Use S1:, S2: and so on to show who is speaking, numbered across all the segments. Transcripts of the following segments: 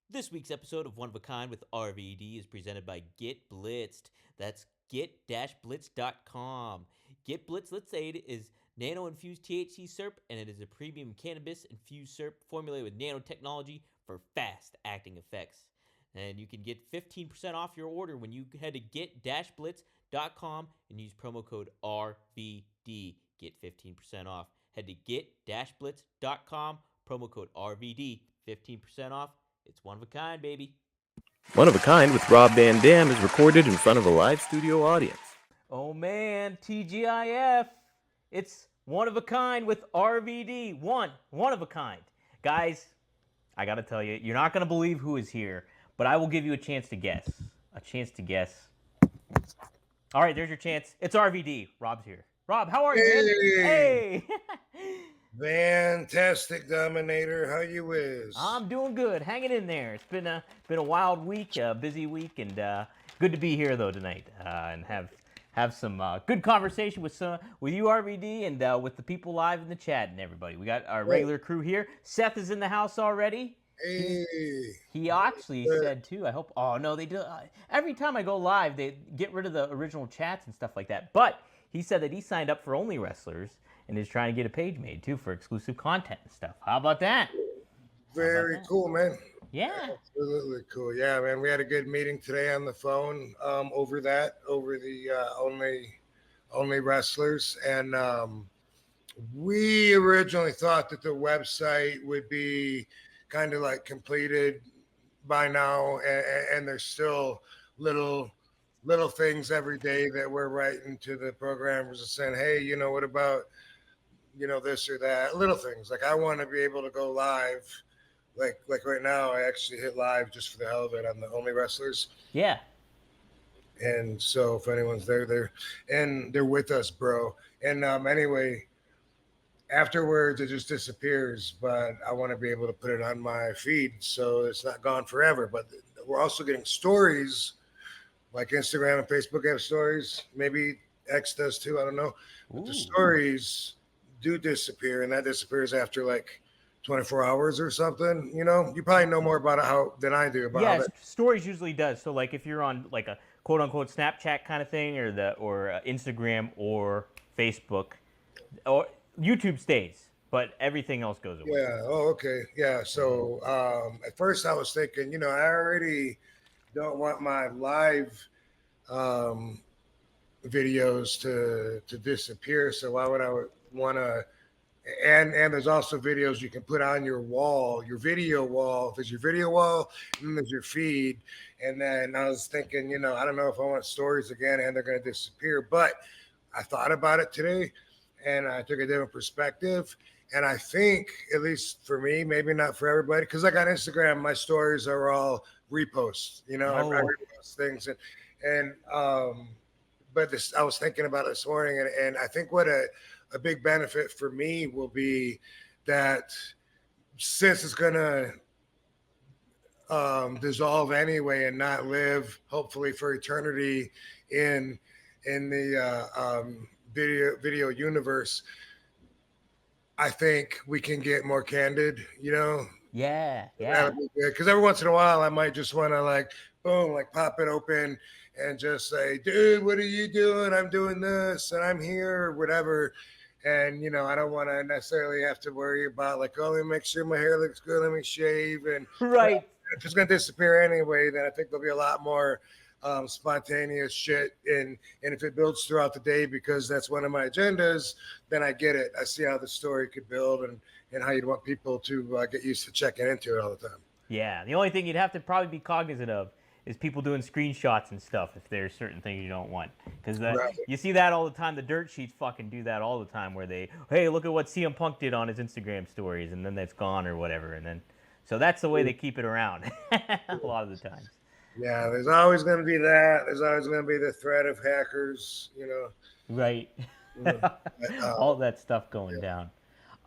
S1: This week's episode of One of a Kind with RVD is presented by Get Blitzed. That's get-blitz.com. Get Blitz Let's Aid is nano-infused THC syrup, and it is a premium cannabis-infused syrup formulated with nanotechnology for fast-acting effects. And you can get 15% off your order when you head to get-blitz.com and use promo code RVD. Get 15% off. Head to get-blitz.com, promo code RVD, 15% off. It's one of a kind, baby.
S2: One of a Kind with Rob Van Dam is recorded in front of a live studio audience.
S1: Oh man, TGIF. It's one of a kind with RVD. One of a kind. Guys, I gotta tell you, you're not gonna believe who is here, but I will give you a chance to guess. A chance to guess. All right, there's your chance. It's RVD. Rob's here. Rob, how are you, man?
S3: Hey,
S1: Hey!
S3: fantastic Dominator. How you is?
S1: I'm doing good, hanging in there. It's been a wild week, a busy week, and good to be here though tonight and have some good conversation with you RVD and with the people live in the chat and everybody. We got our regular crew here. Seth is in the house already.
S3: Hey,
S1: He actually said too. I hope. Oh no, they do. Every time I go live, they get rid of the original chats and stuff like that. But he said that he signed up for Only Wrestlers and is trying to get a page made too for exclusive content and stuff. How about that?
S3: very cool, man.
S1: Yeah.
S3: Absolutely cool. Yeah, man. We had a good meeting today on the phone over the only wrestlers, and we originally thought that the website would be kind of like completed by now, and there's still little things every day that we're writing to the programmers and saying, hey, what about this or that, little things. Like I want to be able to go live, like right now. I actually hit live just for the hell of it on the Only Wrestlers,
S1: Yeah.
S3: and so if anyone's there, and they're with us, bro. And anyway, afterwards it just disappears. But I want to be able to put it on my feed so it's not gone forever. But we're also getting stories like Instagram and Facebook have stories. Maybe X does too. I don't know. But the
S1: Ooh.
S3: stories do disappear, and that disappears after like 24 hours or something. You probably know more about it than I do about how
S1: Yeah,
S3: that.
S1: stories usually does. So like if you're on like a quote unquote Snapchat kind of thing or Instagram or Facebook or YouTube stays, but everything else goes away.
S3: Yeah. Oh, okay. Yeah. So at first I was thinking, I already don't want my live um, videos to disappear. So why would I want to? And there's also videos you can put on your wall, your video wall. There's your video wall, and then there's your feed. And then I was thinking, I don't know if I want stories again, and they're going to disappear. But I thought about it today, and I took a different perspective. And I think, at least for me, maybe not for everybody, because like on Instagram, my stories are all reposts. I
S1: Oh,
S3: repost things, and but this, I was thinking about it this morning, and I think what a big benefit for me will be that since it's going to dissolve anyway and not live, hopefully for eternity in the video universe, I think we can get more candid.
S1: yeah,
S3: That'll
S1: yeah.
S3: be good. Because every once in a while, I might just want to like, boom, like pop it open and just say, dude, what are you doing? I'm doing this and I'm here or whatever. And, I don't want to necessarily have to worry about like, oh, let me make sure my hair looks good. Let me shave. And
S1: Right.
S3: if it's going to disappear anyway, then I think there'll be a lot more spontaneous shit. And if it builds throughout the day because that's one of my agendas, then I get it. I see how the story could build and how you'd want people to get used to checking into it all the time.
S1: Yeah. The only thing you'd have to probably be cognizant of is people doing screenshots and stuff if there's certain things you don't want. Because
S3: Right.
S1: you see that all the time. The dirt sheets fucking do that all the time where they, hey, look at what CM Punk did on his Instagram stories and then that's gone or whatever. And then, so that's the way they keep it around a lot of the times.
S3: Yeah, there's always going to be that. There's always going to be the threat of hackers.
S1: Right.
S3: But,
S1: All that stuff going down.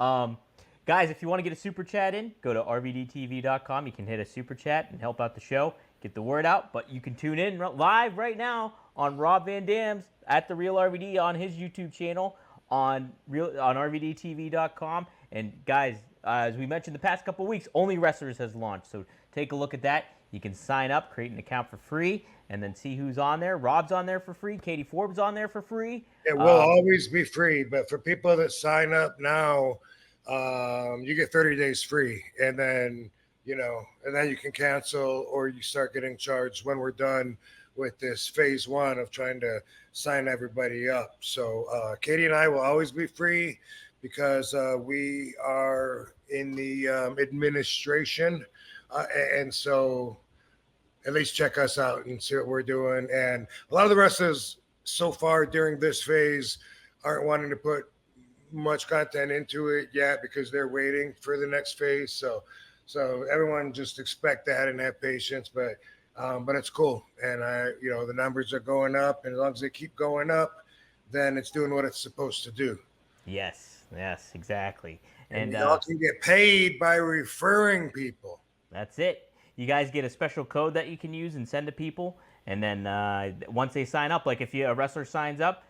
S1: Um, guys, if you want to get a super chat in, go to rvdtv.com. You can hit a super chat and help out the show, get the word out. But you can tune in live right now on Rob Van Dam's at the Real RVD on his YouTube channel on rvdtv.com. And guys, as we mentioned the past couple of weeks, Only Wrestlers has launched. So take a look at that. You can sign up, create an account for free, and then see who's on there. Rob's on there for free. Katie Forbes on there for free.
S3: It will always be free, but for people that sign up now, you get 30 days free, and then you can cancel or you start getting charged when we're done with this phase 1 of trying to sign everybody up. So Katie and I will always be free because we are in the administration, and so at least check us out and see what we're doing. And a lot of the wrestlers so far during this phase aren't wanting to put much content into it yet because they're waiting for the next phase. So everyone just expect that and have patience, but it's cool. And the numbers are going up, and as long as they keep going up, then it's doing what it's supposed to do.
S1: Yes, exactly.
S3: And y'all can get paid by referring people.
S1: That's it. You guys get a special code that you can use and send to people, and then once they sign up, like if a wrestler signs up,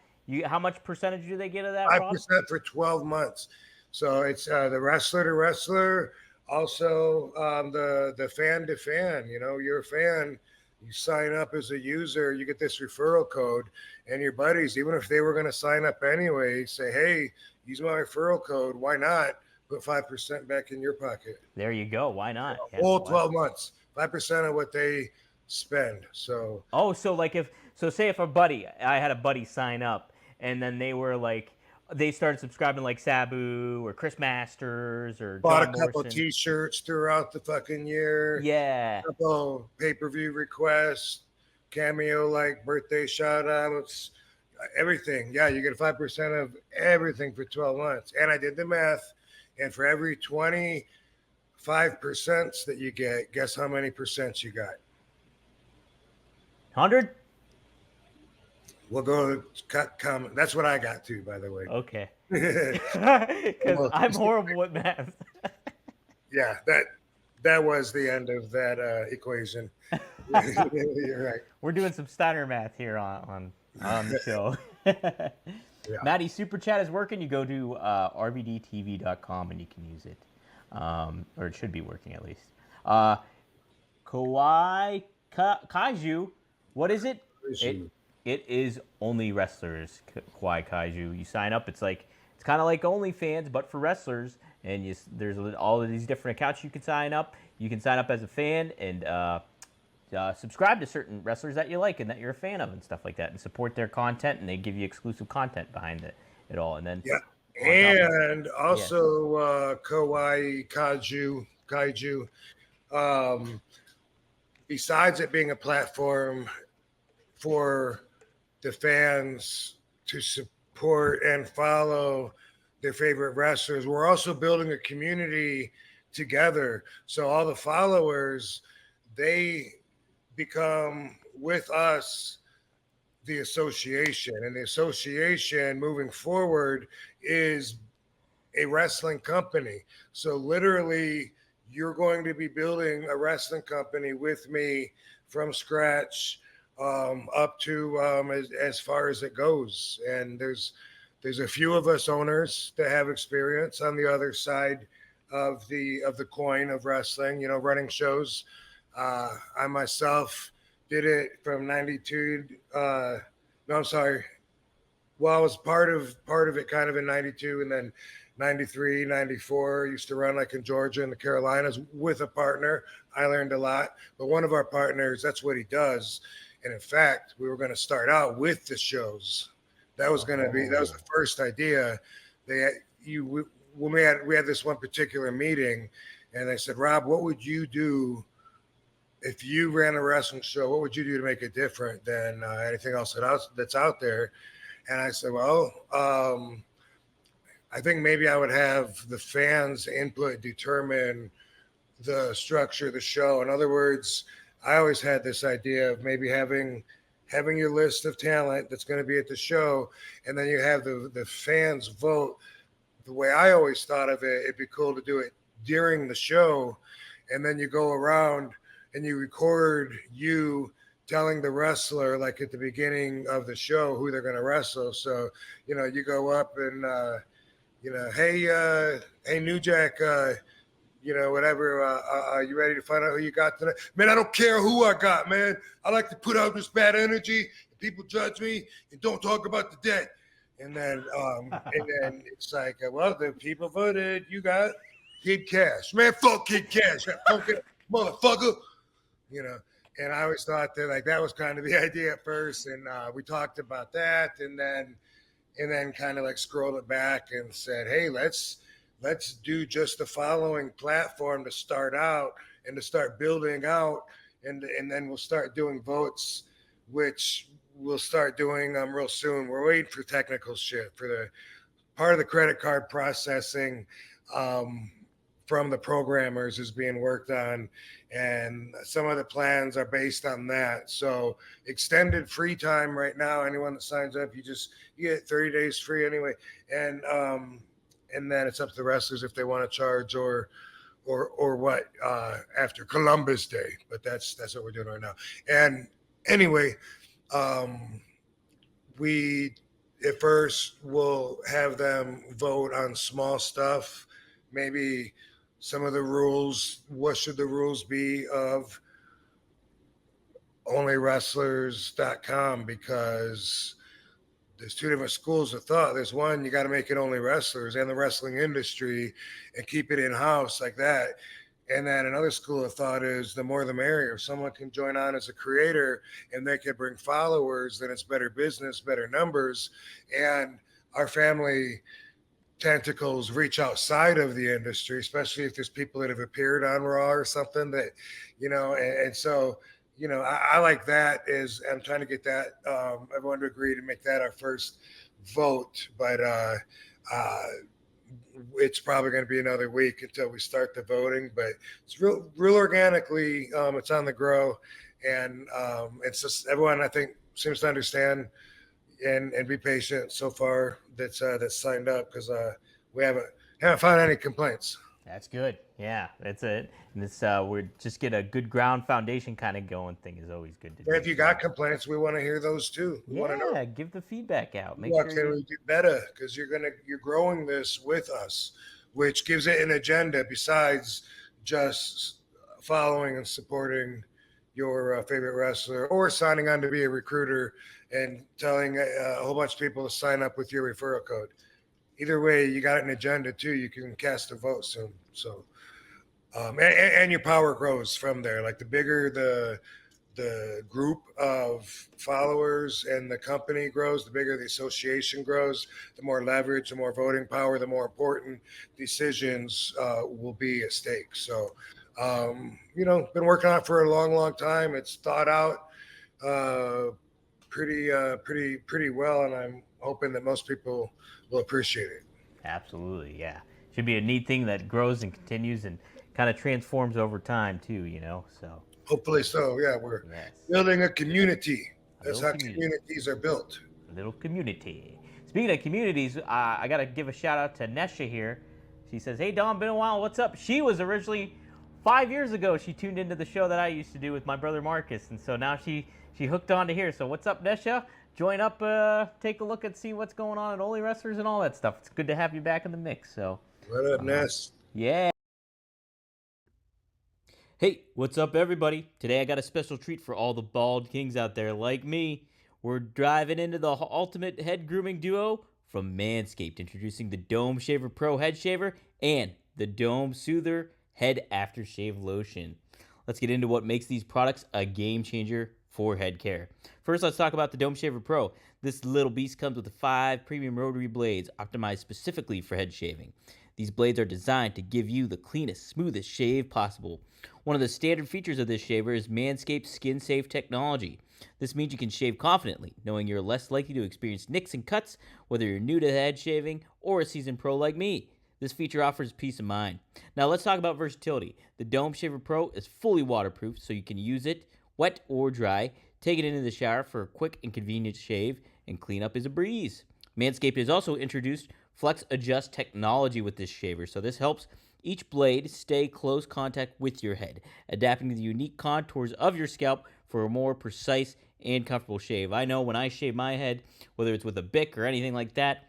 S1: how much percentage do they get of that?
S3: 5% for 12 months. So it's the wrestler to wrestler, also the fan to fan. You're a fan, you sign up as a user, you get this referral code, and your buddies, even if they were going to sign up anyway, say, hey, use my referral code. Why not? Put 5% back in your pocket.
S1: There you go. Why not?
S3: A whole 12 months, 5% of what they spend. So
S1: say if I had a buddy sign up, and then they started subscribing like Sabu or Chris Masters or
S3: bought
S1: John
S3: a couple
S1: Morrison.
S3: T-shirts throughout the fucking year.
S1: Yeah.
S3: A couple pay-per-view requests, cameo like birthday shout-outs, everything. Yeah, you get 5% of everything for 12 months. And I did the math. And for every 25% that you get, guess how many percents you got?
S1: 100?
S3: We'll go comment. That's what I got too, by the way.
S1: Okay. Because I'm horrible at math.
S3: Yeah, that was the end of that equation. You're right.
S1: We're doing some Steiner math here on the show. Yeah. Maddie, Super Chat is working. You go to rvdtv.com and you can use it. Or it should be working at least. Kaiju, what is it? It is Only Wrestlers, Kawaii Kaiju. You sign up, it's kind of like OnlyFans, but for wrestlers. And there's all of these different accounts you can sign up. You can sign up as a fan and subscribe to certain wrestlers that you like and that you're a fan of and stuff like that, and support their content, and they give you exclusive content behind it all. And then
S3: and also Kawaii Kaiju. Besides it being a platform for the fans to support and follow their favorite wrestlers, we're also building a community together. So all the followers, they become with us the association, and the association moving forward is a wrestling company. So literally you're going to be building a wrestling company with me from scratch, up to as far as it goes. And there's a few of us owners that have experience on the other side of the coin of wrestling, running shows. I myself did it from 92. No, I'm sorry. Well, I was part of it kind of in 92, and then 93, 94, used to run like in Georgia and the Carolinas with a partner. I learned a lot, but one of our partners, that's what he does. And in fact, we were going to start out with the shows. That was going to be, that was the first idea. When we had this one particular meeting, and they said, Rob, what would you do if you ran a wrestling show? What would you do to make it different than anything else that's out there? And I said, well, I think maybe I would have the fans' input determine the structure of the show. In other words, I always had this idea of maybe having your list of talent that's going to be at the show, and then you have the fans vote. The way I always thought of it, it'd be cool to do it during the show, and then you go around and you record you telling the wrestler, like at the beginning of the show, who they're going to wrestle. So, you go up and, Hey, New Jack, whatever. You ready to find out who you got tonight? Man, I don't care who I got, man. I like to put out this bad energy. And people judge me and don't talk about the dead. And then it's like, well, the people voted. You got Kid Cash, man. Fuck Kid Cash, that fucking motherfucker. And I always thought that that was kind of the idea at first, and we talked about that, and then kind of scrolled it back and said, hey, let's do just the following platform to start out and to start building out, and then we'll start doing votes, which we'll start doing real soon. We're waiting for technical shit for the part of the credit card processing from the programmers is being worked on, and some of the plans are based on that. So extended free time right now. Anyone that signs up, you get 30 days free anyway, and then it's up to the wrestlers if they want to charge or what after Columbus Day. But that's what we're doing right now. And anyway, we at first will have them vote on small stuff, maybe some of the rules. What should the rules be of onlywrestlers.com? Because there's two different schools of thought. There's one, you got to make it only wrestlers and the wrestling industry and keep it in-house like that. And then another school of thought is the more the merrier. If someone can join on as a creator and they can bring followers, then it's better business, better numbers. And our family tentacles reach outside of the industry, especially if there's people that have appeared on Raw or something that, and so, I like that. I'm trying to get that everyone to agree to make that our first vote, but it's probably going to be another week until we start the voting, but it's real organically. It's on the grow, and it's just everyone I think seems to understand and be patient so far that's signed up, because we haven't found any complaints.
S1: That's good. Yeah, that's it. And this we're just get a good ground foundation kind of going thing is always good to do.
S3: If you got complaints, we want to hear those too. We want to know.
S1: Give the feedback out. Make
S3: sure we do better, because you're growing this with us, which gives it an agenda besides just following and supporting your favorite wrestler or signing on to be a recruiter and telling a whole bunch of people to sign up with your referral code. Either way, you got an agenda too. You can cast a vote soon. So, and your power grows from there. Like the bigger the group of followers and the company grows, the bigger the association grows, the more leverage, the more voting power, the more important decisions will be at stake. So, been working on it for a long, long time. It's thought out pretty well, and I'm hoping that most people will appreciate it.
S1: Absolutely, yeah. Should be a neat thing that grows and continues and kind of transforms over time too, so.
S3: Hopefully so, yeah. We're building a community. That's how communities are built.
S1: A little community. Speaking of communities, I got to give a shout out to Nesha here. She says, hey, Don, been a while, what's up? She was originally, 5 years ago, she tuned into the show that I used to do with my brother Marcus, and so now she hooked on to here. So what's up, Nesha? Join up, take a look and see what's going on at Only Wrestlers and all that stuff. It's good to have you back in the mix. So,
S3: what up, Ness?
S1: Yeah. Hey, what's up, everybody? Today I got a special treat for all the bald kings out there like me. We're driving into the ultimate head grooming duo from Manscaped, introducing the Dome Shaver Pro Head Shaver and the Dome Soother Head Aftershave Lotion. Let's get into what makes these products a game changer for head care. First, let's talk about the Dome Shaver Pro. This little beast comes with 5 premium rotary blades optimized specifically for head shaving. These blades are designed to give you the cleanest, smoothest shave possible. One of the standard features of this shaver is Manscaped's skin-safe technology. This means you can shave confidently, knowing you're less likely to experience nicks and cuts, whether you're new to head shaving or a seasoned pro like me. This feature offers peace of mind. Now let's talk about versatility. The Dome Shaver Pro is fully waterproof, so you can use it wet or dry. Take it into the shower for a quick and convenient shave, and cleanup is a breeze. Manscaped has also introduced Flex Adjust technology with this shaver, so this helps each blade stay close contact with your head, adapting to the unique contours of your scalp for a more precise and comfortable shave. I know when I shave my head, whether it's with a Bic or anything like that,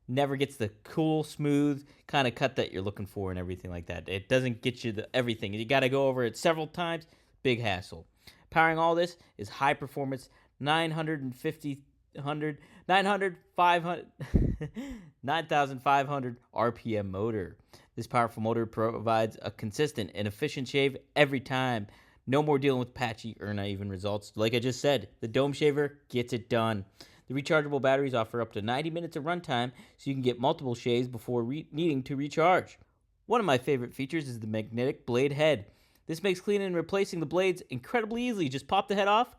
S1: never gets the cool, smooth kind of cut that you're looking for and everything like that. It doesn't get you everything. You got to go over it several times. Big hassle. Powering all this is high performance 9,500 RPM motor. This powerful motor provides a consistent and efficient shave every time. No more dealing with patchy or uneven results. Like I just said, the Dome Shaver gets it done. The rechargeable batteries offer up to 90 minutes of runtime, so you can get multiple shaves before needing to recharge. One of my favorite features is the magnetic blade head. This makes cleaning and replacing the blades incredibly easy. Just pop the head off,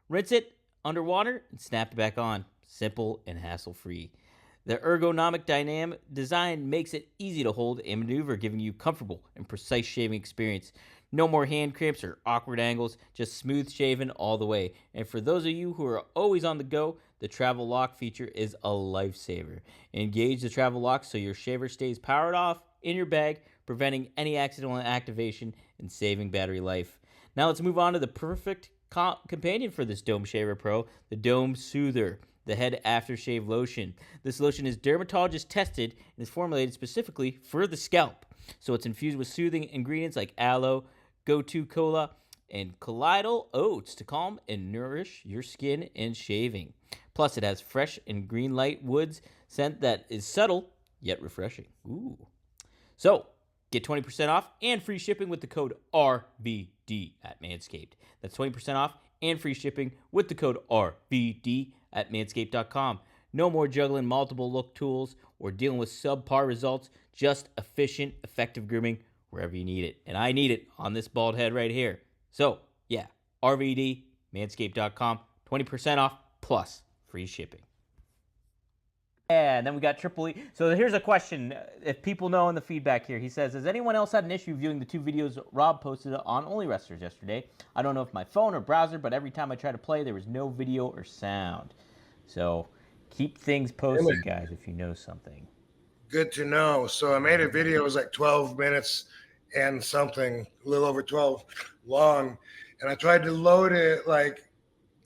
S1: rinse it underwater, and snap it back on. Simple and hassle-free. The ergonomic dynamic design makes it easy to hold and maneuver, giving you comfortable and precise shaving experience. No more hand cramps or awkward angles, just smooth shaving all the way. And for those of you who are always on the go, the travel lock feature is a lifesaver. Engage the travel lock so your shaver stays powered off in your bag, preventing any accidental activation and saving battery life. Now let's move on to the perfect companion for this Dome Shaver Pro, the Dome Soother, the head aftershave lotion. This lotion is dermatologist tested and is formulated specifically for the scalp. So it's infused with soothing ingredients like aloe, gotu kola, and colloidal oats to calm and nourish your skin and shaving. Plus, it has fresh and green light woods scent that is subtle yet refreshing. Ooh. So, get 20% off and free shipping with the code RVD at Manscaped. That's 20% off and free shipping with the code RVD at manscaped.com. No more juggling multiple look tools or dealing with subpar results. Just efficient, effective grooming wherever you need it. And I need it on this bald head right here. So, yeah, RVD, manscaped.com, 20% off plus free shipping. Yeah, and then we got Triple E. So here's a question. If people know in the feedback here, he says, has anyone else had an issue viewing the two videos Rob posted on Only Wrestlers yesterday? I don't know if my phone or browser, but every time I try to play, there was no video or sound. So keep things posted, guys, if you know something.
S3: Good to know. So I made a video. It was like 12 minutes and something, a little over 12 long. And I tried to load it like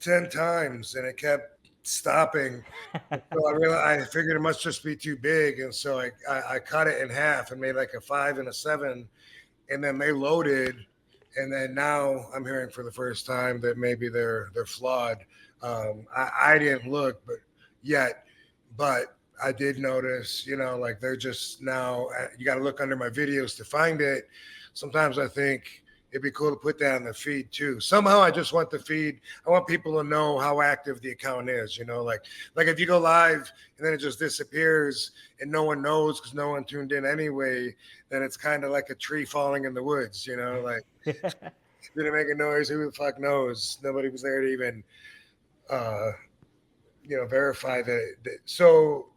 S3: 10 times and it kept stopping. So I figured it must just be too big. And so I cut it in half and made like a 5 and a 7. And then they loaded. And then now I'm hearing for the first time that maybe they're flawed. I didn't look but I did notice, like they're just now, you got to look under my videos to find it. Sometimes I think it'd be cool to put that on the feed too. Somehow I just want the feed. I want people to know how active the account is, like if you go live and then it just disappears and no one knows because no one tuned in anyway, then it's kind of like a tree falling in the woods, like didn't make a noise. Who the fuck knows? Nobody was there to even, verify that. So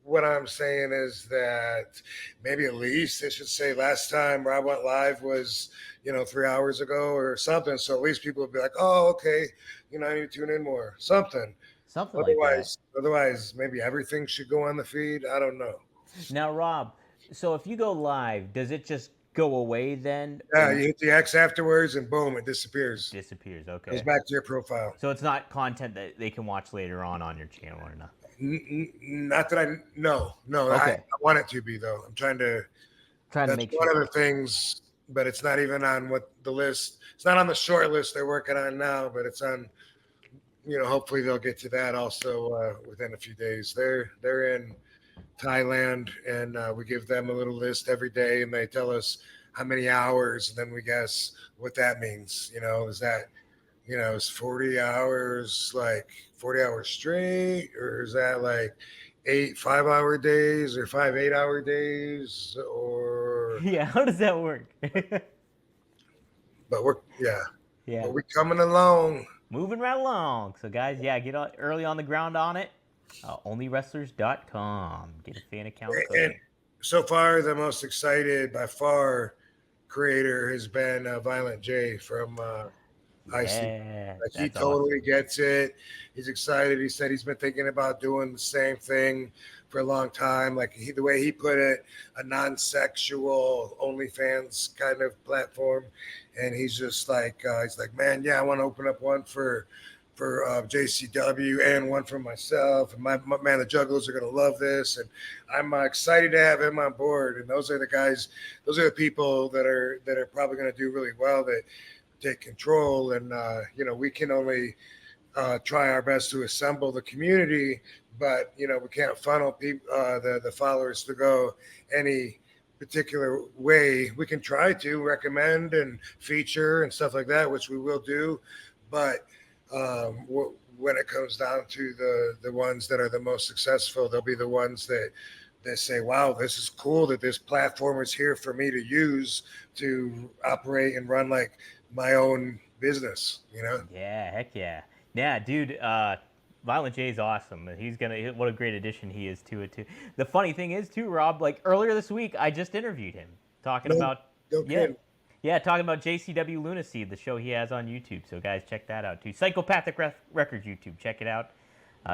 S3: what I'm saying is that maybe at least they should say last time Rob went live was, 3 hours ago or something. So at least people would be like, oh, okay, I need to tune in more. Something like that. Otherwise, maybe everything should go on the feed. I don't know.
S1: Now, Rob, so if you go live, does it just go away then?
S3: Yeah, you hit the X afterwards and boom, it disappears.
S1: Okay.
S3: Goes back to your profile.
S1: So it's not content that they can watch later on your channel or not?
S3: Not that no. Okay. I want it to be though. I'm trying to make one of the things, but it's not even on what the list. It's not on the short list they're working on now, but it's on. Hopefully they'll get to that also within a few days. They're in Thailand, and we give them a little list every day, and they tell us how many hours, and then we guess what that means. Is that is 40 hours like 40 hours straight, or is that like 8 5-hour days or 5 8-hour days, or
S1: how does that work?
S3: But we're but we're coming along,
S1: moving right along. So guys, get early on the ground on it. Onlywrestlers.com. Get a fan account.
S3: And so far the most excited by far creator has been Violent J from IC. He totally gets it. He's excited. He said he's been thinking about doing the same thing for a long time. Like the way he put it, a non-sexual OnlyFans kind of platform. And he's just like, man, I want to open up one for for JCW and one for myself. And my man, the Juggalos are going to love this, and I'm excited to have him on board. And those are the guys, those are the people that are probably going to do really well. That take control, and we can only try our best to assemble the community, but we can't funnel people, the followers to go any particular way. We can try to recommend and feature and stuff like that, which we will do, but when it comes down to the ones that are the most successful, they'll be the ones that say, wow, this is cool that this platform is here for me to use to operate and run like my own business,
S1: Yeah, heck yeah. Yeah, dude, Violent J is awesome. What a great addition he is to it too. The funny thing is too, Rob, like earlier this week, I just interviewed him talking about talking about JCW Lunacy, the show he has on YouTube. So guys, check that out too. Psychopathic Records YouTube, check it out.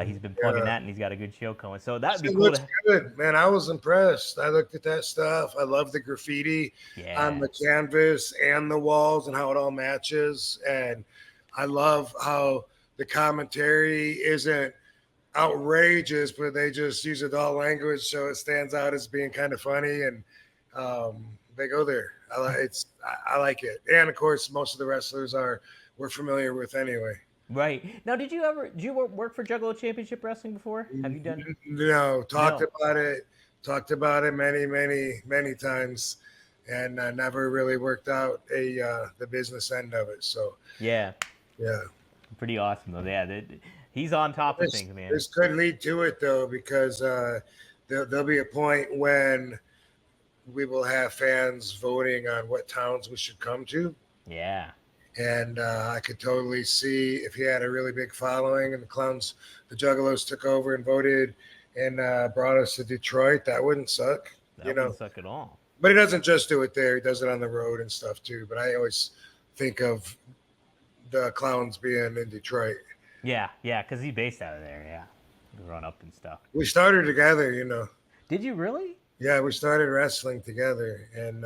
S1: He's been plugging that, and he's got a good show going. So that would be cool.
S3: Looks good, man. I was impressed. I looked at that stuff. I love the graffiti on the canvas and the walls and how it all matches. And I love how the commentary isn't outrageous, but they just use adult language so it stands out as being kind of funny. And they go there. I like it. And of course, most of the wrestlers we're familiar with anyway.
S1: Right. Now, did you work for Juggalo Championship Wrestling before? Have you done?
S3: No, talked about it many times, and never really worked out the business end of it. So
S1: yeah. Pretty awesome though. Yeah, he's on top of things, man.
S3: This could lead to it though, because there'll be a point when we will have fans voting on what towns we should come to.
S1: Yeah.
S3: And I could totally see if he had a really big following and the Juggalos took over and voted and brought us to Detroit. That wouldn't suck.
S1: That wouldn't suck at all.
S3: But he doesn't just do it there. He does it on the road and stuff too. But I always think of the Clowns being in Detroit.
S1: Yeah, because he's based out of there. Yeah, run up and stuff.
S3: We started together,
S1: Did you really?
S3: Yeah, we started wrestling together, and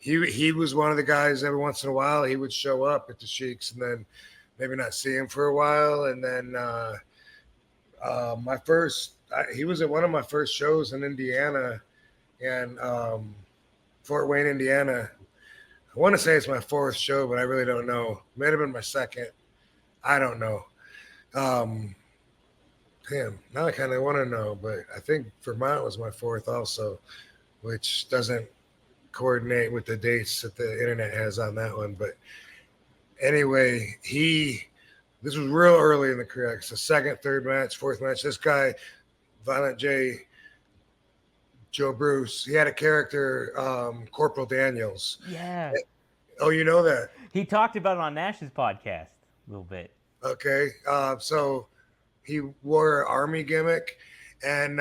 S3: he was one of the guys. Every once in a while, he would show up at the Sheiks, and then maybe not see him for a while. And then he was at one of my first shows in Indiana, and Fort Wayne, Indiana. I want to say it's my fourth show, but I really don't know. Might have been my second. I don't know. Damn, now I kind of want to know, but I think Vermont was my fourth also, which doesn't coordinate with the dates that the internet has on that one. But anyway, this was real early in the career. It's the second, third match, fourth match. This guy, Violent J, Joe Bruce, he had a character, Corporal Daniels.
S1: Yeah.
S3: Oh, you know that?
S1: He talked about it on Nash's podcast a little bit.
S3: Okay. So he wore an army gimmick, and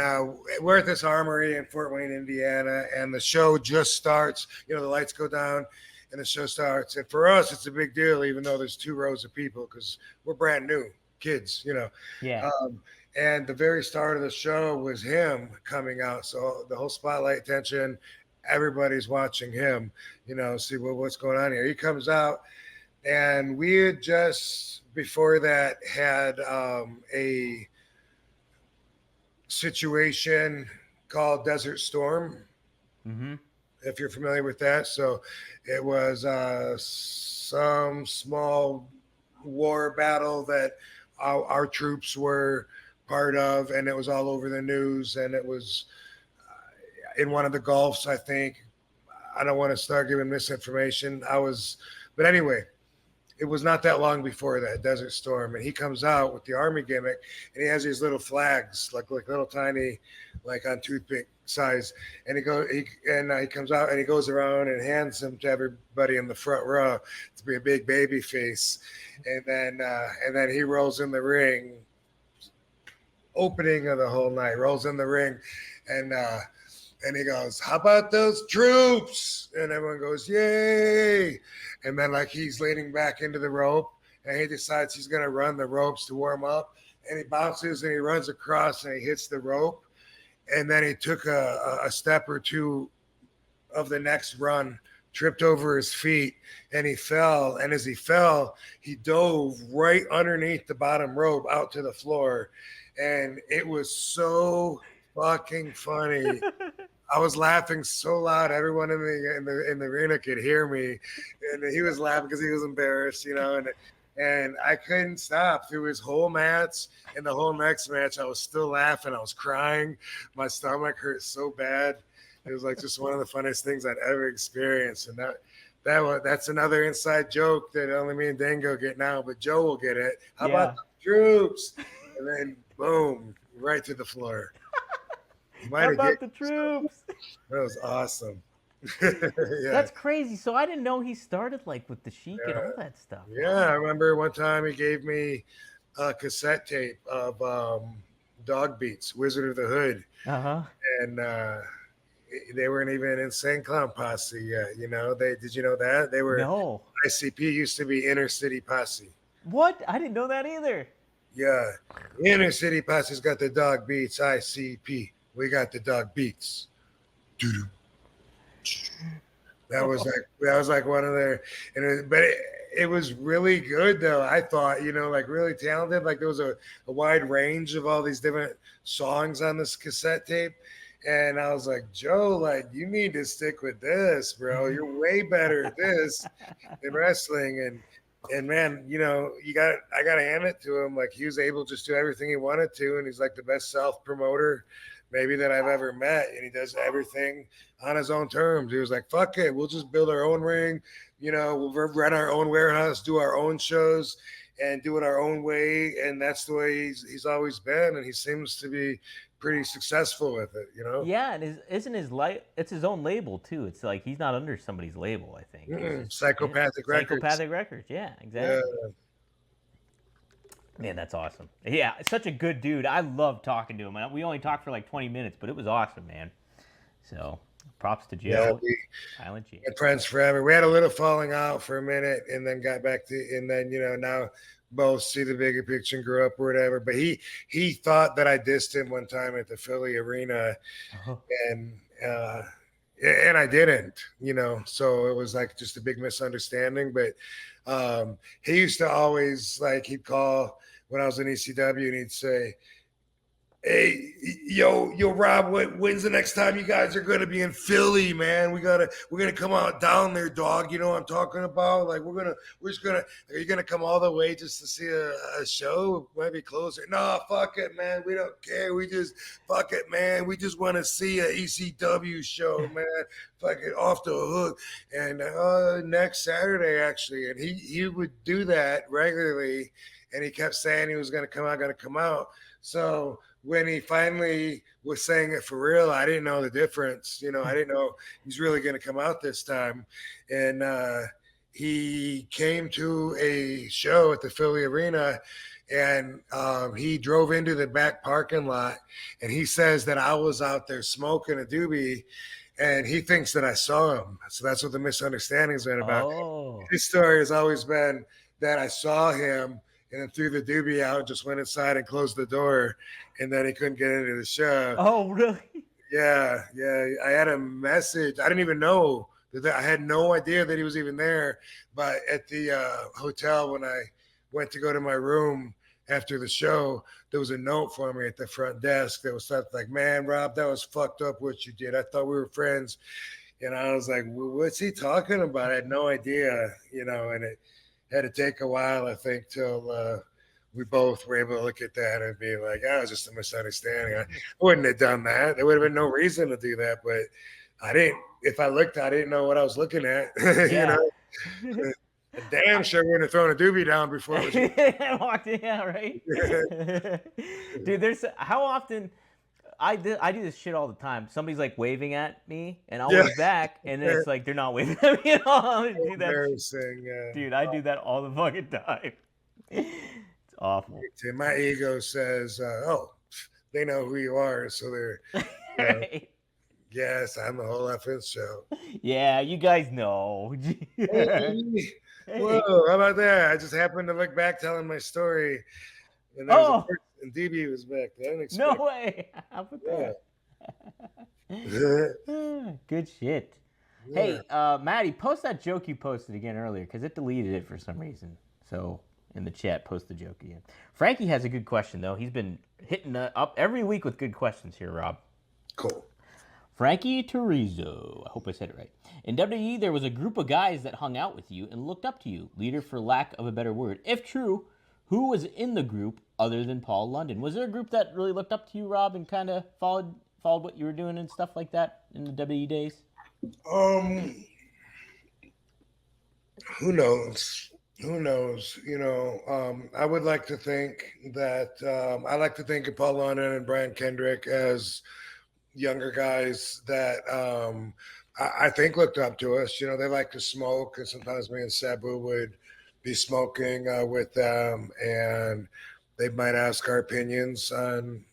S3: we're at this armory in Fort Wayne, Indiana, and the show just starts. The lights go down, and the show starts. And for us, it's a big deal, even though there's 2 rows of people, because we're brand new kids,
S1: Yeah.
S3: And the very start of the show was him coming out. So the whole spotlight attention, everybody's watching him, see what's going on here. He comes out, and we had just before that had a situation called Desert Storm.
S1: Mm-hmm.
S3: If you're familiar with that. So it was some small war battle that our troops were part of, and it was all over the news, and it was in one of the Gulfs, I think. I don't want to start giving misinformation. But anyway, it was not that long before that, Desert Storm, and he comes out with the army gimmick, and he has these little flags, like little tiny, like on toothpick size, and he comes out and he goes around and hands them to everybody in the front row to be a big baby face, and then he rolls in the ring. Opening of the whole night, rolls in the ring, and he goes, "How about those troops?" And everyone goes, "Yay!" And then he's leaning back into the rope, and he decides he's going to run the ropes to warm up, and he bounces and he runs across and he hits the rope, and then he took a step or two of the next run tripped over his feet, and he fell. And as he fell, he dove right underneath the bottom rope out to the floor. And it was so fucking funny. I was laughing so loud, everyone in the arena could hear me, and he was laughing because he was embarrassed, and I couldn't stop through his whole match. And the whole next match, I was still laughing. I was crying. My stomach hurt so bad. It was like just one of the funniest things I'd ever experienced. And that's another inside joke that only me and Dango get now, but Joe will get it. How about the troops? And then boom, right to the floor.
S1: How about the troops?
S3: That was awesome.
S1: That's crazy. So I didn't know he started like with the Sheik and all that stuff.
S3: Yeah, I remember one time he gave me a cassette tape of Dog Beats, Wizard of the Hood. And they weren't even Insane Clown Posse yet. Did you know that? They were ICP used to be Inner City Posse.
S1: What? I didn't know that either.
S3: Yeah. Inner City Posse's got the Dog Beats, ICP. We got the Dog Beats. Doo-doo. That was like one of their, but it was really good though. I thought, like really talented. Like there was a wide range of all these different songs on this cassette tape. And I was like, Joe, like you need to stick with this, bro. You're way better at this than wrestling. And man, I gotta hand it to him. Like he was able to just do everything he wanted to, and he's like the best self-promoter maybe that I've ever met. And he does everything on his own terms. He was like, fuck it, we'll just build our own ring, we'll run our own warehouse, do our own shows, and do it our own way. And that's the way he's always been, and he seems to be pretty successful with it,
S1: Yeah, and it's his own label too. It's like he's not under somebody's label, I think.
S3: Psychopathic Records.
S1: Psychopathic Records, yeah, exactly. Yeah. Man, that's awesome. Yeah, such a good dude. I love talking to him. We only talked for like 20 minutes, but it was awesome, man. So props to Joe. Silent G.
S3: Friends forever. We had a little falling out for a minute, and then got back to, and then now both see the bigger picture and grew up or whatever. But he thought that I dissed him one time at the Philly arena, and I didn't, so it was like just a big misunderstanding. But he used to always, like, he'd call when I was in ECW and he'd say, hey, yo, Rob, when's the next time you guys are gonna be in Philly, man? We're gonna come out down there, dog. You know what I'm talking about? Like are you gonna come all the way just to see a show? Might be closer. No, fuck it, man. We don't care. Fuck it, man. We just want to see a ECW show, man. Fuck it, off the hook. And next Saturday, actually, and he would do that regularly, and he kept saying he was gonna come out. So when he finally was saying it for real, I didn't know the difference. I didn't know he's really going to come out this time. And he came to a show at the Philly arena, and he drove into the back parking lot, and he says that I was out there smoking a doobie, and he thinks that I saw him. So that's what the misunderstanding's been about. His story has always been that I saw him and then threw the doobie out, just went inside and closed the door, and then he couldn't get into the show.
S1: Oh, really?
S3: Yeah. I had a message. I didn't even know that. I had no idea that he was even there. But at the hotel, when I went to go to my room after the show, there was a note for me at the front desk that was something like, man, Rob, that was fucked up what you did. I thought we were friends. And I was like, well, what's he talking about? I had no idea, and it had to take a while, I think, till we both were able to look at that and be like, it was just a misunderstanding. I wouldn't have done that. There would have been no reason to do that, but I didn't. If I looked, I didn't know what I was looking at. Damn sure wouldn't have thrown a doobie down before it was
S1: walked in. Yeah, right. Dude, how often I do this shit all the time. Somebody's like waving at me, and I'll wave back, and then it's like they're not waving at me at all. Do that.
S3: Embarrassing.
S1: Dude, I do that all the fucking time. It's awful.
S3: My ego says, they know who you are, so they're yes, I'm the whole effing show.
S1: Yeah, you guys know.
S3: Whoa, how about that? I just happened to look back telling my story, and there was a person, and DB was back.
S1: No way. How about that? Good shit.
S3: Yeah.
S1: Hey, Maddie, post that joke you posted again earlier because it deleted it for some reason. So in the chat, post the joke again. Frankie has a good question though. He's been hitting up every week with good questions here, Rob.
S3: Cool.
S1: Frankie Turizo. I hope I said it right. In WWE, there was a group of guys that hung out with you and looked up to you, leader for lack of a better word. If true, who was in the group other than Paul London? Was there a group that really looked up to you, Rob, and kind of followed what you were doing and stuff like that in the WWE days?
S3: Um, who knows? Who knows? I would like to think that I like to think of Paul London and Brian Kendrick as younger guys that I think looked up to us. They like to smoke, and sometimes me and Sabu would be smoking with them, and they might ask our opinions on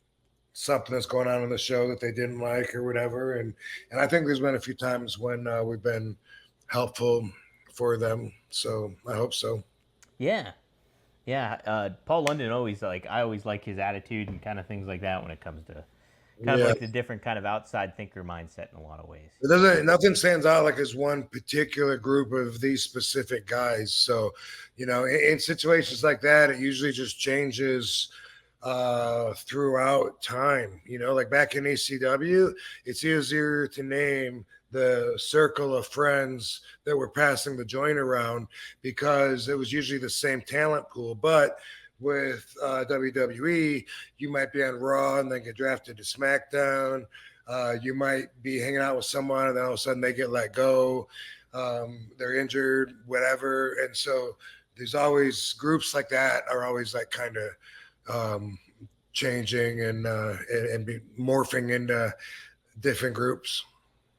S3: something that's going on in the show that they didn't like or whatever. And I think there's been a few times when we've been helpful for them. So I hope so.
S1: Yeah. Yeah. Paul London I always like his attitude and kind of things like that when it comes to kind of
S3: Yeah.
S1: like the different kind of outside thinker mindset in a lot of ways.
S3: Nothing stands out like as one particular group of these specific guys. So, in situations like that, it usually just changes throughout time. Like back in ECW, it's easier to name the circle of friends that were passing the joint around because it was usually the same talent pool. But with WWE, you might be on Raw and then get drafted to SmackDown. You might be hanging out with someone and then all of a sudden they get let go. They're injured, whatever. And so there's always groups like that are always like kind of changing and be morphing into different groups.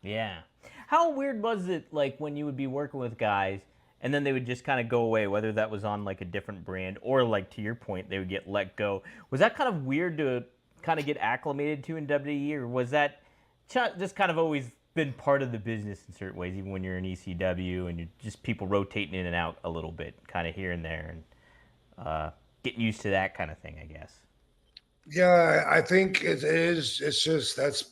S1: Yeah. How weird was it like when you would be working with guys and then they would just kind of go away, whether that was on like a different brand or like to your point, they would get let go. Was that kind of weird to kind of get acclimated to in WWE, or was that just kind of always been part of the business in certain ways, even when you're in ECW and you're just people rotating in and out a little bit, kind of here and there, and getting used to that kind of thing, I guess.
S3: Yeah, I think it is. It's just that's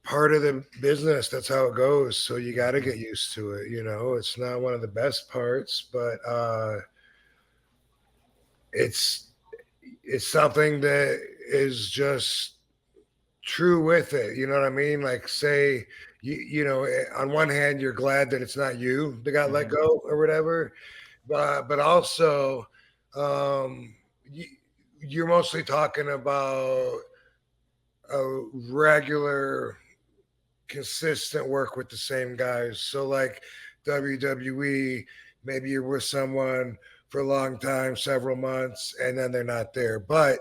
S3: part of the business. That's how it goes. So you got to get used to it. It's not one of the best parts, but it's something that is just true with it. You know what I mean? Like, say, on one hand, you're glad that it's not you that got let go or whatever, but also, you're mostly talking about a regular, consistent work with the same guys. So, like WWE, maybe you're with someone for a long time, several months, and then they're not there. But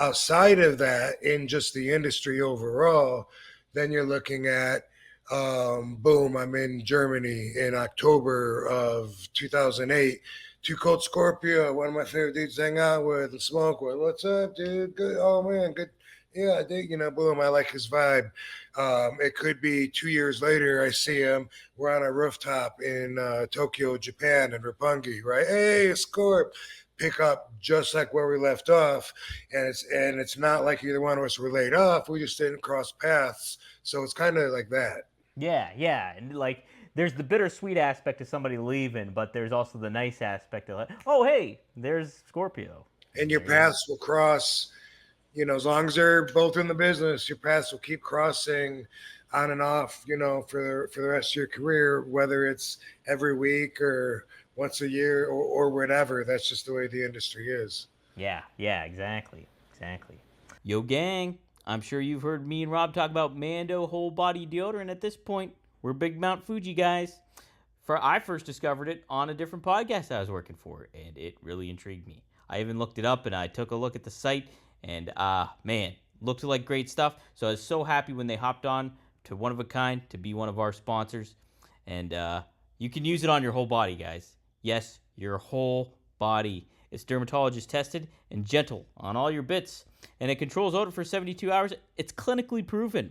S3: outside of that, in just the industry overall, then you're looking at boom, I'm in Germany in October of 2008. Too Cold Scorpio, one of my favorite dudes to hang out with and smoke with. What's up, dude? Good. Oh, man, good. Yeah, I think, boom, I like his vibe. It could be 2 years later, I see him. We're on a rooftop in Tokyo, Japan, in Roppongi, right? Hey, Scorp. Pick up just like where we left off, and it's not like either one of us were laid off. We just didn't cross paths, so it's kind of like that.
S1: Yeah, and like there's the bittersweet aspect of somebody leaving, but there's also the nice aspect of like, oh hey, there's Scorpio.
S3: And your paths will cross, as long as they're both in the business, your paths will keep crossing on and off, for the rest of your career, whether it's every week or once a year or whatever. That's just the way the industry is.
S1: Yeah, exactly. Yo, gang, I'm sure you've heard me and Rob talk about Mando whole body deodorant. At this point, we're big Mount Fuji guys. I first discovered it on a different podcast I was working for, and it really intrigued me. I even looked it up, and I took a look at the site, and man, looked like great stuff. So I was so happy when they hopped on to One of a Kind to be one of our sponsors. And you can use it on your whole body, guys. Yes, your whole body. It's dermatologist tested and gentle on all your bits. And it controls odor for 72 hours. It's clinically proven.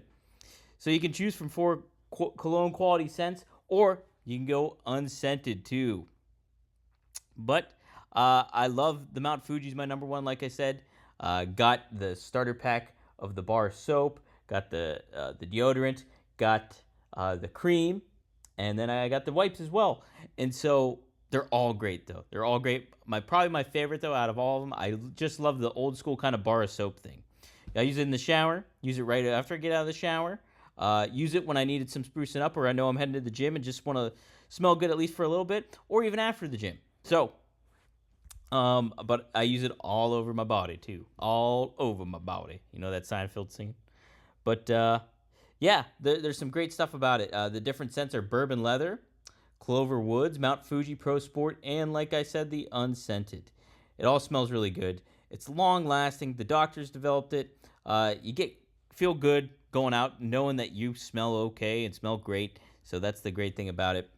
S1: So you can choose from 4 cologne quality scents, or you can go unscented too. But I love the Mount Fuji's my number one, like I said. Got the starter pack of the bar soap, got the deodorant, got the cream, And then I got the wipes as well. And so they're all great, though. They're all great. Probably my favorite, though, out of all of them, I just love the old school kind of bar of soap thing. I use it in the shower. Use it right after I get out of the shower. Use it when I needed some sprucing up, or I know I'm heading to the gym and just want to smell good at least for a little bit, or even after the gym. So, but I use it all over my body, too. All over my body. You know that Seinfeld scene? But, yeah, there's some great stuff about it. The different scents are bourbon leather, Clover Woods, Mount Fuji Pro Sport, and like I said, the unscented. It all smells really good. It's long lasting. The doctors developed it. You feel good going out knowing that you smell okay and smell great. So that's the great thing about it.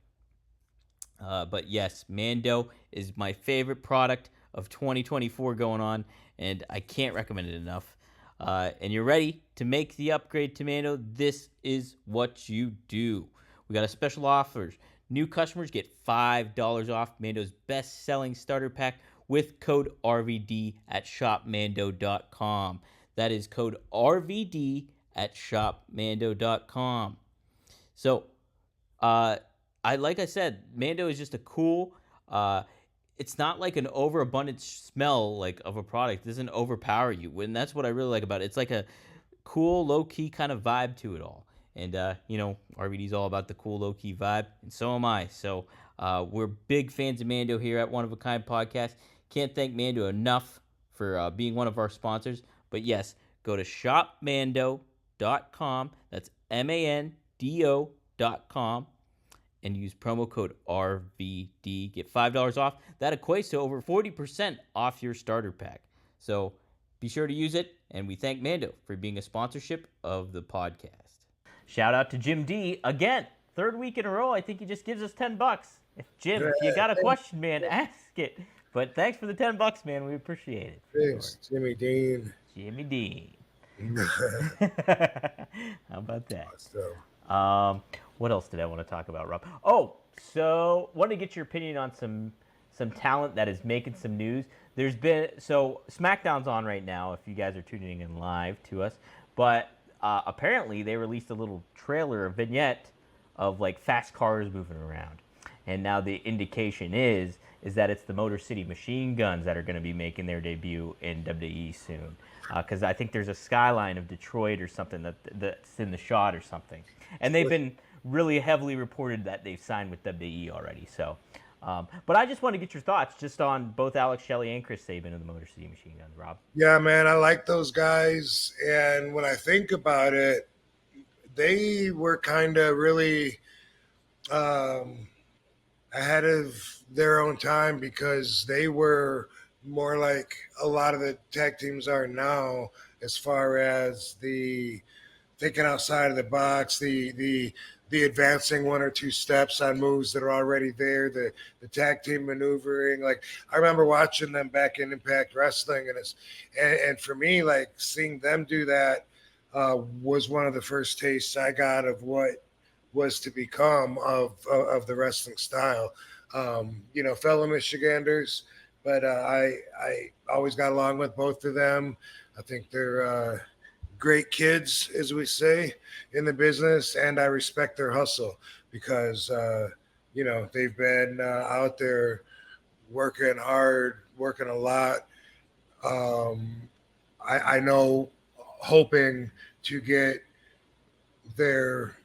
S1: But yes, Mando is my favorite product of 2024 going on, and I can't recommend it enough. And you're ready to make the upgrade to Mando, this is what you do. We got a special offers. New customers get $5 off Mando's best-selling starter pack with code RVD at shopmando.com. That is code RVD at shopmando.com. So, like I said, Mando is just a cool, it's not like an overabundant smell like of a product. It doesn't overpower you. And that's what I really like about it. It's like a cool, low-key kind of vibe to it all. And, RVD's all about the cool, low-key vibe, and so am I. So we're big fans of Mando here at One of a Kind Podcast. Can't thank Mando enough for being one of our sponsors. But, yes, go to shopmando.com. That's MANDO.com. And use promo code RVD. Get $5 off. That equates to over 40% off your starter pack. So be sure to use it. And we thank Mando for being a sponsorship of the podcast. Shout out to Jim D. Again, third week in a row. I think he just gives us $10. If you got a question, man, ask it. But thanks for the $10, man. We appreciate it.
S3: Thanks, sure. Jimmy Dean.
S1: Jimmy Dean. How about that? What else did I want to talk about, Rob? Oh, so wanted to get your opinion on some talent that is making some news. There's been SmackDown's on right now. If you guys are tuning in live to us, but apparently they released a little trailer, a vignette of like fast cars moving around, and now the indication is that it's the Motor City Machine Guns that are going to be making their debut in WWE soon. Because I think there's a skyline of Detroit or something that's in the shot or something, and they've been really heavily reported that they've signed with WWE already. So, but I just want to get your thoughts just on both Alex Shelley and Chris Sabin of the Motor City Machine Guns, Rob.
S3: Yeah, man, I like those guys, and when I think about it, they were kind of really ahead of their own time because they were more like a lot of the tag teams are now, as far as the thinking outside of the box, the advancing one or two steps on moves that are already there, the tag team maneuvering. Like I remember watching them back in Impact Wrestling, and for me, like seeing them do that was one of the first tastes I got of what was to become of the wrestling style. Fellow Michiganders, but I always got along with both of them. I think they're great kids, as we say in the business, and I respect their hustle because they've been out there working hard, working a lot. I know, hoping to get their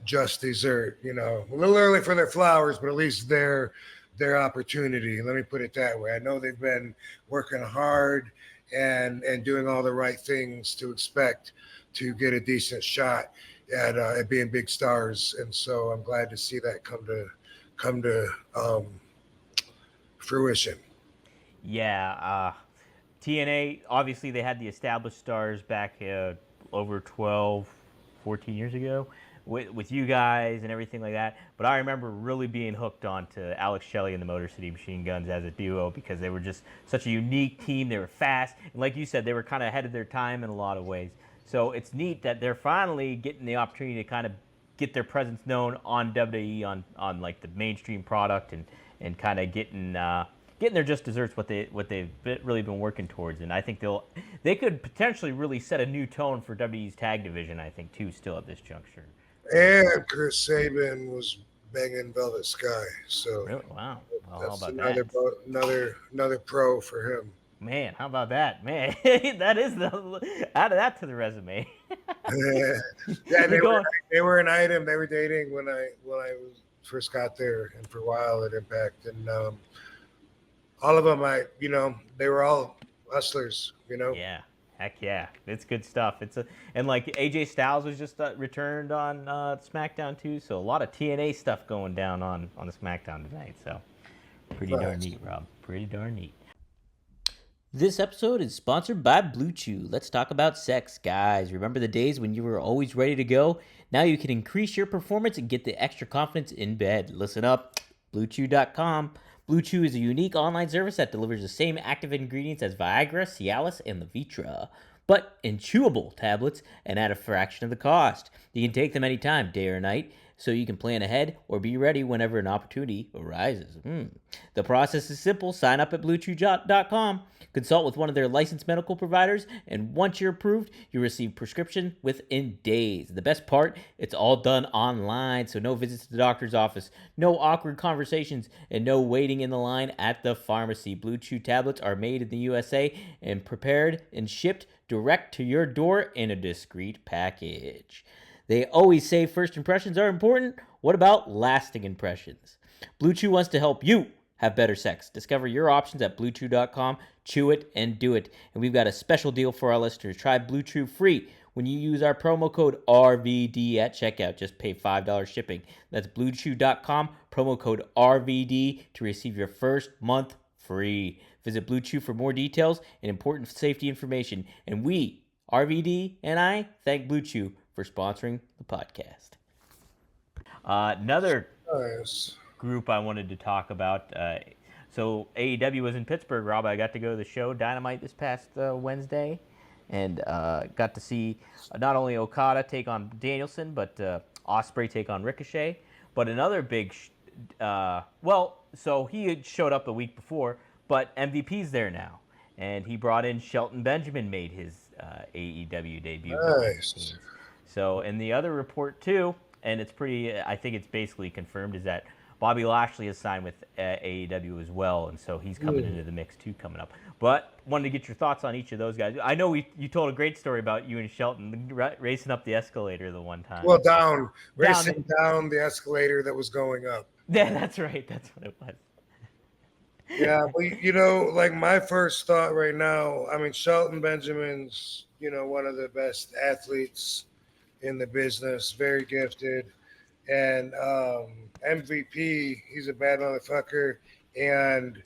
S3: just dessert. A little early for their flowers, but at least their opportunity. Let me put it that way. I know they've been working hard and doing all the right things to expect to get a decent shot at being big stars, and so I'm glad to see that come to fruition.
S1: Yeah, TNA, obviously they had the established stars back over 12, 14 years ago with you guys and everything like that. But I remember really being hooked on to Alex Shelley and the Motor City Machine Guns as a duo because they were just such a unique team. They were fast. And like you said, they were kind of ahead of their time in a lot of ways. So it's neat that they're finally getting the opportunity to kind of get their presence known on WWE, on like the mainstream product and kind of getting their just desserts, what they've really been working towards. And I think they could potentially really set a new tone for WWE's tag division, I think, too, still at this juncture.
S3: And Chris Sabin was banging Velvet Sky. So
S4: Really? Wow. Well, how
S3: that's
S4: about that?
S3: another pro for him.
S4: Man, how about that? Man, that is add that to the resume.
S3: Yeah,
S4: You're going.
S3: they were an item. They were dating when first got there, and for a while at Impact, and all of them, they were all hustlers.
S4: Yeah, heck yeah, it's good stuff. And like AJ Styles was just returned on SmackDown too, so a lot of TNA stuff going down on the SmackDown tonight. So pretty darn neat, Rob. Pretty darn neat.
S1: This episode is sponsored by Blue Chew. Let's talk about sex, guys. Remember the days when you were always ready to go? Now you can increase your performance and get the extra confidence in bed. Listen up, BlueChew.com. Blue Chew is a unique online service that delivers the same active ingredients as Viagra, Cialis, and Levitra, but in chewable tablets and at a fraction of the cost. You can take them anytime, day or night, so you can plan ahead or be ready whenever an opportunity arises. The process is simple. Sign up at BlueChew.com, consult with one of their licensed medical providers, and once you're approved, you receive prescription within days. The best part, it's all done online, so no visits to the doctor's office, no awkward conversations, and no waiting in the line at the pharmacy. Blue Chew tablets are made in the USA and prepared and shipped direct to your door in a discreet package. They always say first impressions are important. What about lasting impressions? Blue Chew wants to help you have better sex. Discover your options at BlueChew.com. Chew it and do it. And we've got a special deal for our listeners. Try Blue Chew free when you use our promo code RVD at checkout. Just pay $5 shipping. That's BlueChew.com, promo code RVD to receive your first month free. Visit Blue Chew for more details and important safety information. And we, RVD and I, thank Blue Chew for sponsoring the podcast.
S4: Another
S3: Nice.
S4: group I wanted to talk about. So AEW was in Pittsburgh, Rob. I got to go to the show Dynamite this past Wednesday, and got to see not only Okada take on Danielson, but Ospreay take on Ricochet. But another big, so he had showed up the week before, but MVP's there now, and he brought in Shelton Benjamin, made his AEW debut.
S3: Nice.
S4: So, and the other report too, and it's pretty, I think it's basically confirmed, is that Bobby Lashley has signed with AEW as well, and so he's coming into the mix too coming up. But wanted to get your thoughts on each of those guys. I know you told a great story about you and Shelton racing up the escalator the one time.
S3: Well, racing down the escalator that was going up.
S4: Yeah, that's right. That's what it was.
S3: Yeah, well, like my first thought right now, I mean, Shelton Benjamin's, one of the best athletes in the business, very gifted, and MVP, he's a bad motherfucker, and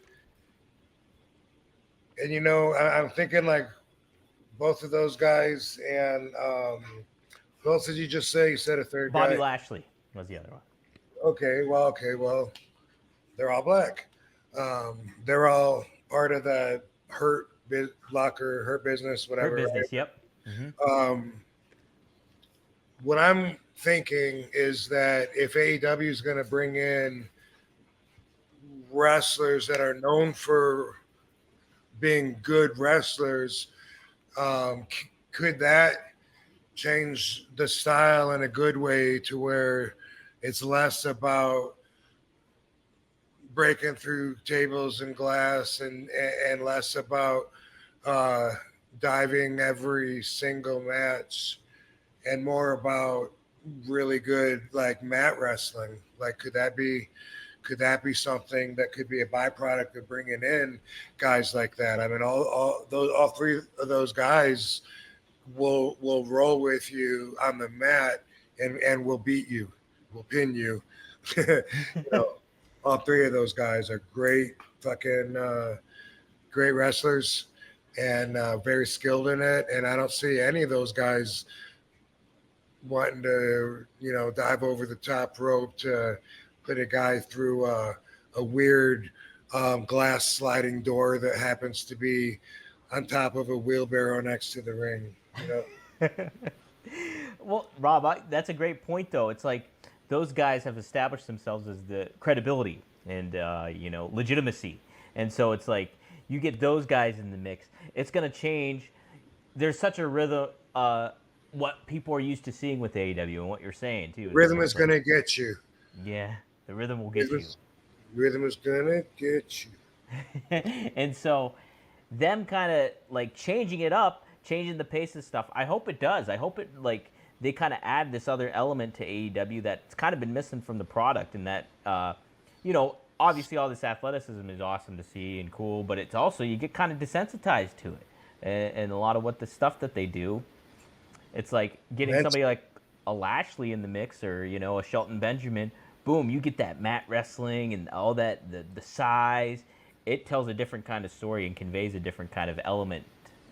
S3: I'm thinking like both of those guys, and who else did you just say? You said a third
S4: Bobby
S3: guy.
S4: Lashley was the other one.
S3: Okay, well, they're all black. They're all part of the Hurt Business, whatever.
S4: Hurt Business,
S3: right?
S4: yep. Mm-hmm.
S3: What I'm thinking is that if AEW is going to bring in wrestlers that are known for being good wrestlers, could that change the style in a good way to where it's less about breaking through tables and glass and less about diving every single match and more about really good like mat wrestling? Like could that be something that could be a byproduct of bringing in guys like that? I mean, all three of those guys will roll with you on the mat and will beat you, will pin you. All three of those guys are great great wrestlers and very skilled in it. And I don't see any of those guys wanting to, dive over the top rope to put a guy through a weird glass sliding door that happens to be on top of a wheelbarrow next to the ring.
S4: Well, Rob, that's a great point, though. It's like those guys have established themselves as the credibility and legitimacy, and so it's like you get those guys in the mix. It's going to change. There's such a rhythm. What people are used to seeing with AEW and what you're saying too.
S3: Rhythm is going to get you.
S4: Yeah. The rhythm will get you.
S3: Rhythm is gonna get you.
S4: And so, them kind of like changing it up, changing the pace and stuff. I hope it does. I hope it like they kind of add this other element to AEW that's kind of been missing from the product, and that obviously all this athleticism is awesome to see and cool, but it's also you get kind of desensitized to it, and a lot of what the stuff that they do. It's like getting somebody like a Lashley in the mix, or a Shelton Benjamin. Boom, you get that mat wrestling and all that, the size. It tells a different kind of story and conveys a different kind of element.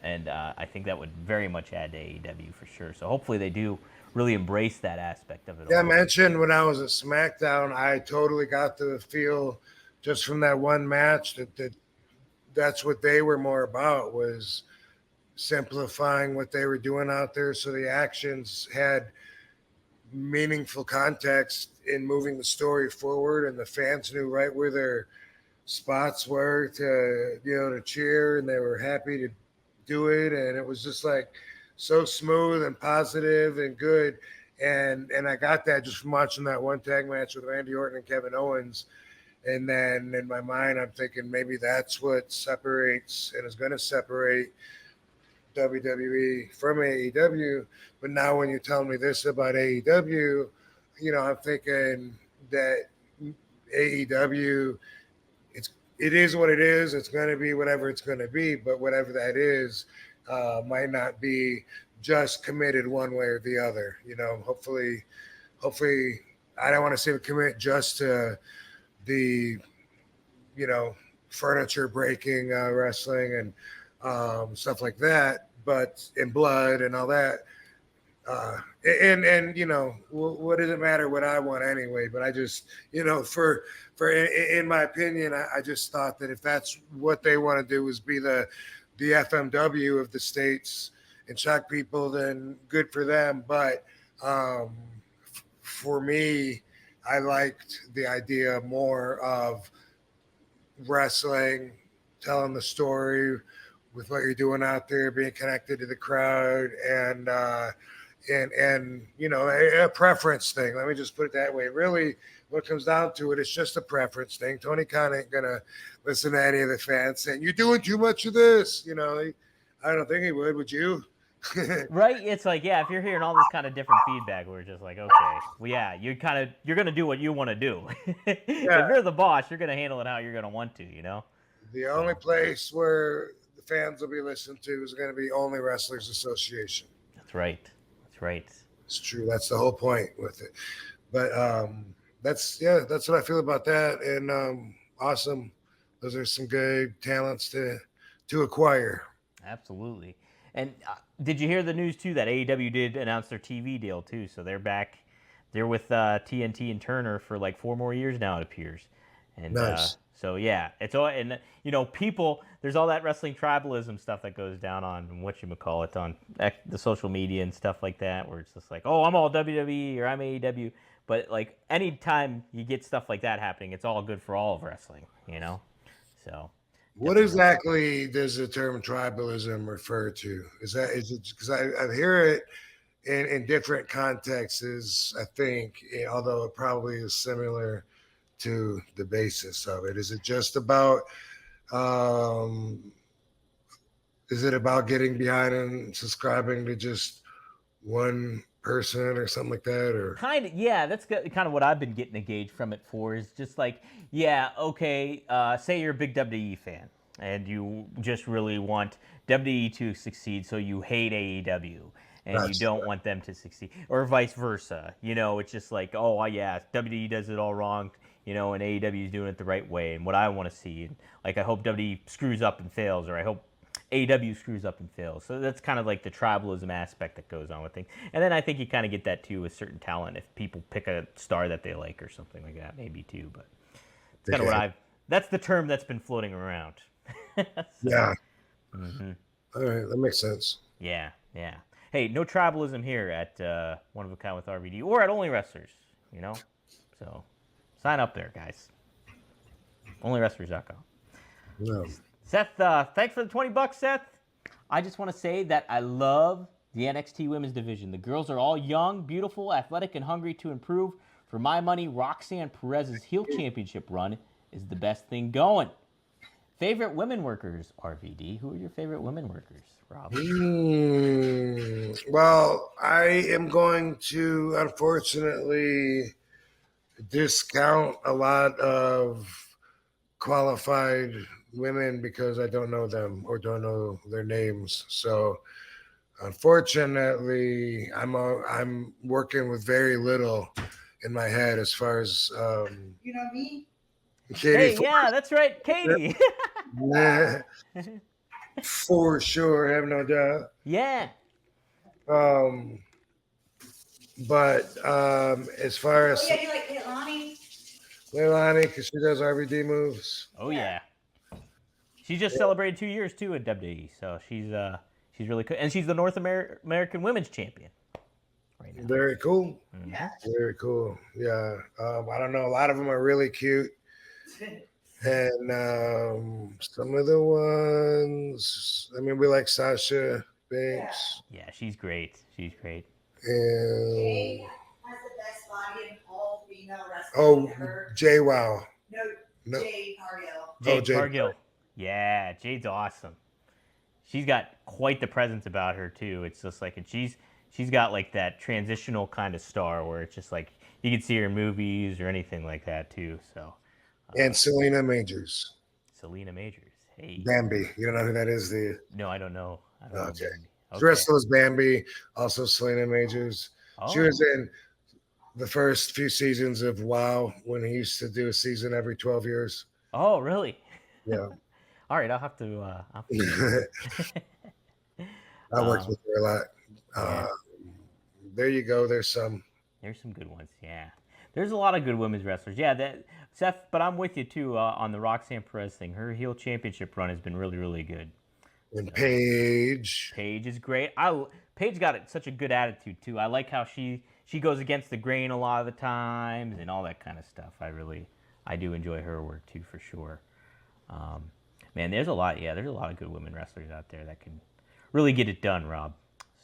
S4: And I think that would very much add to AEW for sure. So hopefully they do really embrace that aspect of it.
S3: Yeah, I mentioned when I was at SmackDown, I totally got the feel just from that one match that's what they were more about, was simplifying what they were doing out there so the actions had meaningful context in moving the story forward, and the fans knew right where their spots were to cheer, and they were happy to do it, and it was just like so smooth and positive and good, and I got that just from watching that one tag match with Randy Orton and Kevin Owens. And then in my mind I'm thinking maybe that's what separates and is going to separate WWE from AEW. But now when you tell me this about AEW, I'm thinking that AEW, it is what it is. It's going to be whatever it's going to be, but whatever that is might not be just committed one way or the other. Hopefully, I don't want to say commit just to the, furniture breaking wrestling and stuff like that, but in blood and all that. What does it matter what I want anyway? But I just, in my opinion, I just thought that if that's what they want to do is be the FMW of the States and shock people, then good for them. But for me, I liked the idea more of wrestling, telling the story with what you're doing out there, being connected to the crowd, and a preference thing. Let me just put it that way. Really, what it comes down to it's just a preference thing. Tony Khan ain't gonna listen to any of the fans saying you're doing too much of this. I don't think he would. Would you?
S4: Right? It's like, yeah, if you're hearing all this kind of different feedback, we're just like, okay, well, yeah, you're gonna do what you want to do. If you're the boss, you're gonna handle it how you're gonna want to.
S3: The only place where the fans will be listened to is going to be only Wrestlers Association.
S4: That's right.
S3: It's true. That's the whole point with it. But that's what I feel about that. And awesome. Those are some good talents to acquire.
S4: Absolutely. And did you hear the news too that AEW did announce their TV deal too? So they're back. They're with TNT and Turner for like 4 more years now, it appears. And
S3: nice.
S4: So yeah, it's all, and people. There's all that wrestling tribalism stuff that goes down on whatchamacallit on the social media and stuff like that, where it's just like, oh, I'm all WWE or I'm AEW. But like anytime you get stuff like that happening, it's all good for all of wrestling, So.
S3: What exactly does the term tribalism refer to? Is it because I hear it in different contexts, I think, although it probably is similar to the basis of it. Is it just about is it about getting behind and subscribing to just one person or something like that? Or
S4: kind of, yeah, that's kind of what I've been getting a gauge from it for, is just like, yeah, okay, say you're a big WWE fan and you just really want WWE to succeed, so you hate AEW and you don't want them to succeed, or vice versa. It's just like, oh yeah, WWE does it all wrong, and AEW is doing it the right way, and what I want to see, and like I hope WWE screws up and fails, or I hope AEW screws up and fails. So that's kind of like the tribalism aspect that goes on with things. And then I think you kind of get that too with certain talent, if people pick a star that they like or something like that, maybe too. But it's kind of that's the term that's been floating around.
S3: Yeah. Mm-hmm. All right, that makes sense.
S4: Yeah. Hey, no tribalism here at One of a Kind with RVD or at Only Wrestlers, So sign up there, guys. OnlyWrestlers.com.
S3: No.
S4: Seth, thanks for the $20, Seth. I just want to say that I love the NXT women's division. The girls are all young, beautiful, athletic, and hungry to improve. For my money, Roxanne Perez's heel championship run is the best thing going. Favorite women workers, RVD. Who are your favorite women workers, Rob?
S3: Well, I am going to, unfortunately, discount a lot of qualified women because I don't know them or don't know their names. So, unfortunately, I'm working with very little in my head as far as
S5: You know me?
S3: Katie.
S4: Hey, yeah, that's right, Katie.
S3: For sure, have no doubt.
S4: Yeah.
S3: But as far as
S5: Oh, yeah, you like Leilani?
S3: Leilani, because she does RVD moves.
S4: Oh yeah. She just celebrated 2 years too at WWE, so she's really cool, and she's the North American Women's Champion right now.
S3: Very cool.
S5: Yeah.
S3: Very cool. Yeah. I don't know. A lot of them are really cute. And some of the ones, I mean, we like Sasha Banks.
S4: Yeah, she's great. She's great.
S3: And
S5: Jade has the best body in all female wrestling ever.
S3: JWoww.
S5: No, Jade Cargill.
S4: Jade
S3: Jade
S4: Cargill. Yeah, Jade's awesome. She's got quite the presence about her too. It's just like, and she's got like that transitional kind of star where it's just like you can see her in movies or anything like that too. So.
S3: And Selena Majors.
S4: Selena Majors. Hey.
S3: Bambi. You don't know who that is, do you?
S4: No, I don't know.
S3: Okay.
S4: Okay.
S3: She wrestled as Bambi, also Selena Majors.
S4: Oh.
S3: She was in the first few seasons of WoW when he used to do a season every 12 years.
S4: Oh, really?
S3: Yeah.
S4: All right, I'll have to.
S3: I worked with her a lot.
S4: Yeah.
S3: There you go. There's some
S4: good ones. Yeah. There's a lot of good women's wrestlers. Yeah, that Seth, but I'm with you too on the Roxanne Perez thing. Her heel championship run has been really, really good.
S3: And Paige.
S4: Paige is great. Paige got such a good attitude too. I like how she goes against the grain a lot of the times and all that kind of stuff. I do enjoy her work too for sure. Man, there's a lot. Yeah, there's a lot of good women wrestlers out there that can really get it done, Rob.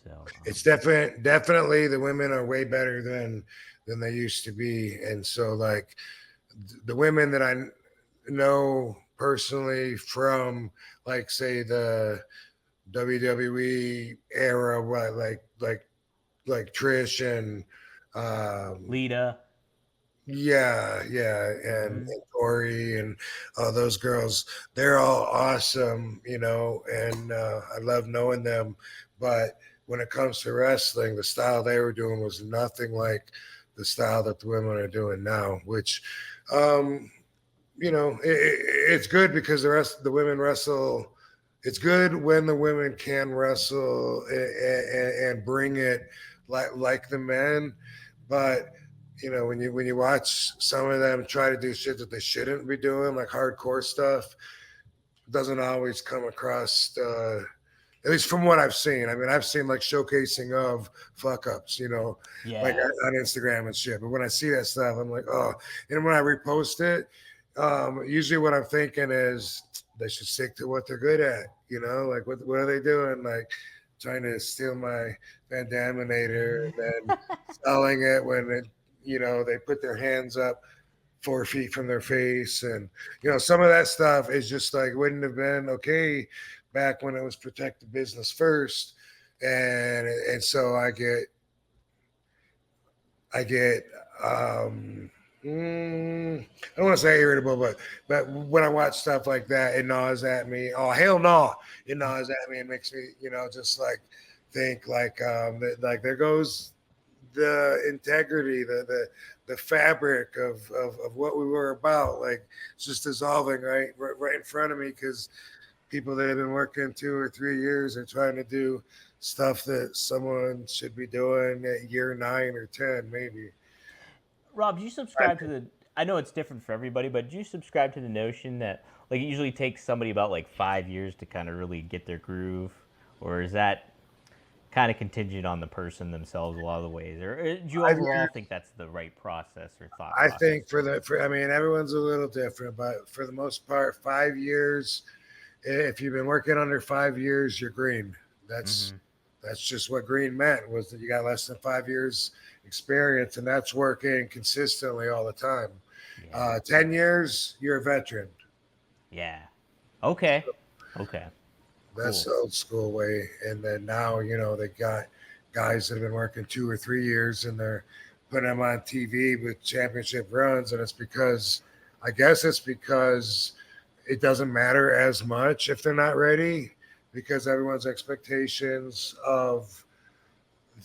S4: So
S3: it's definitely the women are way better than they used to be, and so like the women that I know personally from, like, say, the WWE era, what, like Trish and
S4: Lita.
S3: Yeah, and Tori and those girls, they're all awesome, and I love knowing them. But when it comes to wrestling, the style they were doing was nothing like the style that the women are doing now, which, it's good because the women wrestle. It's good when the women can wrestle and bring it like the men, but when you watch some of them try to do shit that they shouldn't be doing, like hardcore stuff, doesn't always come across. At least from what I've seen. I mean, I've seen like showcasing of fuck ups, like on Instagram and shit. But when I see that stuff, I'm like, oh. And when I repost it, usually what I'm thinking is they should stick to what they're good at. Like what are they doing? Like trying to steal my Van Daminator and then selling it when it, they put their hands up 4 feet from their face. And, some of that stuff is just like, wouldn't have been okay back when it was protect the business first. And so I get I don't want to say irritable, but when I watch stuff like that, it gnaws at me. Oh, hell no. It gnaws at me. It makes me, just like think like there goes the integrity, the fabric of what we were about. Like it's just dissolving right in front of me because people that have been working 2 or 3 years are trying to do stuff that someone should be doing at year 9 or 10, maybe.
S4: Rob, do you subscribe to I know it's different for everybody, but do you subscribe to the notion that like it usually takes somebody about like 5 years to kind of really get their groove, or is that kind of contingent on the person themselves a lot of the ways, or do you overall think that's the right process or thought process?
S3: I think I mean, everyone's a little different, but for the most part, 5 years. If you've been working under 5 years, you're green. That's That's just what green meant, was that you got less than 5 years experience, and that's working consistently all the time.
S4: Yeah.
S3: 10 years, you're a veteran.
S4: Yeah. Okay. Okay.
S3: That's
S4: Cool.
S3: the old school way. And then now, they got guys that have been working 2 or 3 years, and they're putting them on TV with championship runs. And I guess it's because it doesn't matter as much if they're not ready, because everyone's expectations of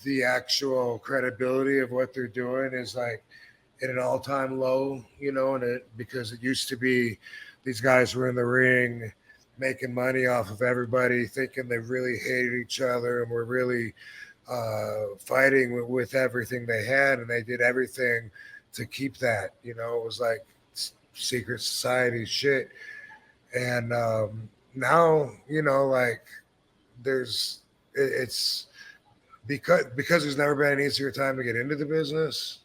S3: the actual credibility of what they're doing is like at an all-time low, because it used to be these guys were in the ring making money off of everybody, thinking they really hated each other and were really fighting with everything they had, and they did everything to keep that. It was like secret society shit. And now, like it's because there's never been an easier time to get into the business,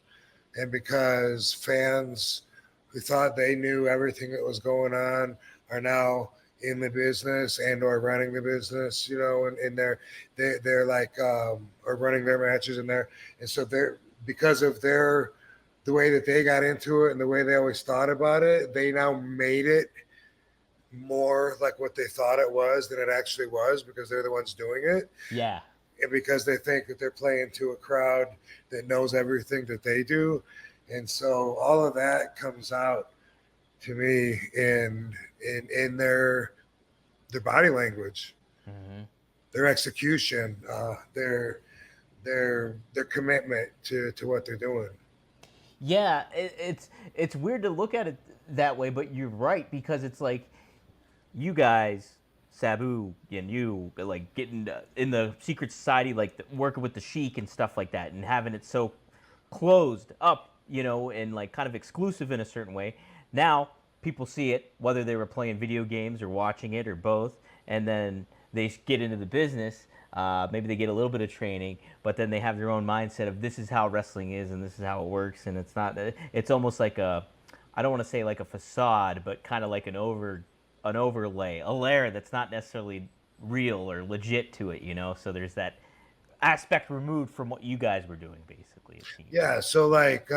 S3: and because fans who thought they knew everything that was going on are now in the business and or running the business, and they're like or running their matches in there. And so they're, because of the way that they got into it and the way they always thought about it, they now made it more like what they thought it was than it actually was, because they're the ones doing it.
S4: Yeah.
S3: And because they think that they're playing to a crowd that knows everything that they do. And so all of that comes out to me in their body language, their execution, their commitment to what they're doing.
S4: Yeah, it's weird to look at it that way, but you're right, because it's like you guys, Sabu and you, like getting in the secret society, like working with the Sheik and stuff like that, and having it so closed up, and like kind of exclusive in a certain way. Now people see it, whether they were playing video games or watching it or both, and then they get into the business. Maybe they get a little bit of training, but then they have their own mindset of this is how wrestling is and this is how it works, and it's not. It's almost like I don't want to say like a facade, but kind of like an overlay, a layer that's not necessarily real or legit to it, So there's that aspect removed from what you guys were doing, basically. It seems.
S3: Yeah. So like,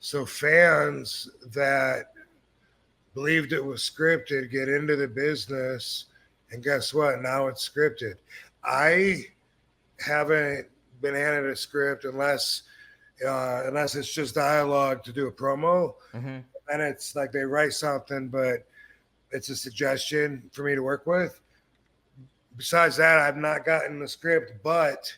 S3: so fans that believed it was scripted get into the business, and guess what? Now it's scripted. I haven't been handed a script unless it's just dialogue to do a promo, and it's like they write something, but it's a suggestion for me to work with. Besides that, I've not gotten the script, but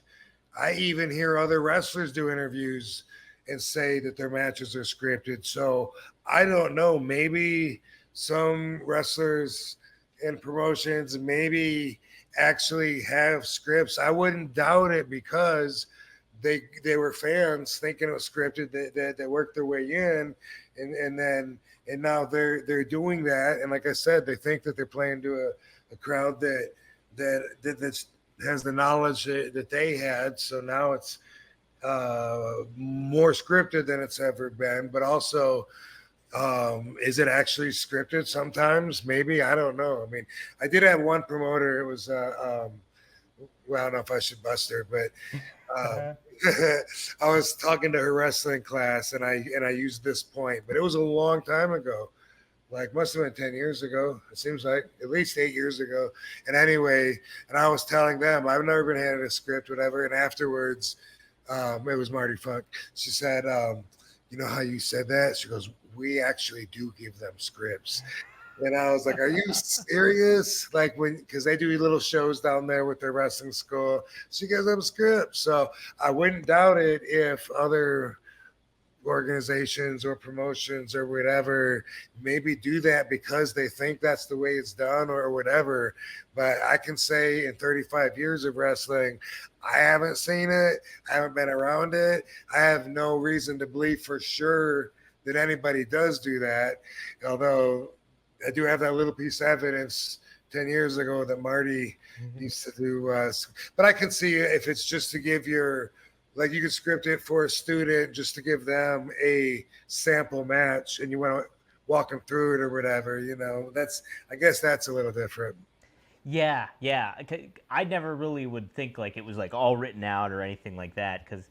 S3: I even hear other wrestlers do interviews and say that their matches are scripted. So I don't know. Maybe some wrestlers and promotions maybe actually have scripts. I wouldn't doubt it, because they were fans thinking it was scripted that worked their way in, and now they're doing that. And like I said, they think that they're playing to a crowd that has the knowledge that they had. So now it's more scripted than it's ever been. But also, is it actually scripted sometimes? Maybe. I don't know. I mean, I did have one promoter. It was well, I don't know if I should bust her, but I was talking to her wrestling class, and I used this point, but it was a long time ago. Like, must have been 10 years ago. It seems like at least 8 years ago. And anyway, and I was telling them, I've never been handed a script, whatever. And afterwards, it was Marty Funk. She said, you know how you said that? She goes, we actually do give them scripts. And I was like, are you serious? Like, because they do little shows down there with their wrestling school. She gives them scripts. So I wouldn't doubt it if other organizations or promotions or whatever maybe do that because they think that's the way it's done or whatever. But I can say in 35 years of wrestling, I haven't seen it. I haven't been around it. I have no reason to believe for sure that anybody does do that. Although I do have that little piece of evidence 10 years ago that Marty used to do. But I can see if it's just to give like you could script it for a student just to give them a sample match and you want to walk them through it or whatever, I guess that's a little different.
S4: Yeah, yeah. I never really would think like it was like all written out or anything like that because,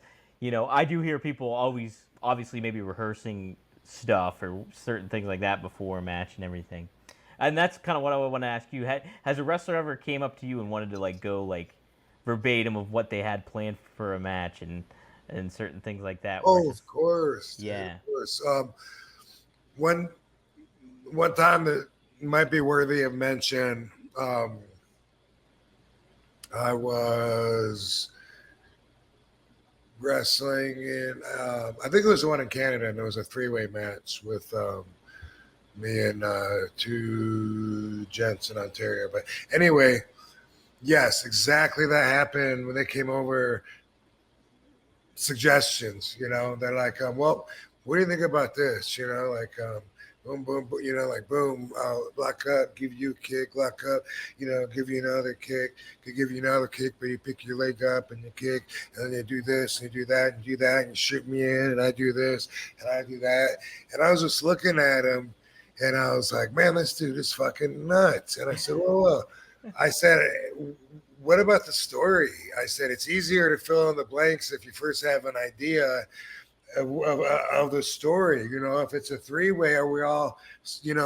S4: I do hear people always obviously maybe rehearsing stuff or certain things like that before a match and everything. And that's kind of what I want to ask you. Has a wrestler ever came up to you and wanted to like go like verbatim of what they had planned for a match and certain things like that? Where
S3: Oh,
S4: just
S3: of course, dude,
S4: yeah,
S3: of course. One one time that might be worthy of mention. I was wrestling in, I think it was the one in Canada, and it was a three-way match with me and two gents in Ontario. But anyway, yes, exactly that happened when they came over. Suggestions, they're like, well, what do you think about this? Like, boom, boom, boom, like boom, lock up, give you a kick, lock up, give you another kick, could give you another kick, but you pick your leg up and you kick, and then you do this and you do that and you do that, and you shoot me in, and I do this and I do that. And I was just looking at him and I was like, man, this dude is fucking nuts. And I said, well, I said, what about the story? I said, it's easier to fill in the blanks if you first have an idea of the story. If it's a three-way, are we all,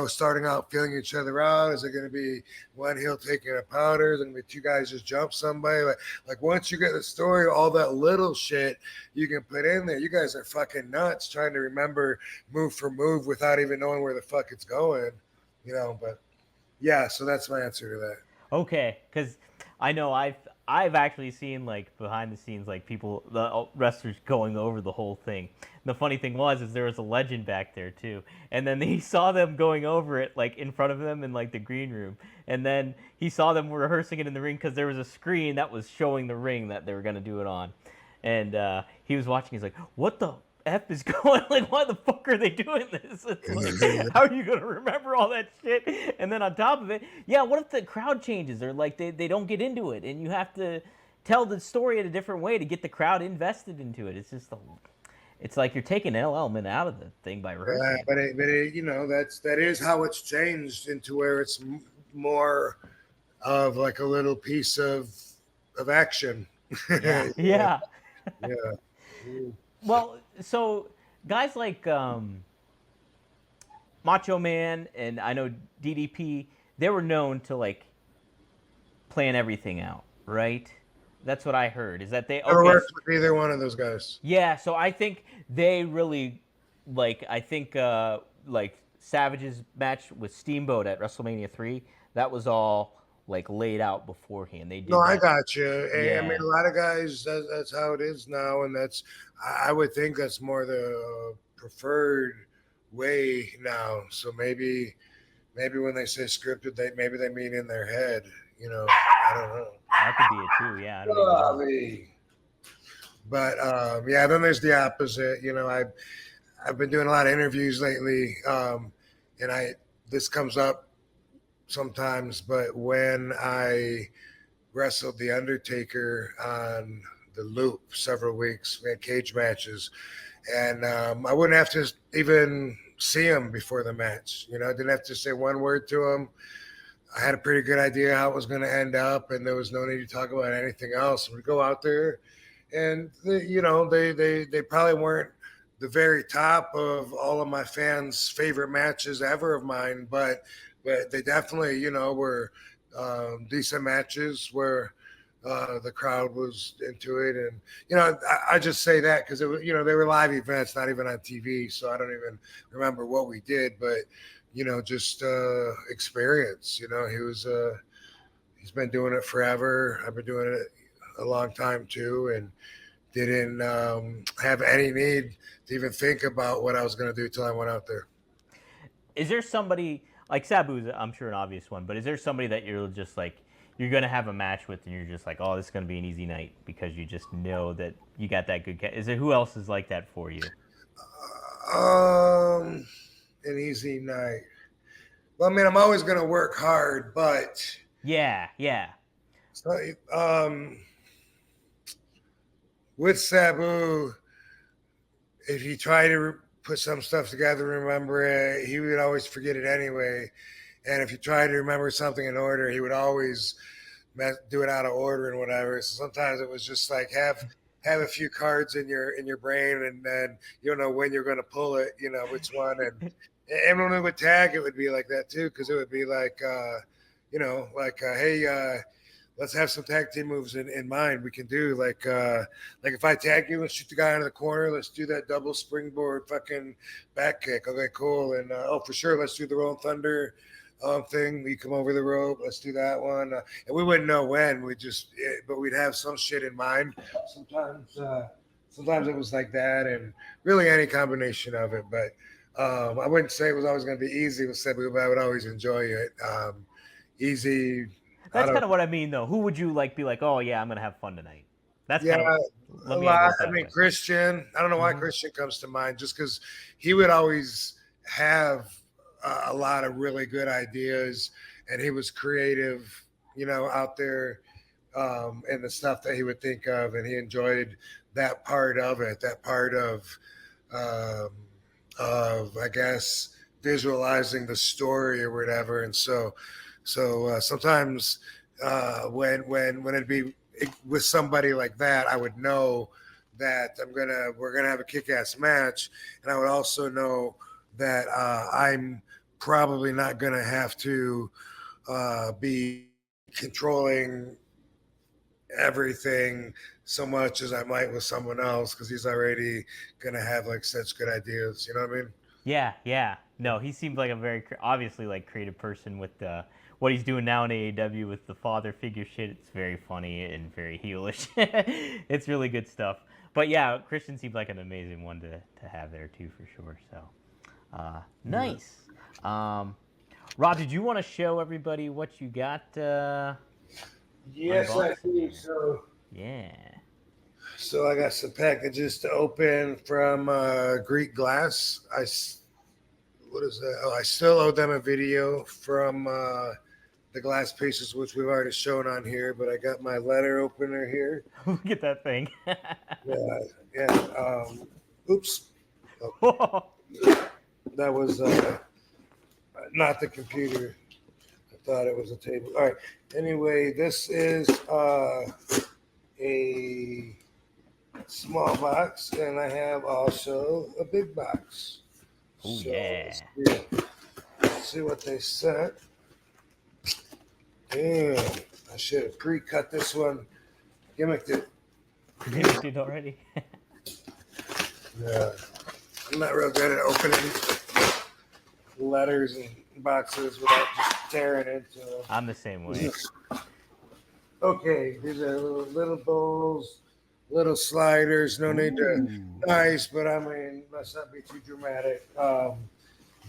S3: starting out feeling each other out? Is it going to be one heel taking a powder? Is it going to be two guys just jump somebody? Like once you get the story, all that little shit you can put in there. You guys are fucking nuts trying to remember move for move without even knowing where the fuck it's going, but yeah, so that's my answer to that.
S4: okay, because I know I've actually seen like behind the scenes like people the wrestlers going over the whole thing. And the funny thing is there was a legend back there too, and then he saw them going over it like in front of them in like the green room, and then he saw them rehearsing it in the ring because there was a screen that was showing the ring that they were gonna do it on, and he was watching. He's like, "What the F is going? Like, why the fuck are they doing this? Like, how are you gonna remember all that shit?" And then on top of it, yeah, what if the crowd changes or like they don't get into it, and you have to tell the story in a different way to get the crowd invested into it? It's just it's like you're taking an element out of the thing by rehearsing it.
S3: But that is how it's changed into where it's more of like a little piece of action.
S4: Yeah, yeah.
S3: Yeah.
S4: Well, so guys like Macho Man and I know DDP, they were known to like plan everything out, right? That's what I heard. Is that they
S3: Never
S4: okay?
S3: worked with either one of those guys.
S4: Yeah, so I think they really like I think like Savage's match with Steamboat at WrestleMania 3, that was all like laid out beforehand. They did
S3: No, I
S4: that.
S3: got you. I mean,
S4: Yeah.
S3: a lot of guys, that's how it is now, and I would think that's more the preferred way now. So maybe when they say scripted, maybe they mean in their head. I don't know.
S4: That could be it too. Yeah, I don't even know.
S3: But yeah, then there's the opposite. I've been doing a lot of interviews lately, and this comes up sometimes. But when I wrestled the Undertaker on the Loop several weeks, we had cage matches, and I wouldn't have to even see him before the match. I didn't have to say one word to him. I had a pretty good idea how it was going to end up, and there was no need to talk about anything else. And we go out there, and they probably weren't the very top of all of my fans' favorite matches ever of mine, but they definitely were decent matches where the crowd was into it. And I just say that because they were live events, not even on TV, so I don't even remember what we did, but just experience. He's been doing it forever. I've been doing it a long time too, and didn't have any need to even think about what I was going to do till I went out there.
S4: Is there somebody like Sabu's? I'm sure an obvious one, but is there somebody that you're just like you're gonna have a match with, and you're just like, oh, this is gonna be an easy night because you just know that you got that good? Is there who else is like that for you?
S3: An easy night. Well, I mean, I'm always going to work hard, but
S4: yeah.
S3: So, with Sabu, if he tried to put some stuff together, remember it, he would always forget it anyway. And if you tried to remember something in order, he would always do it out of order and whatever. So sometimes it was just like have a few cards in your brain, and then you don't know when you're going to pull it, you know, which one. And when we would tag, it would be like that too, because it would be like, you know, like, hey, let's have some tag team moves in mind. We can do like if I tag you and shoot the guy out of the corner, let's do that double springboard fucking back kick. Okay, cool. And oh, for sure, let's do the Rolling Thunder thing. We come over the rope. Let's do that one. And we wouldn't know when. But we'd have some shit in mind. Sometimes it was like that, and really any combination of it. But I wouldn't say it was always going to be easy. But I would always enjoy it. Easy.
S4: That's kind of what I mean, though. Who would you like? Be like, oh yeah, I'm gonna have fun tonight. That's
S3: yeah,
S4: kind of,
S3: a lot. I mean, Christian. I don't know why Christian comes to mind, just because he would always have a lot of really good ideas, and he was creative, you know, out there, and the stuff that he would think of, and he enjoyed that part of it. That part of I guess visualizing the story or whatever, and so sometimes when it'd be with somebody like that, I would know that we're gonna have a kick-ass match, and I would also know that I'm probably not gonna have to be controlling everything so much as I might with someone else, because he's already gonna have like such good ideas. You know what I mean?
S4: Yeah. No, he seemed like a very obviously like creative person with what he's doing now in AEW with the father figure shit. It's very funny and very heelish. It's really good stuff. But yeah, Christian seems like an amazing one to have there too, for sure. So nice. Rob, did you want to show everybody what you got?
S3: Yes, I do. So
S4: yeah.
S3: So I got some packages to open from Greek Glass. What is that? Oh, I still owe them a video from the glass pieces, which we've already shown on here, but I got my letter opener here.
S4: Look at that thing.
S3: Yeah. Oops. Oh. That was not the computer. I thought it was a table. All right. Anyway, this is a small box, and I have also a big box.
S4: Oh, so yeah.
S3: Let's see what they sent. Damn, I should have pre-cut this one. Gimmicked it.
S4: Gimmicked it already?
S3: Yeah. I'm not real good at opening letters and boxes without just tearing into them.
S4: I'm the same way.
S3: Okay, these are little bowls, little sliders. No need to nice, but I mean, let's not be too dramatic.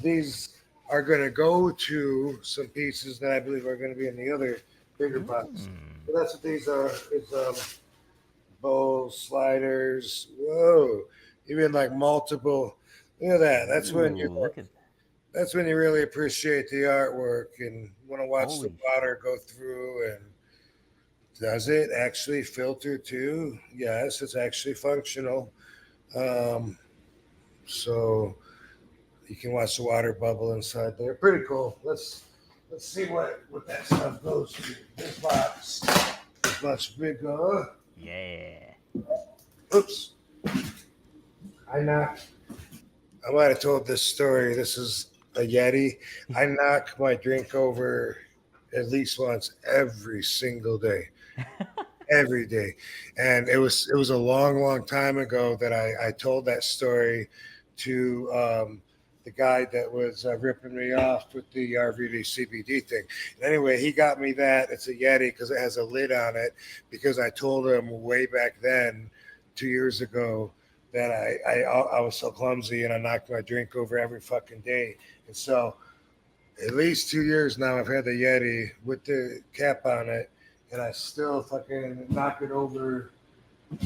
S3: These are going to go to some pieces that I believe are going to be in the other bigger box. So that's what these are. It's bowls, sliders. Whoa, even like multiple. Look at that. That's when that's when you really appreciate the artwork and want to watch the water go through. And does it actually filter too? Yes, it's actually functional. So you can watch the water bubble inside there. Pretty cool. Let's see what that stuff goes to. This box is much bigger.
S4: Yeah.
S3: Oops. I might have told this story. This is a Yeti. I knock my drink over at least once every single day. Every day. And it was a long time ago that I told that story to the guy that was ripping me off with the RVD CBD thing. And anyway, he got me that. It's a Yeti because it has a lid on it, because I told him way back then, 2 years ago, that I was so clumsy and I knocked my drink over every fucking day. And so at least 2 years now I've had the Yeti with the cap on it, and I still fucking knock it over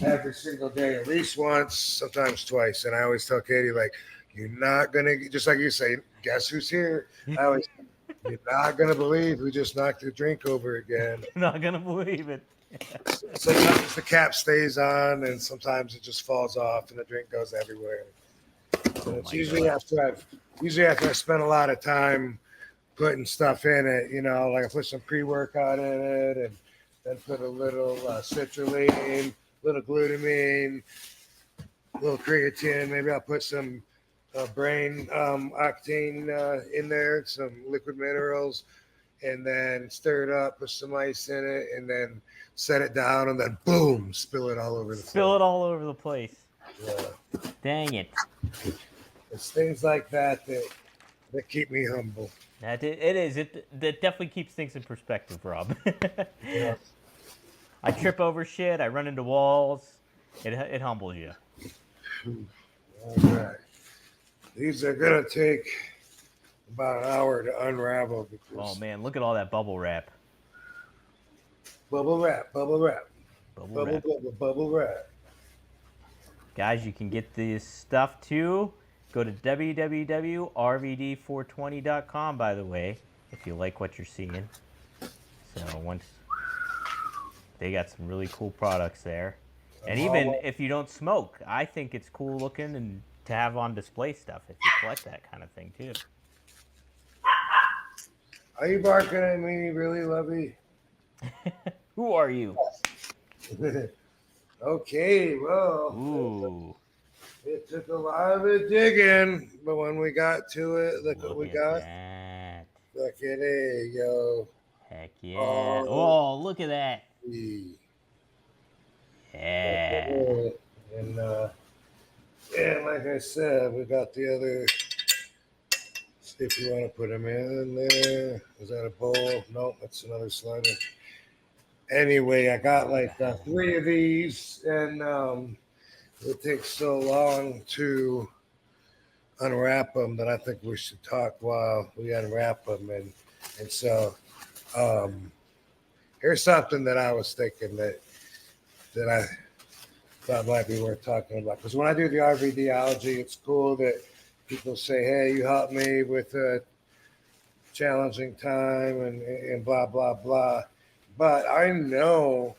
S3: every single day, at least once, sometimes twice. And I always tell Katie, like, you're not gonna, just like you say, guess who's here? You're not gonna believe who just knocked your drink over again.
S4: Not gonna believe it.
S3: Sometimes the cap stays on, and sometimes it just falls off, and the drink goes everywhere. So it's usually after I spend a lot of time putting stuff in it, you know, like I put some pre-workout in it and then put a little citrulline, little glutamine, little creatine. Maybe I'll put some brain octane in there, some liquid minerals, and then stir it up, put some ice in it, and then set it down, and then boom, spill it all over the
S4: Spill it all over the place.
S3: Yeah.
S4: Dang it.
S3: It's things like that that keep me humble.
S4: It is. It definitely keeps things in perspective, Rob.
S3: Yeah.
S4: I trip over shit. I run into walls. It humbles you.
S3: All right. These are gonna take about an hour to unravel.
S4: Oh man, look at all that bubble wrap.
S3: Bubble wrap, bubble wrap,
S4: Bubble wrap.
S3: bubble wrap.
S4: Guys, you can get this stuff too. Go to www.rvd420.com, by the way, if you like what you're seeing. So once they got some really cool products there. And even if you don't smoke, I think it's cool looking and to have on display stuff if you collect that kind of thing too.
S3: Are you barking at me, really, Lovey?
S4: Who are you?
S3: Okay, well,
S4: Ooh.
S3: it took a lot of digging, but when we got to it, look what we got.
S4: That.
S3: Look at it, yo.
S4: Heck yeah. Oh, look at that.
S3: Yeah.
S4: Yeah.
S3: And like I said, we got the other. See if you want to put them in there. Is that a bowl? Nope, that's another slider. Anyway, I got like 3 of these, and it takes so long to unwrap them that I think we should talk while we unwrap them. And so here's something that I was thinking that I thought might be worth talking about. Because when I do the RVDology, it's cool that people say, hey, you helped me with a challenging time and blah, blah, blah. But I know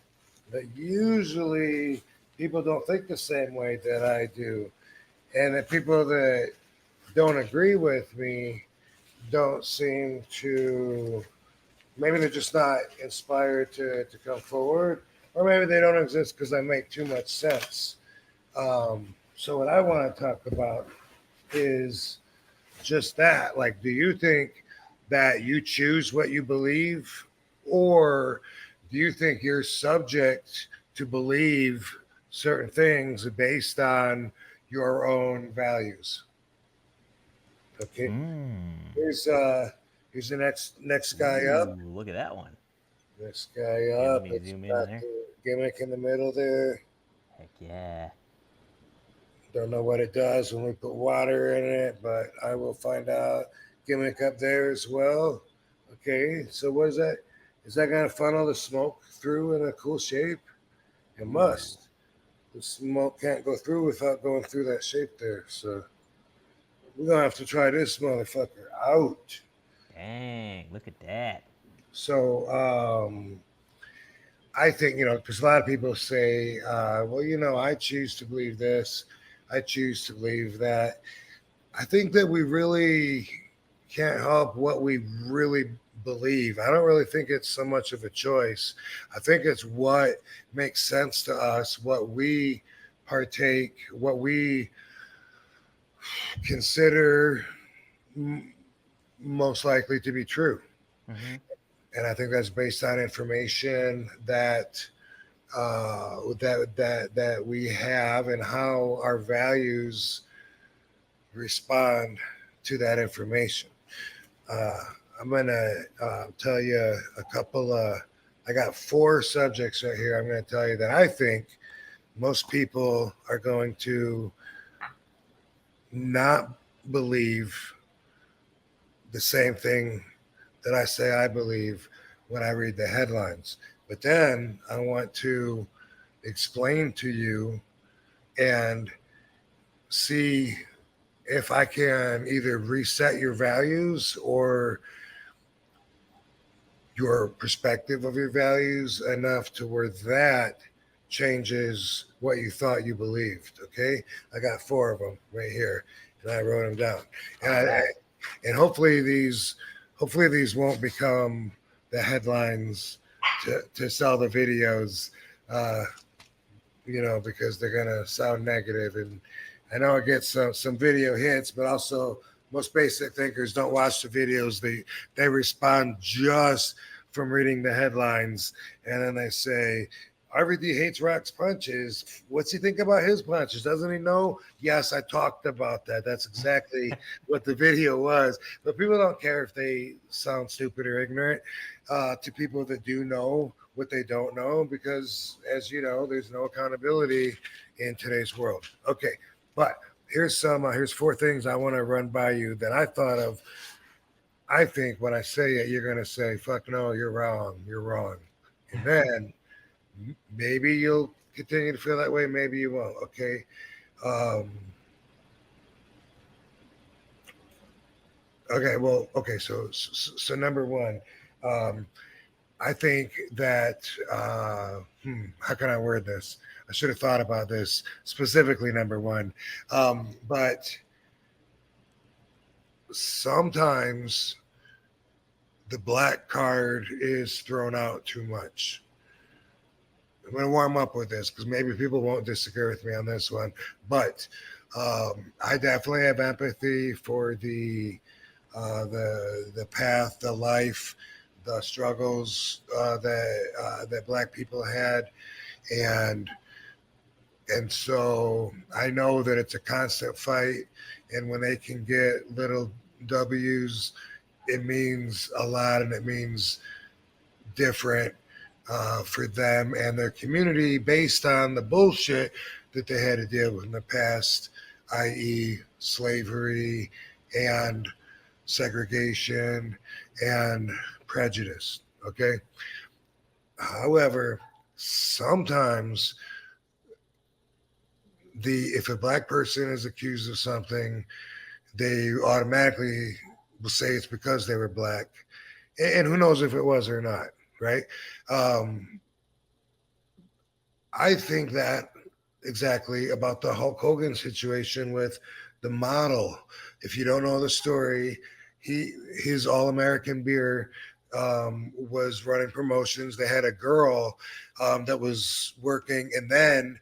S3: that usually people don't think the same way that I do. And that people that don't agree with me don't seem to, maybe they're just not inspired to come forward, or maybe they don't exist because I make too much sense. So what I want to talk about is just that. Like, do you think that you choose what you believe, or do you think you're subject to believe certain things based on your own values? Okay. Here's the next guy up.
S4: Ooh, look at that one.
S3: This guy
S4: Yeah,
S3: up.
S4: let me
S3: It's
S4: zoom in
S3: got
S4: there.
S3: the gimmick in the middle there.
S4: Heck yeah.
S3: Don't know what it does when we put water in it, but I will find out. Gimmick up there as well. Okay, so what is that? Is that going to funnel the smoke through in a cool shape? It must. The smoke can't go through without going through that shape there. So we're going to have to try this motherfucker out.
S4: Dang, look at that.
S3: So I think, because a lot of people say, well, I choose to believe this. I choose to believe that. I think that we really can't help what we really believe. I don't really think it's so much of a choice. I think it's what makes sense to us, what we partake, what we consider most likely to be true.
S4: Mm-hmm.
S3: And I think that's based on information that we have and how our values respond to that information. I'm gonna tell you a couple. I got 4 subjects right here. I'm going to tell you that I think most people are going to not believe the same thing that I say I believe when I read the headlines. But then I want to explain to you and see if I can either reset your values or your perspective of your values enough to where that changes what you thought you believed. Okay, I got 4 of them right here, and I wrote them down. And hopefully these hopefully these won't become the headlines to sell the videos, because they're gonna sound negative. And I know it gets some video hits, but also most basic thinkers don't watch the videos. They respond just from reading the headlines, and then they say, RVD hates Rock's punches. What's he think about his punches? Doesn't he know? Yes, I talked about that. That's exactly what the video was. But people don't care if they sound stupid or ignorant to people that do know what they don't know, because, as you know, there's no accountability in today's world. Okay, but here's four things I want to run by you that I thought of. I think when I say it, you're gonna say, "Fuck no, you're wrong. You're wrong," and then maybe you'll continue to feel that way. Maybe you won't. Okay. Um, okay. Well. Okay. So number one, I think that how can I word this? I should have thought about this specifically. Number one, but sometimes the black card is thrown out too much. I'm going to warm up with this because maybe people won't disagree with me on this one, but I definitely have empathy for the path, the life, the struggles that Black people had, and so I know that it's a constant fight, and when they can get little W's, it means a lot, and it means different for them and their community based on the bullshit that they had to deal with in the past, i.e., slavery and segregation and prejudice. Okay. However, sometimes if a Black person is accused of something, they automatically will say it's because they were Black, and who knows if it was or not, right? I think that exactly about the Hulk Hogan situation with the model. If you don't know the story, his All American beer was running promotions. They had a girl that was working, and then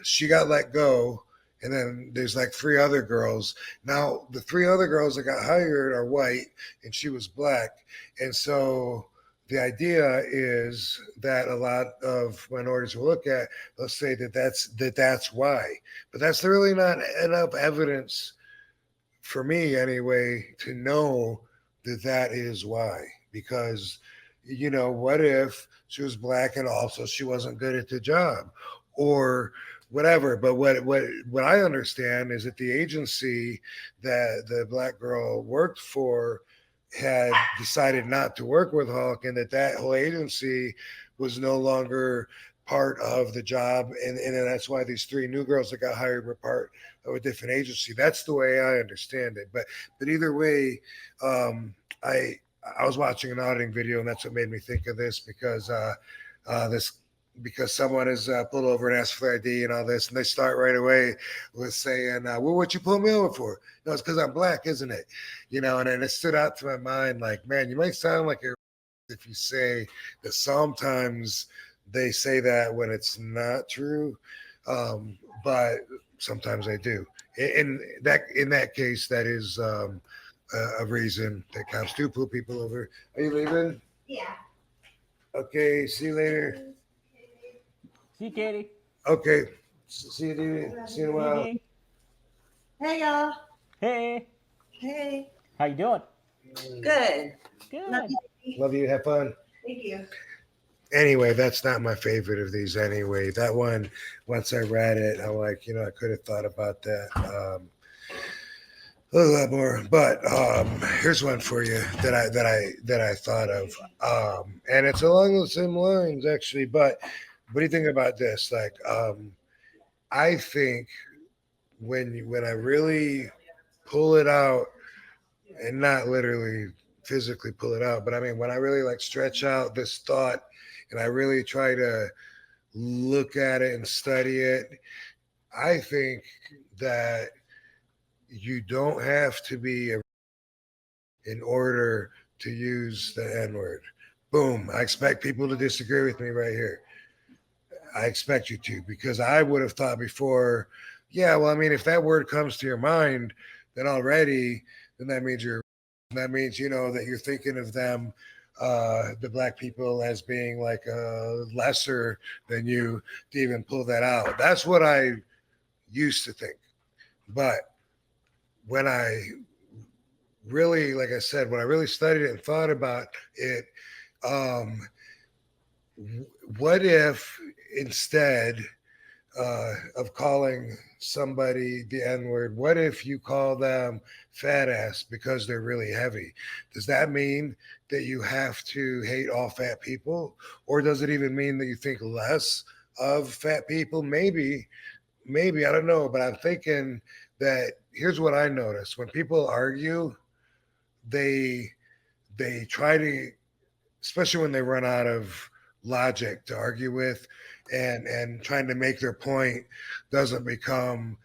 S3: she got let go. And then there's like three other girls. Now, the three other girls that got hired are white, and she was Black. And so the idea is that a lot of minorities will look at, they'll say that's why. But that's really not enough evidence for me anyway to know that is why. Because, what if she was Black and also she wasn't good at the job or whatever? But what I understand is that the agency that the Black girl worked for had decided not to work with Hulk, and that whole agency was no longer part of the job, and that's why these three new girls that got hired were part of a different agency. That's the way I understand it. But either way, I was watching an auditing video, and that's what made me think of this, because someone is pulled over and asked for ID and all this, and they start right away with saying, well, what you pull me over for? No, it's because I'm Black, isn't it? And it stood out to my mind, like, man, you might sound like a if you say that sometimes they say that when it's not true, but sometimes they do. In that case, that is a reason that cops do pull people over. Are you leaving?
S5: Yeah.
S3: Okay, see you later.
S4: See you, Katie.
S3: Okay, see you, dude. See you in a while.
S5: Hey, y'all.
S4: Hey.
S5: Hey.
S4: How you doing?
S5: Good.
S4: Good.
S3: Love you. Have fun.
S5: Thank you.
S3: Anyway, that's not my favorite of these anyway. That one, once I read it, I'm like, I could have thought about that a little lot more. But here's one for you that I thought of. And it's along the same lines, actually. But what do you think about this? Like, I think when I really pull it out, and not literally physically pull it out, but I mean when I really like stretch out this thought and I really try to look at it and study it, I think that you don't have to be in order to use the N-word. Boom. I expect people to disagree with me right here. I expect you to, because I would have thought before, yeah, well, I mean, if that word comes to your mind, then that means that means, that you're thinking of them, the black people, as being like lesser than you to even pull that out. That's what I used to think. But when I really, like I said, when I really studied it and thought about it, um, what if instead of calling somebody the N-word, what if you call them fat ass because they're really heavy? Does that mean that you have to hate all fat people? Or does it even mean that you think less of fat people? Maybe, I don't know, but I'm thinking that here's what I notice. When people argue, they try to, especially when they run out of logic to argue with, and trying to make their point doesn't become,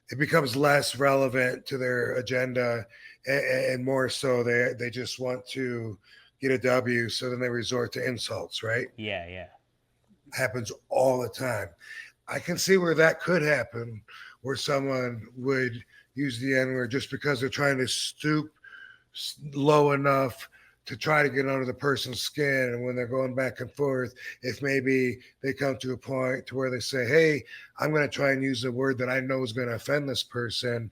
S3: it becomes less relevant to their agenda, and more so they just want to get a W, so then they resort to insults, right?
S4: Yeah.
S3: Happens all the time. I can see where that could happen, where someone would use the N-word just because they're trying to stoop low enough to try to get under the person's skin. And when they're going back and forth, if maybe they come to a point to where they say, hey, I'm going to try and use a word that I know is going to offend this person.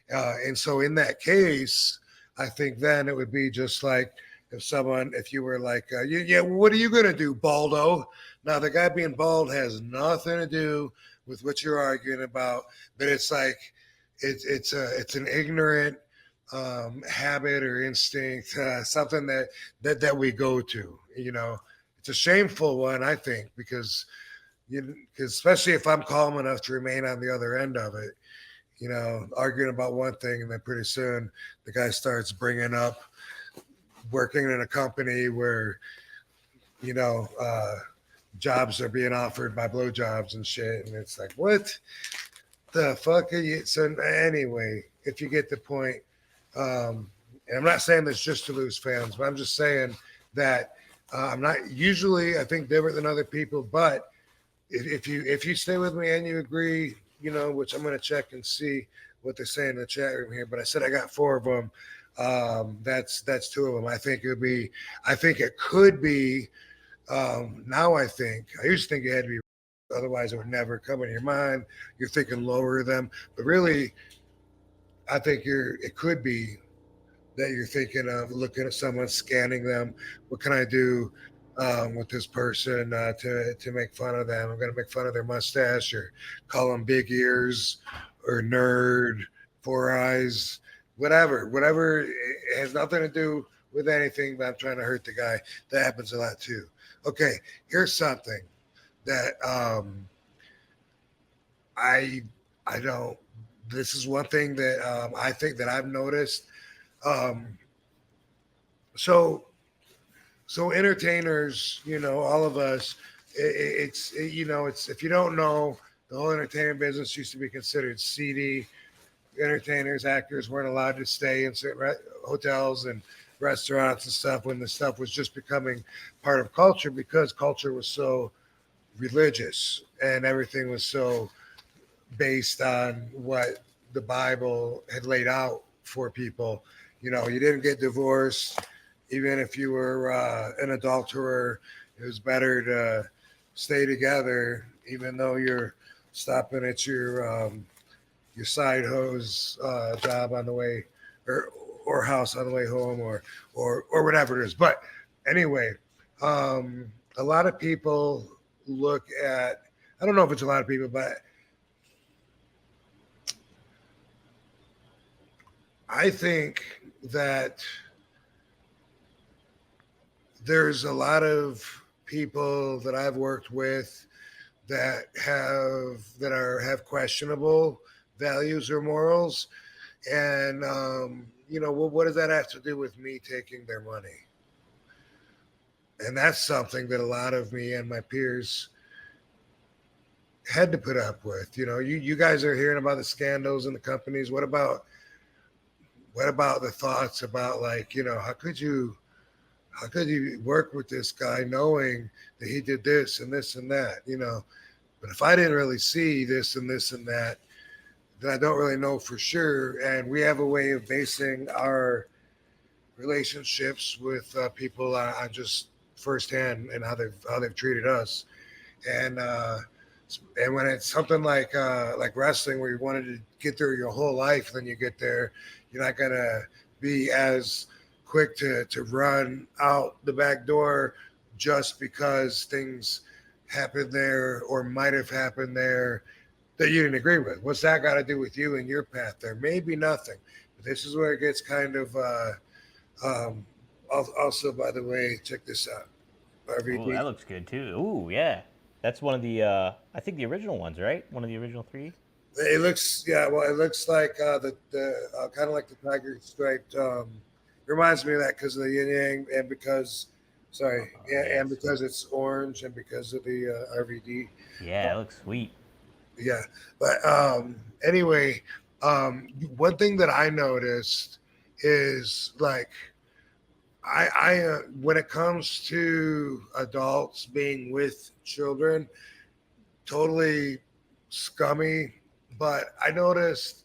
S3: And so in that case, I think then it would be just like if you were like, yeah, what are you going to do, baldo? Now, the guy being bald has nothing to do with what you're arguing about, but it's like, it's an ignorant habit or instinct, something that we go to. It's a shameful one, I think, because especially if I'm calm enough to remain on the other end of it, arguing about one thing, and then pretty soon the guy starts bringing up working in a company where jobs are being offered by blowjobs and shit, and it's like, what the fuck are you? So anyway, if you get the point. And I'm not saying this just to lose fans, but I'm just saying that I'm not usually, I think, different than other people. But if you stay with me and you agree, which I'm going to check and see what they're saying in the chat room here. But I said I got 4 of them. That's 2 of them. I think it could be. Now I used to think it had to be. Otherwise, it would never come in your mind. You're thinking lower them, but really, I think it could be that you're thinking of looking at someone, scanning them. What can I do with this person to make fun of them? I'm going to make fun of their mustache, or call them big ears, or nerd, 4 eyes, whatever. It has nothing to do with anything, but I'm trying to hurt the guy. That happens a lot too. Okay, here's something that I don't. This is one thing that I think that I've noticed. So entertainers, all of us, it's if you don't know, the whole entertainment business used to be considered seedy. Entertainers, actors weren't allowed to stay in certain hotels and restaurants and stuff when the stuff was just becoming part of culture, because culture was so religious and everything was so based on what the Bible had laid out for people. You didn't get divorced. Even if you were an adulterer, it was better to stay together, even though you're stopping at your side hose job on the way, or house on the way home, or whatever it is. But anyway, a lot of people look at, I don't know if it's a lot of people, but I think that there's a lot of people that I've worked with that have questionable values or morals, and what does that have to do with me taking their money? And that's something that a lot of me and my peers had to put up with. You guys are hearing about the scandals in the companies. What about what about the thoughts about like, how could you work with this guy knowing that he did this and this and that, But if I didn't really see this and this and that, then I don't really know for sure. And we have a way of basing our relationships with people on just firsthand and how they've treated us. And when it's something like wrestling, where you wanted to get there your whole life, then you get there, you're not gonna be as quick to run out the back door just because things happened there or might have happened there that you didn't agree with. What's that got to do with you and your path there? Maybe nothing. But this is where it gets kind of also, by the way, check this out. RVD.
S4: Ooh, that looks good too. Ooh, yeah. That's one of the, I think the original ones, right? One of the original 3.
S3: It looks, yeah. Well, it looks like the kind of like the tiger striped. Reminds me of that because of the yin yang and because, and because it's orange and because of the RVD.
S4: Yeah, it looks sweet.
S3: Yeah, but anyway, one thing that I noticed is like I when it comes to adults being with children, totally scummy. But I noticed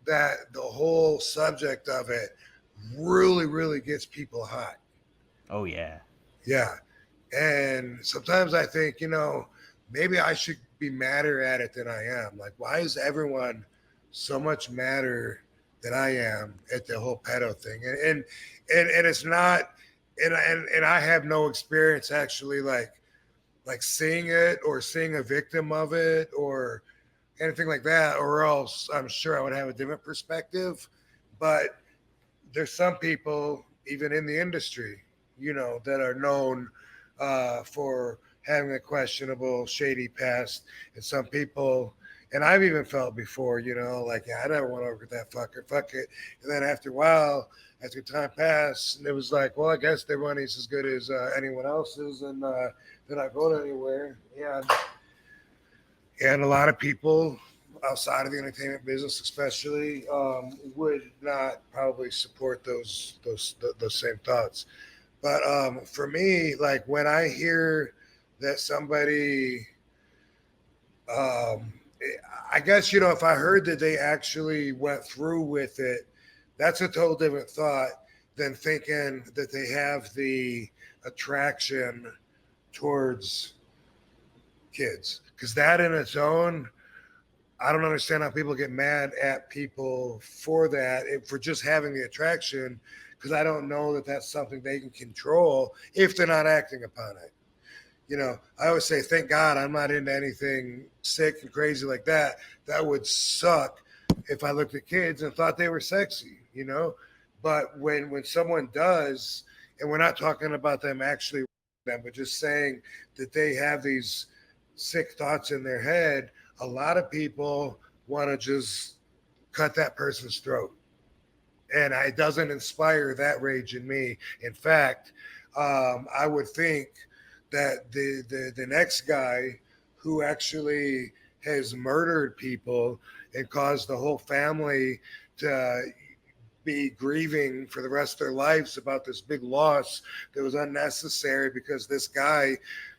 S3: that the whole subject of it really, really gets people hot.
S4: Oh yeah.
S3: Yeah, and sometimes I think maybe I should be madder at it than I am. Like, why is everyone so much madder than I am at the whole pedo thing? And it's not, and I have no experience actually like seeing it or seeing a victim of it or anything like that, or else I'm sure I would have a different perspective. But there's some people, even in the industry, that are known for having a questionable, shady past. And some people, and I've even felt before, like, I never want to work with that fucker, fuck it. And then after a while, after time passed, and it was like, well, I guess their money's as good as anyone else's, and they're not going anywhere. And a lot of people outside of the entertainment business, especially, would not probably support those same thoughts. But for me, like when I hear that somebody, I guess, if I heard that they actually went through with it, that's a total different thought than thinking that they have the attraction towards kids. Because that in its own, I don't understand how people get mad at people for that, for just having the attraction, because I don't know that that's something they can control if they're not acting upon it. I always say, thank God I'm not into anything sick and crazy like that. That would suck if I looked at kids and thought they were sexy, But when someone does, and we're not talking about them actually, but just saying that they have these sick thoughts in their head, a lot of people want to just cut that person's throat. And it doesn't inspire that rage in me. In fact, I would think that the next guy who actually has murdered people and caused the whole family to be grieving for the rest of their lives about this big loss that was unnecessary because this guy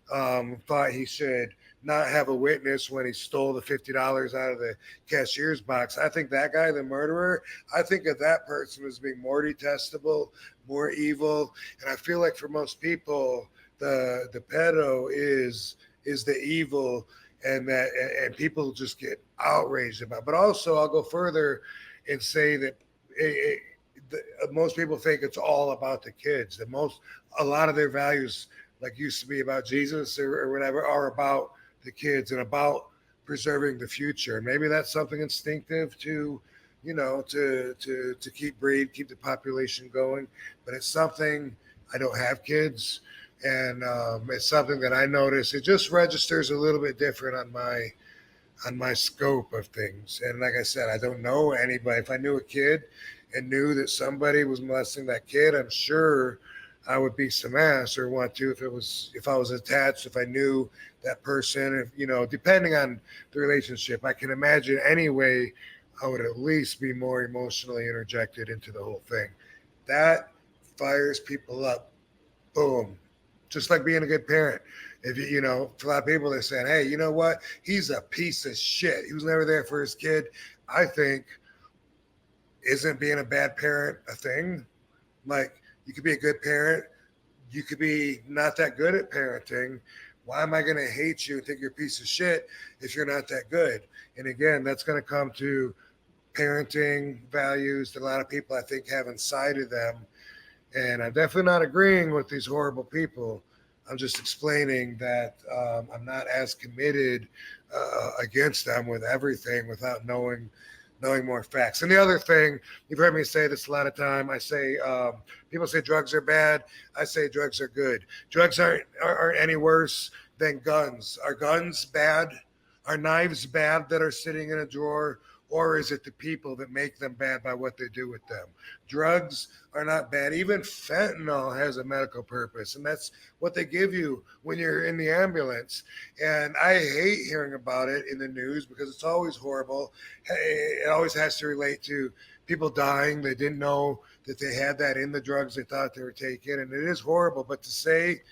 S3: thought he should not have a witness when he stole the $50 out of the cashier's box. I think that guy, the murderer, I think of that person as being more detestable, more evil. And I feel like for most people, the pedo is the evil, and people just get outraged about it. But also I'll go further and say that most people think it's all about the kids. A lot of their values, like used to be about Jesus or whatever, are about the kids and about preserving the future. Maybe that's something instinctive to keep the population going. But it's something, I don't have kids, and it's something that I notice. It just registers a little bit different on my scope of things. And like I said, I don't know anybody. If I knew a kid and knew that somebody was molesting that kid, I'm sure I would beat some ass or want to if I was attached, if I knew that person, depending on the relationship. I can imagine any way I would at least be more emotionally interjected into the whole thing. That fires people up. Boom. Just like being a good parent. If you, for a lot of people, they're saying, hey, you know what? He's a piece of shit. He was never there for his kid. I think, isn't being a bad parent a thing? Like, you could be a good parent. You could be not that good at parenting. Why am I going to hate you and think you're a piece of shit if you're not that good? And again, that's going to come to parenting values that a lot of people, I think, have inside of them. And I'm definitely not agreeing with these horrible people. I'm just explaining that I'm not as committed against them with everything without knowing more facts. And the other thing, you've heard me say this a lot of time. I say people say drugs are bad. I say drugs are good. Drugs aren't any worse than guns. Are guns bad? Are knives bad that are sitting in a drawer? Or is it the people that make them bad by what they do with them? Drugs are not bad. Even fentanyl has a medical purpose, and that's what they give you when you're in the ambulance. And I hate hearing about it in the news because it's always horrible. It always has to relate to people dying. They didn't know that they had that in the drugs they thought they were taking, and it is horrible. But to say,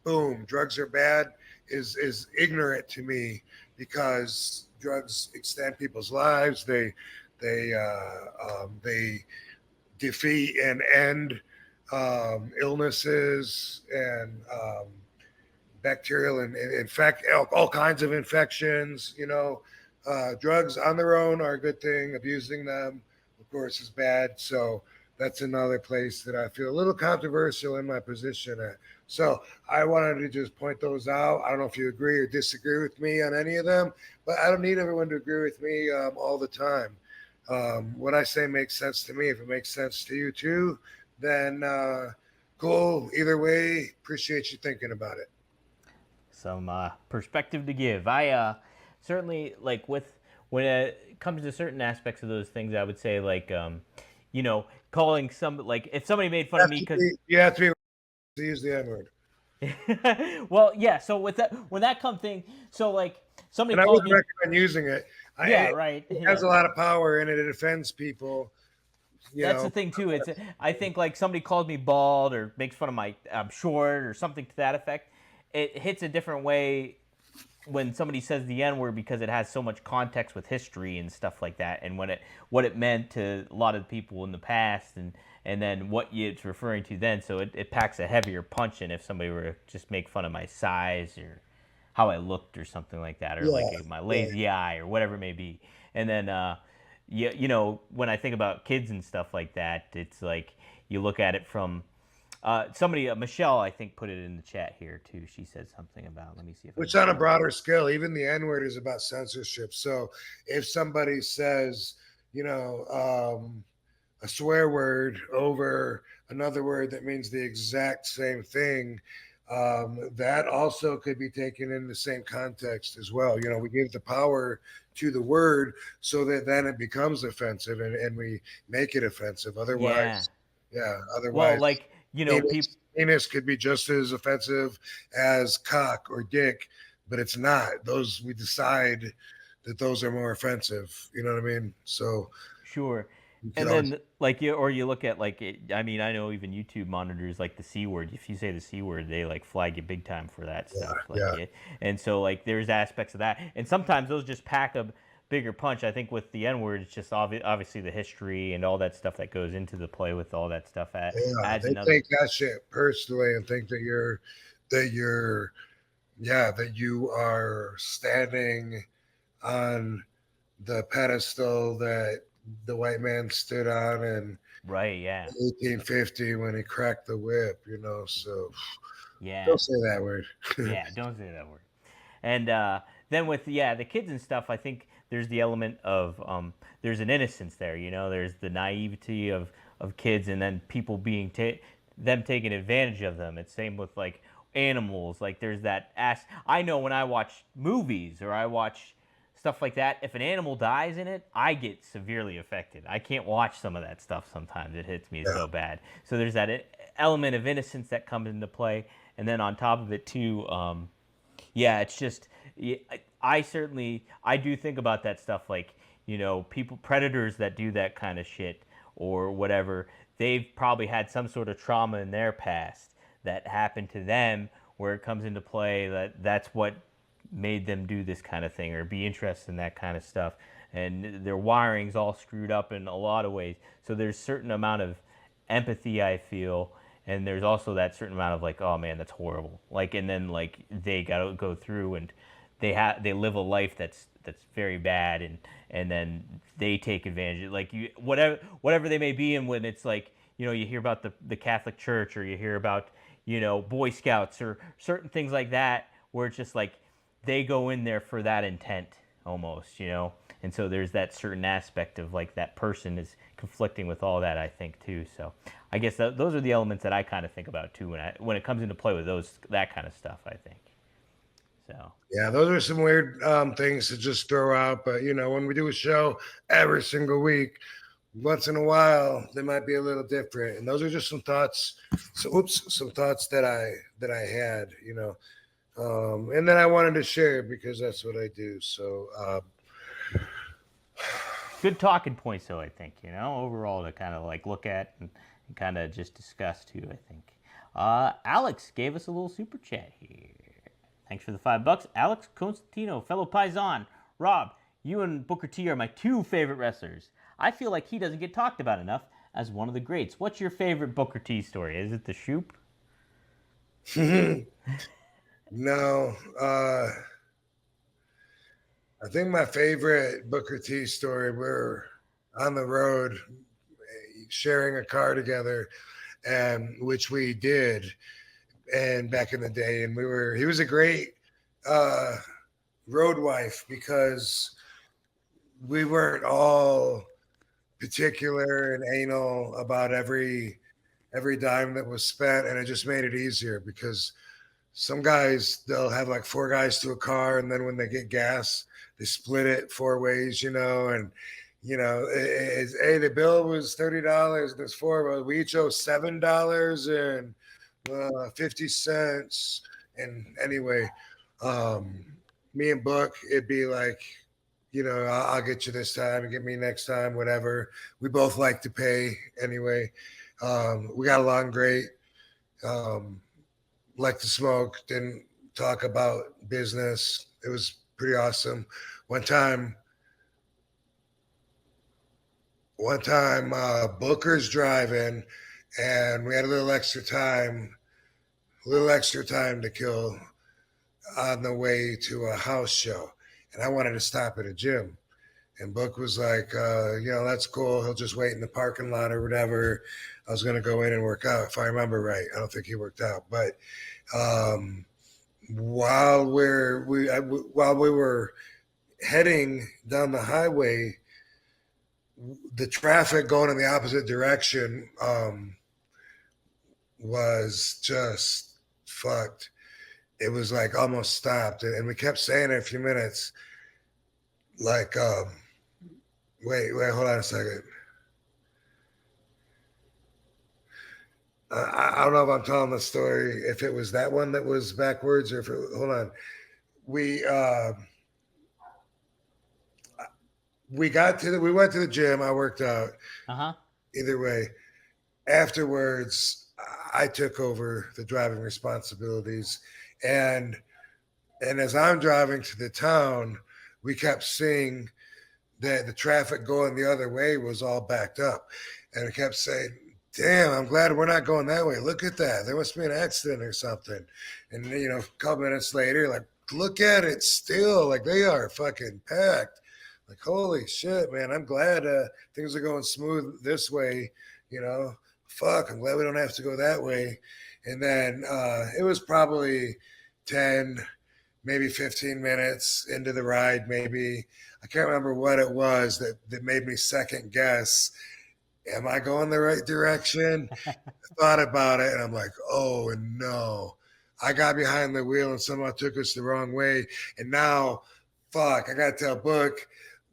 S3: boom, drugs are bad is ignorant to me because drugs extend people's lives. They defeat and end illnesses and bacterial and infect all kinds of infections. Drugs on their own are a good thing. Abusing them, of course, is bad. So that's another place that I feel a little controversial in my position at. So I wanted to just point those out. I don't know if you agree or disagree with me on any of them, but I don't need everyone to agree with me all the time. What I say makes sense to me. If it makes sense to you too, then cool. Either way, appreciate you thinking about it.
S4: Some perspective to give. I certainly like when it comes to certain aspects of those things. I would say like calling some like if somebody made fun of me because
S3: you have to be to use the N word.
S4: Well, yeah. So with that, when that come thing, so like somebody
S3: and I
S4: called
S3: wouldn't
S4: me.
S3: recommend using it.
S4: Right.
S3: It has a lot of power in it. It offends people.
S4: That's the thing too. It's I think like somebody called me bald or makes fun of my I'm short or something to that effect. It hits a different way when somebody says the N word because it has so much context with history and stuff like that, and what it meant to a lot of people in the past, and then what it's referring to then. So it packs a heavier punch than if somebody were to just make fun of my size or how I looked or something like that, or like my lazy eye or whatever it may be. And then when I think about kids and stuff like that, it's like you look at it from somebody, Michelle, I think, put it in the chat here too. She said something about. Let me see if.
S3: Which on a broader scale, even the N word is about censorship. So if somebody says, a swear word over another word that means the exact same thing, that also could be taken in the same context as well. We give the power to the word so that then it becomes offensive and we make it offensive. Otherwise, otherwise,
S4: well, like
S3: penis could be just as offensive as cock or dick, but it's not. Those we decide that those are more offensive. You know what I mean? So
S4: sure. And then you look at I know even YouTube monitors like the C word. If you say the C word, they like flag you big time for that stuff. And so like there's aspects of that, and sometimes those just pack a bigger punch. I think with the N word, it's just obviously the history and all that stuff that goes into the play with all that stuff.
S3: They take that shit personally and think that you are standing on the pedestal that the white man stood on in 1850 when he cracked the whip, so don't say that word.
S4: Don't say that word. And then with the kids and stuff, I think there's the element of there's an innocence there, there's the naivety of kids, and then people being them taking advantage of them. It's same with like animals. Like there's that I know when I watch movies or I watch stuff like that, if an animal dies in it, I get severely affected. I can't watch some of that stuff sometimes. It hits me so bad. So there's that element of innocence that comes into play. And then on top of it too, it's just, I do think about that stuff. Like, predators that do that kind of shit or whatever, they've probably had some sort of trauma in their past that happened to them where it comes into play that's what made them do this kind of thing or be interested in that kind of stuff. And their wiring's all screwed up in a lot of ways. So there's a certain amount of empathy, I feel, and there's also that certain amount of like, oh man, that's horrible. Like, and then like they gotta go through and they live a life that's very bad, and then they take advantage of, like, whatever they may be in, when it's like, you hear about the Catholic Church, or you hear about Boy Scouts or certain things like that, where it's just like they go in there for that intent almost, and so there's that certain aspect of like that person is conflicting with all that, I think, too. So I guess those are the elements that I kind of think about too when it comes into play with that kind of stuff, I think. So
S3: yeah, those are some weird things to just throw out. But when we do a show every single week, once in a while they might be a little different. And those are just some thoughts. Some thoughts that I had, and then I wanted to share because that's what I do. So
S4: good talking points, though, I think, overall to kind of like look at and kind of just discuss too, I think. Alex gave us a little super chat here. Thanks for the $5. Alex Constantino, fellow Paisan. Rob, you and Booker T are my two favorite wrestlers. I feel like he doesn't get talked about enough as one of the greats. What's your favorite Booker T story? Is it the Shoop?
S3: No. I think my favorite Booker T story, we're on the road sharing a car together, and which we did. And back in the day, and he was a great road wife because we weren't all particular and anal about every dime that was spent, and it just made it easier because some guys, they'll have like 4 guys to a car, and then when they get gas, they split it 4 ways, and hey, the bill was $30, there's 4, but we each owe $7 and 50 cents. And anyway, me and Book, it'd be like, I'll get you this time and get me next time, whatever. We both like to pay anyway. We got along great. Like to smoke, didn't talk about business. It was pretty awesome. One time, Booker's driving, and we had a little extra time to kill on the way to a house show. And I wanted to stop at a gym. And Book was like, that's cool. He'll just wait in the parking lot or whatever. I was going to go in and work out, if I remember right. I don't think he worked out. But while we were heading down the highway, the traffic going in the opposite direction was just fucked. It was like almost stopped, and we kept saying it a few minutes, like, wait, hold on a second. I don't know if I'm telling the story, if it was that one that was backwards, or if it, hold on. We went to the gym. I worked out. Either way, afterwards, I took over the driving responsibilities, and as I'm driving to the town, we kept seeing that the traffic going the other way was all backed up, and I kept saying, damn, I'm glad we're not going that way. Look at that. There must be an accident or something. And, a couple minutes later, like, look at it still. Like, they are fucking packed. Like, holy shit, man. I'm glad things are going smooth this way. Fuck, I'm glad we don't have to go that way. And then it was probably 10, maybe 15 minutes into the ride, maybe. I can't remember what it was that made me second guess. Am I going the right direction? I thought about it, and I'm like, oh, no. I got behind the wheel, and somehow took us the wrong way. And now, fuck, I got to tell Book,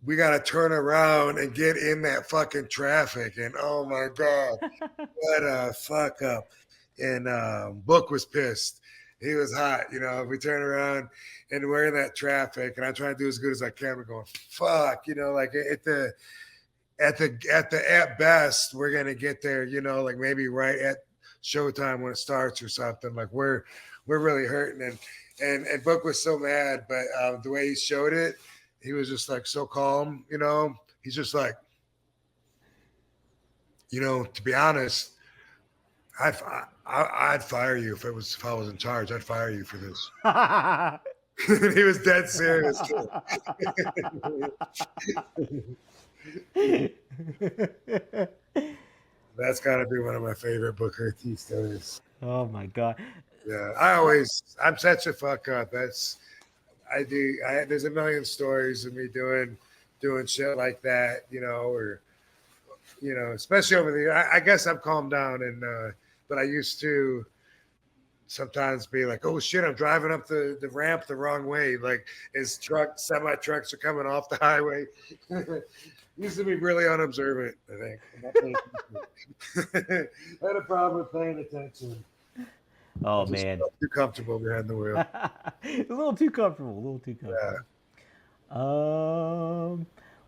S3: we got to turn around and get in that fucking traffic. And, oh, my God, what a fuck up. And Book was pissed. He was hot. We turn around and we're in that traffic, and I try to do as good as I can. We're going, fuck, like at best, we're gonna get there, like maybe right at showtime when it starts or something. Like we're really hurting, and Book was so mad, but the way he showed it, he was just like so calm. He's just like, to be honest, I'd fire you if I was in charge. I'd fire you for this. He was dead serious. That's got to be one of my favorite Booker T stories.
S4: Oh my God.
S3: Yeah, I'm such a fuck up. There's a million stories of me doing shit like that, or especially over the. I guess I've calmed down, but I used to sometimes be like, oh shit, I'm driving up the ramp the wrong way. Like his semi trucks are coming off the highway. Used to be really unobservant, I think. I had a problem with paying attention.
S4: Oh man,
S3: too comfortable behind the wheel.
S4: A little too comfortable. Yeah.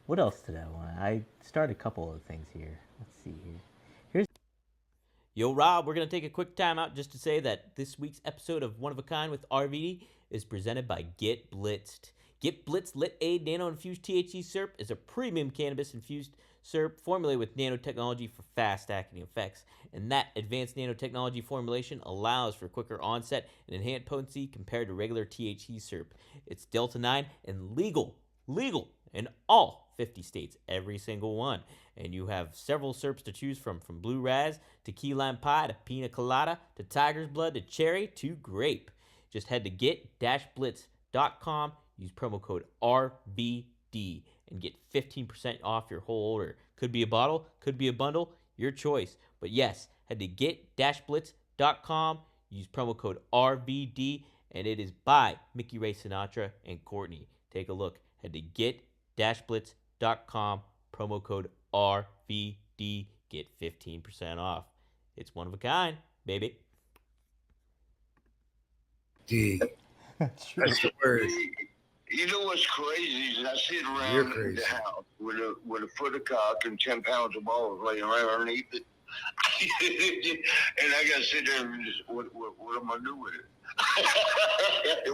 S4: What else did I want? I started a couple of things here. Let's see here.
S1: Yo, Rob, we're going to take a quick time out just to say that this week's episode of One of a Kind with RVD is presented by Get Blitzed. Get Blitzed Lit Aid Nano-Infused THC Syrup is a premium cannabis-infused syrup formulated with nanotechnology for fast-acting effects. And that advanced nanotechnology formulation allows for quicker onset and enhanced potency compared to regular THC syrup. It's Delta 9 and legal in all 50 states, every single one. And you have several syrups to choose from Blue Raz to Key Lime Pie to Pina Colada to Tiger's Blood to Cherry to Grape. Just head to get-blitz.com, use promo code RVD, and get 15% off your whole order. Could be a bottle, could be a bundle, your choice. But yes, head to get-blitz.com, use promo code RVD, and it is by Mickey Ray Sinatra and Courtney. Take a look. Head to get-blitz.com, promo code RVD, get 15% off. It's one of a kind, baby.
S3: D. That's the word.
S6: You know what's crazy is I sit around in the house with a foot of cock and 10 pounds of balls laying right underneath it. And I got to sit there and just, what am I doing with it?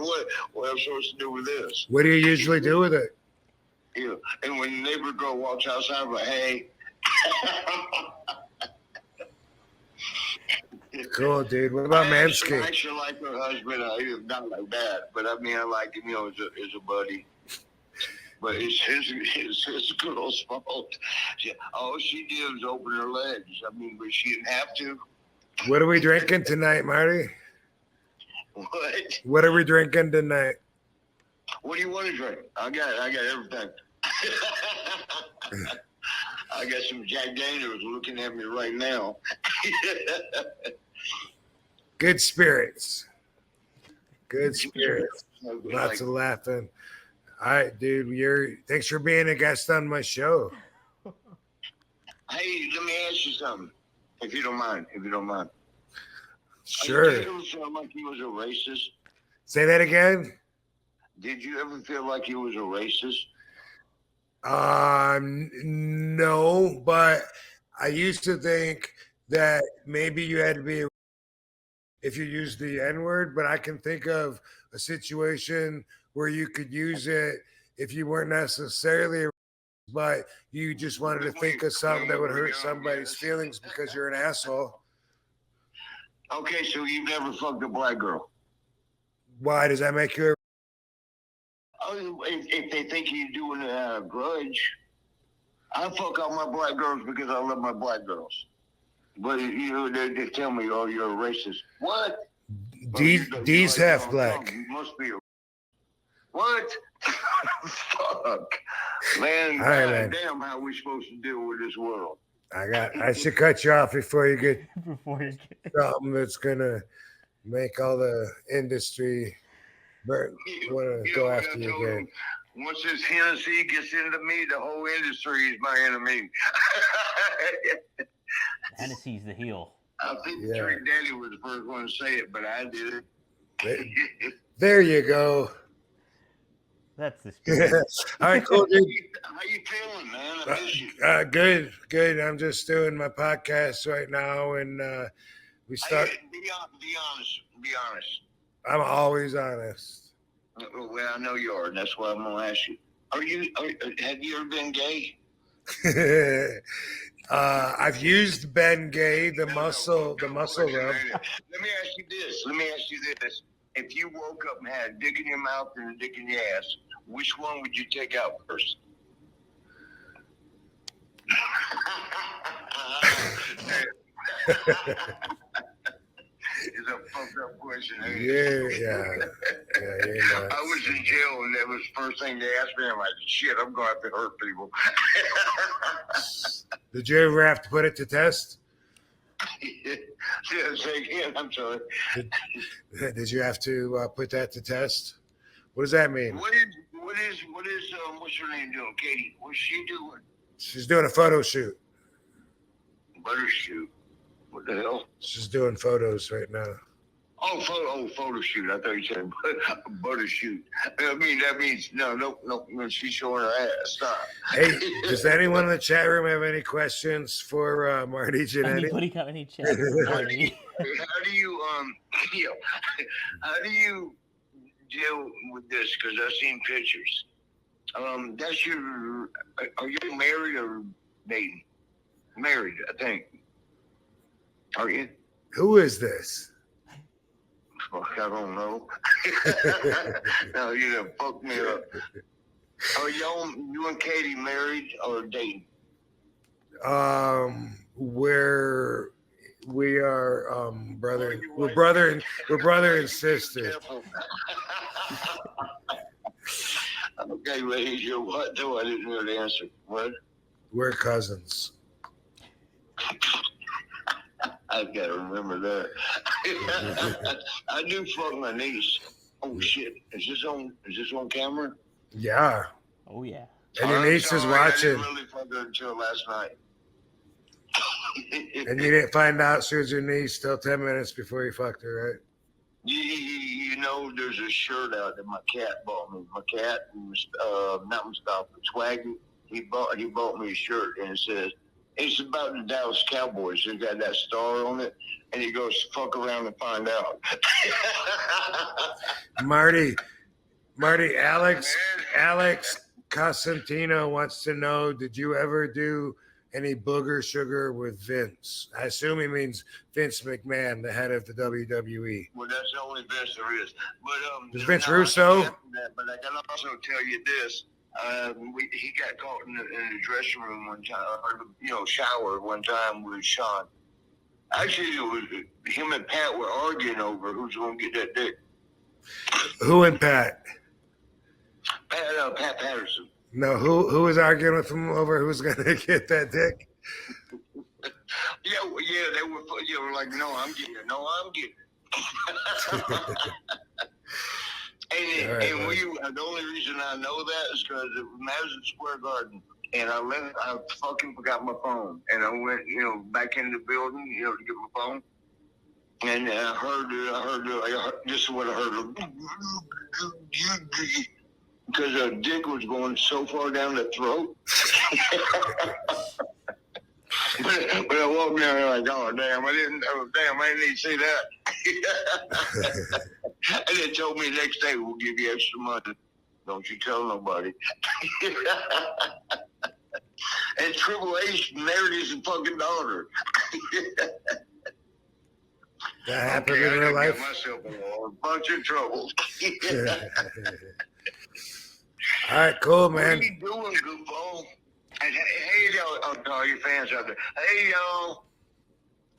S6: what am I supposed to do with this?
S3: What do you usually do with it?
S6: Yeah. And when the neighbor girl walks outside, I'm like, hey.
S3: Cool, dude. What about Manscaped?
S6: I actually like her husband. Not like that, but I mean, I like him, as a buddy. But it's his girl's fault. All she did was open her legs. I mean, but she didn't have to.
S3: What are we drinking tonight, Marty?
S6: What?
S3: What are we drinking tonight?
S6: What do you want to drink? I got everything. I got some Jack Daniels looking at me right now.
S3: Good spirits. Lots of laughing. All right, dude. Thanks for being a guest on my show.
S6: Hey, let me ask you something, if you don't mind.
S3: Sure.
S6: Did you ever feel like he was a racist?
S3: Say that again.
S6: Did you ever feel like he was a racist?
S3: No, but I used to think that maybe you had to be if you use the N-word, but I can think of a situation where you could use it if you weren't necessarily, but you just wanted to think of something that would hurt somebody's feelings because you're an asshole.
S6: Okay, so you've never fucked a black girl?
S3: Why does that make you?
S6: If they think you're doing a grudge, I fuck all my black girls because I love my black girls. But they tell me, oh, you're a racist. What?
S3: D's half black.
S6: You must be a. What? Fuck, man.
S3: All right, man.
S6: Damn, how we supposed to deal with this world?
S3: I should cut you off before you get something that's gonna make all the industry want to go after you again.
S6: Once this Hennessy gets into me, the whole industry is my enemy.
S4: Hennessy's the heel.
S6: I think Trick Daddy was the first one to say it, but I did it.
S3: There you go.
S4: That's the spirit.
S3: All right, cool, dude.
S6: How you feeling, man? I miss you.
S3: Good. I'm just doing my podcast right now, and we start.
S6: Be honest.
S3: I'm always honest.
S6: Well, I know you are, and that's why I'm gonna ask you. Have you ever been gay?
S3: I've used Ben Gay, the muscle rub.
S6: Let me ask you this. If you woke up and had a dick in your mouth and a dick in your ass, which one would you take out first? It's a fucked up question.
S3: Yeah.
S6: I was in jail, and that was the first thing they asked me. I'm like, shit, I'm going to have to hurt people.
S3: Did you ever have to put it to test?
S6: Yeah, say again. I'm sorry.
S3: Did you have to put that to test? What does that mean?
S6: What's her name doing, Katie? What's she doing?
S3: She's doing a photo shoot.
S6: Butter shoot. What the hell?
S3: She's doing photos right now.
S6: Photo shoot. I thought you said butter shoot. I mean, that means no. She's showing her ass. Stop.
S3: Hey, does anyone in the chat room have any questions for Marty Jannetti?
S4: Anybody got any chat?
S6: How do you deal with this? Because I've seen pictures. That's your. Are you married or dating? Married, I think. Are you?
S3: Who is this?
S6: Fuck, I don't know. No, you done fucked me up. Are you and Katie married or dating?
S3: We are brother. We're brother and sister.
S6: Okay, ladies, you're what? No, I didn't know the answer. What?
S3: We're cousins.
S6: I've got to remember that. I do fuck my niece. Oh shit! Is this on camera?
S3: Yeah.
S4: Oh yeah.
S3: And your niece is watching.
S6: I didn't really fuck her until last night.
S3: And you didn't find out she was your niece till 10 minutes before you fucked her, right?
S6: You know, there's a shirt out that my cat bought me. My cat, not Mustafa, Swaggy. He bought me a shirt, and it says, it's about the Dallas Cowboys. It got that star on it, and he goes, fuck around and find out.
S3: Marty, Alex Cosentino wants to know, did you ever do any booger sugar with Vince? I assume he means Vince McMahon, the head of the WWE.
S6: Well, that's the only Vince there is. But
S3: Is Vince Russo?
S6: But I can also tell you this. He got caught in the dressing room one time, or shower one time with Sean. Actually, it was him and Pat were arguing over who's going to get that dick.
S3: Who and Pat?
S6: Pat Patterson.
S3: No, who was arguing with him over who's going to get that dick?
S6: Yeah, they were like, no, I'm getting it. And the only reason I know that is because it was Madison Square Garden, and I fucking forgot my phone, and I went, back into the building, to get my phone, and I heard this is what I heard, because her dick was going so far down the throat. But I walked down there like, oh damn, I didn't need to see that. And they told me the next day, we'll give you extra money. Don't you tell nobody. And Triple H married his fucking daughter.
S3: That happened in real life?
S6: I got myself in a bunch of trouble.
S3: All right, cool, man.
S6: What are you doing, goofball? Hey, y'all, all your fans out there. Hey, y'all.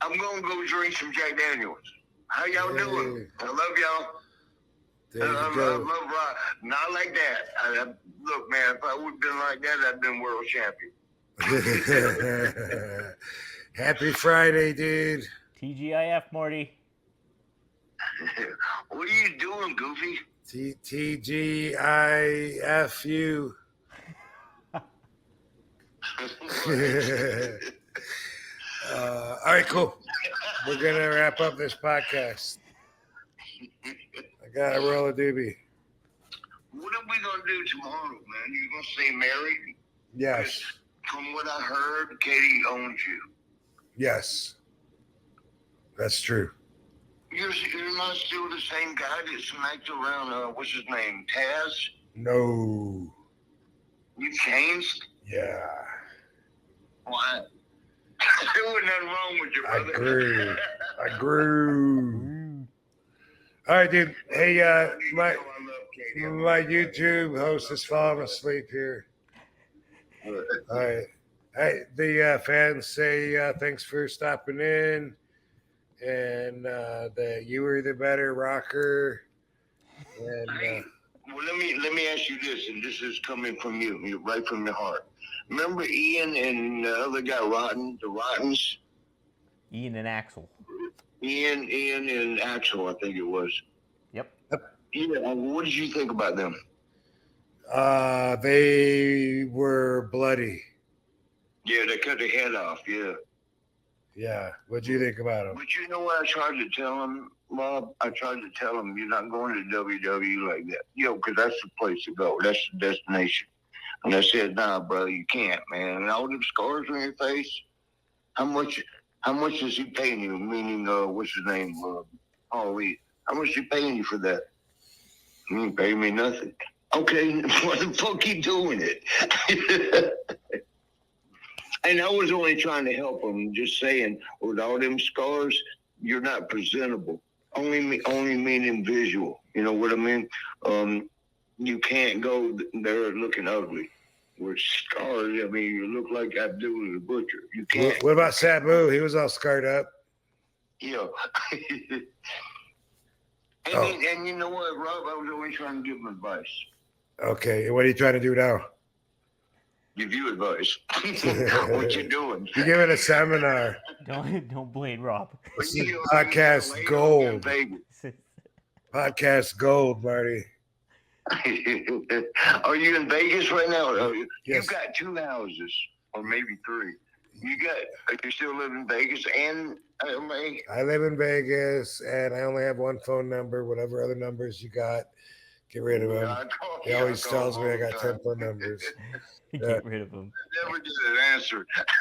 S6: I'm going to go drink some Jack Daniels. How y'all doing? I love y'all.
S3: There you
S6: I
S3: go.
S6: love Rob. Not like that. Look, man, if I would have been like that, I'd been world champion.
S3: Happy Friday, dude.
S4: TGIF, Morty.
S6: What are you doing, Goofy?
S3: TGIFU. All right, cool. We're going to wrap up this podcast. got a roll of doobie.
S6: What are we gonna do tomorrow, man? You gonna stay married?
S3: Yes.
S6: From what I heard, Katie owns you.
S3: Yes. That's true.
S6: You're not still the same guy that smacked around, what's his name, Taz?
S3: No.
S6: You changed?
S3: Yeah.
S6: Why? There was nothing wrong with you, brother.
S3: I grew. All right, dude. Hey, my YouTube host is falling asleep here. All right. Hey, the fans say thanks for stopping in, and that you were the better rocker. And
S6: well, let me ask you this, and this is coming from you, right from your heart. Remember Ian and the other guy, the Rottens?
S4: Ian and Axel.
S6: Ian and Axel, I think it was.
S4: Yep.
S6: Yeah. What did you think about them?
S3: They were bloody.
S6: Yeah, they cut their head off. Yeah.
S3: Yeah. What'd you think about them?
S6: But you know what I tried to tell him, Bob? I tried to tell him you're not going to WWE like that. Because that's the place to go. That's the destination. And I said, nah, brother, you can't, man. And all them scars on your face, how much is he paying you? Meaning, what's his name? Paulie. How much is he paying you for that? He ain't paying me nothing. Okay, why the fuck you doing it? And I was only trying to help him, just saying, with all them scars, you're not presentable. Only meaning visual. You know what I mean? You can't go there looking ugly. With scars, I mean, you look like Abdul the Butcher. You can't.
S3: What about Sabu? He was all scarred up.
S6: Yeah. And you know what, Rob? I was always trying to give him advice.
S3: Okay, and what are you trying to do now?
S6: Give you advice. What you doing?
S3: You're giving a seminar.
S4: Don't blame Rob.
S3: This is podcast gold. Podcast gold, Marty.
S6: Are you in Vegas right now?
S3: Yes.
S6: You've got 2 houses, or maybe 3. Are you still live in Vegas and LA?
S3: I live in Vegas, and I only have one phone number. Whatever other numbers you got, get rid of them. He always tells me I got 10 phone numbers.
S4: Get rid of them.
S6: I never get an answer. I